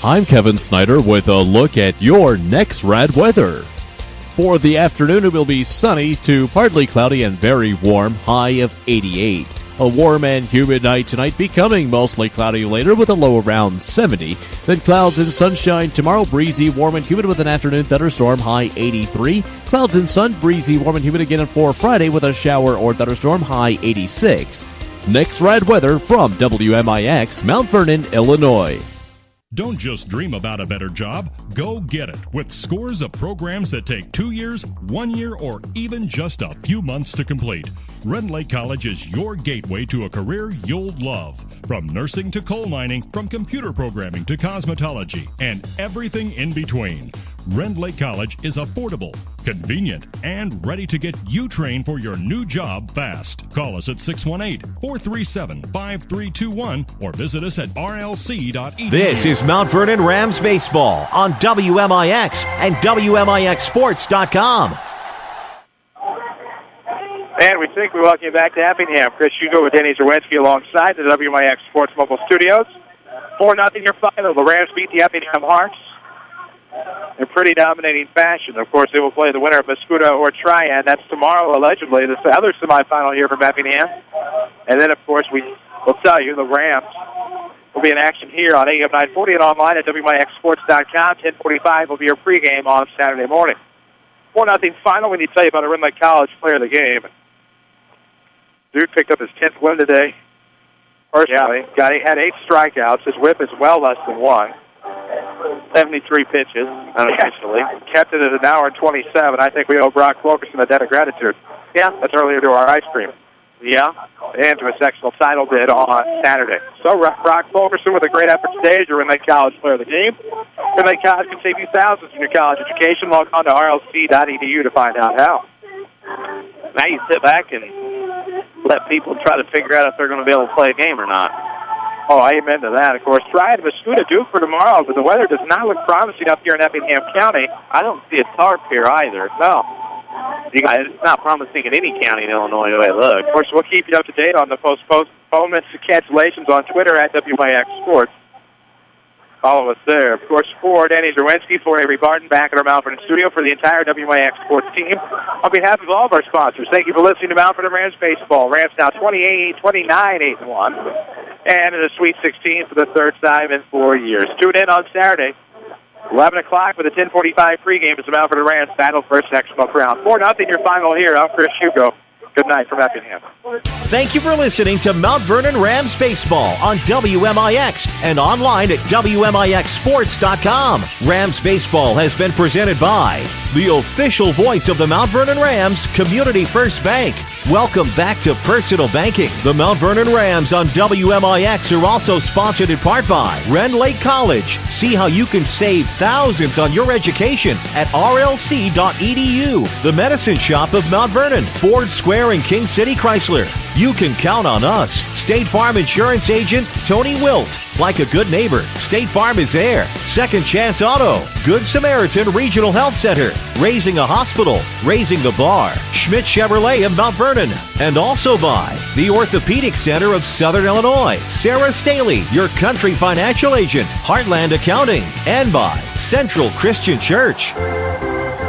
I'm Kevin Snyder with a look at your next rad weather. For the afternoon, it will be sunny to partly cloudy and very warm, high of 88. A warm and humid night tonight, becoming mostly cloudy later with a low around 70. Then clouds and sunshine tomorrow, breezy, warm and humid with an afternoon thunderstorm, high 83. Clouds and sun, breezy, warm and humid again for Friday with a shower or thunderstorm, high 86. Next rad weather from WMIX, Mount Vernon, Illinois. Don't just dream about a better job, go get it with scores of programs that take 2 years, 1 year, or even just a few months to complete. Red Lake College is your gateway to a career you'll love. From nursing to coal mining, from computer programming to cosmetology, and everything in between. Red Lake College is affordable, convenient, and ready to get you trained for your new job fast. Call us at 618-437-5321 or visit us at rlc.edu. This is Mount Vernon Rams Baseball on WMIX and WMIXsports.com. And we think we welcome you back to Effingham. Chris Hugo with Danny Czerwinski alongside the WMIX Sports Mobile Studios. 4-0 your final. The Rams beat the Effingham Hearts in pretty dominating fashion. Of course, they will play the winner of Mascoutah or Triad. That's tomorrow, allegedly, the other semifinal here from Effingham. And then, of course, we will tell you the Rams will be in action here on AM 940 and online at WMIXsports.com. 10:45 will be your pregame on Saturday morning. 4-0 final. We need to tell you about a Red Lake College player of the game. Dude picked up his 10th win today. Personally, had 8 strikeouts. His whip is well less than 1. 73 pitches, actually. Kept it at an hour and 27. I think we owe Brock Fulkerson a debt of gratitude. Yeah, that's earlier to our ice cream. Yeah, and to a sectional title bid on Saturday. So Brock Fulkerson with a great effort today as your Red Lake College player of the game. Red Lake College can save you thousands in your college education. Log on to rlc.edu to find out how. Now you sit back and let people try to figure out if they're going to be able to play a game or not. Oh, amen to that, of course. Triad and Mascoutah due for tomorrow, but the weather does not look promising up here in Effingham County. I don't see a tarp here either. No. It's not promising in any county in Illinois the way it looks. Of course, we'll keep you up to date on the postponements and cancellations on Twitter at WMIX Sports. Follow us there. Of course, for Danny Czerwinski, for Avery Barton, back at our Mount Vernon studio, for the entire WMIX Sports team. On behalf of all of our sponsors, thank you for listening to Mount Vernon Rams Baseball. Rams now 29-8-1, and in the Sweet 16 for the third time in 4 years. Tune in on Saturday, 11 o'clock with a 10:45 pregame as the Mount Vernon Rams battle for a sectional crown. 4-0 your final here. I'm Chris Hugo. Good night from Effingham. Thank you for listening to Mount Vernon Rams Baseball on WMIX and online at WMIXsports.com. Rams Baseball has been presented by the official voice of the Mount Vernon Rams, Community First Bank. Welcome back to personal banking. The Mount Vernon Rams on WMIX are also sponsored in part by Red Lake College. See how you can save thousands on your education at rlc.edu. The Medicine Shop of Mount Vernon, Ford Square and King City Chrysler. You can count on us. State Farm Insurance Agent Tony Wilt. Like a good neighbor, State Farm is there. Second Chance Auto, Good Samaritan Regional Health Center, Raising a Hospital, Raising the Bar, Schmidt Chevrolet of Mount Vernon, and also by the Orthopedic Center of Southern Illinois, Sarah Staley, your country financial agent, Heartland Accounting, and by Central Christian Church.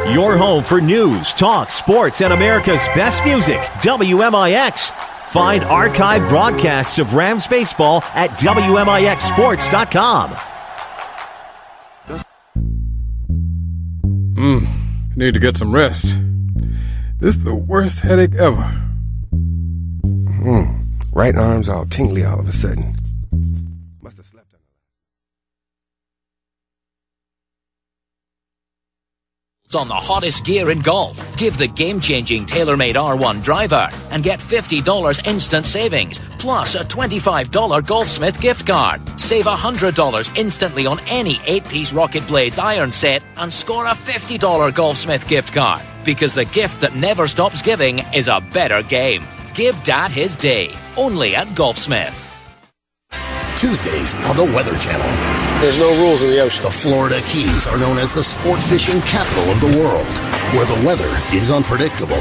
Your home for news, talk, sports, and America's best music, WMIX. Find archived broadcasts of Rams baseball at WMIXsports.com. Need to get some rest. This is the worst headache ever. Right arm's all tingly all of a sudden. Must have slept on it. On the hottest gear in golf. Give the game-changing TaylorMade R1 driver and get $50 instant savings, plus a $25 Golfsmith gift card. Save $100 instantly on any 8-piece Rocket Blades iron set and score a $50 Golfsmith gift card. Because the gift that never stops giving is a better game. Give Dad his day, only at Golfsmith. Tuesdays on the Weather Channel. There's no rules in the ocean. The Florida Keys are known as the sport fishing capital of the world, where the weather is unpredictable.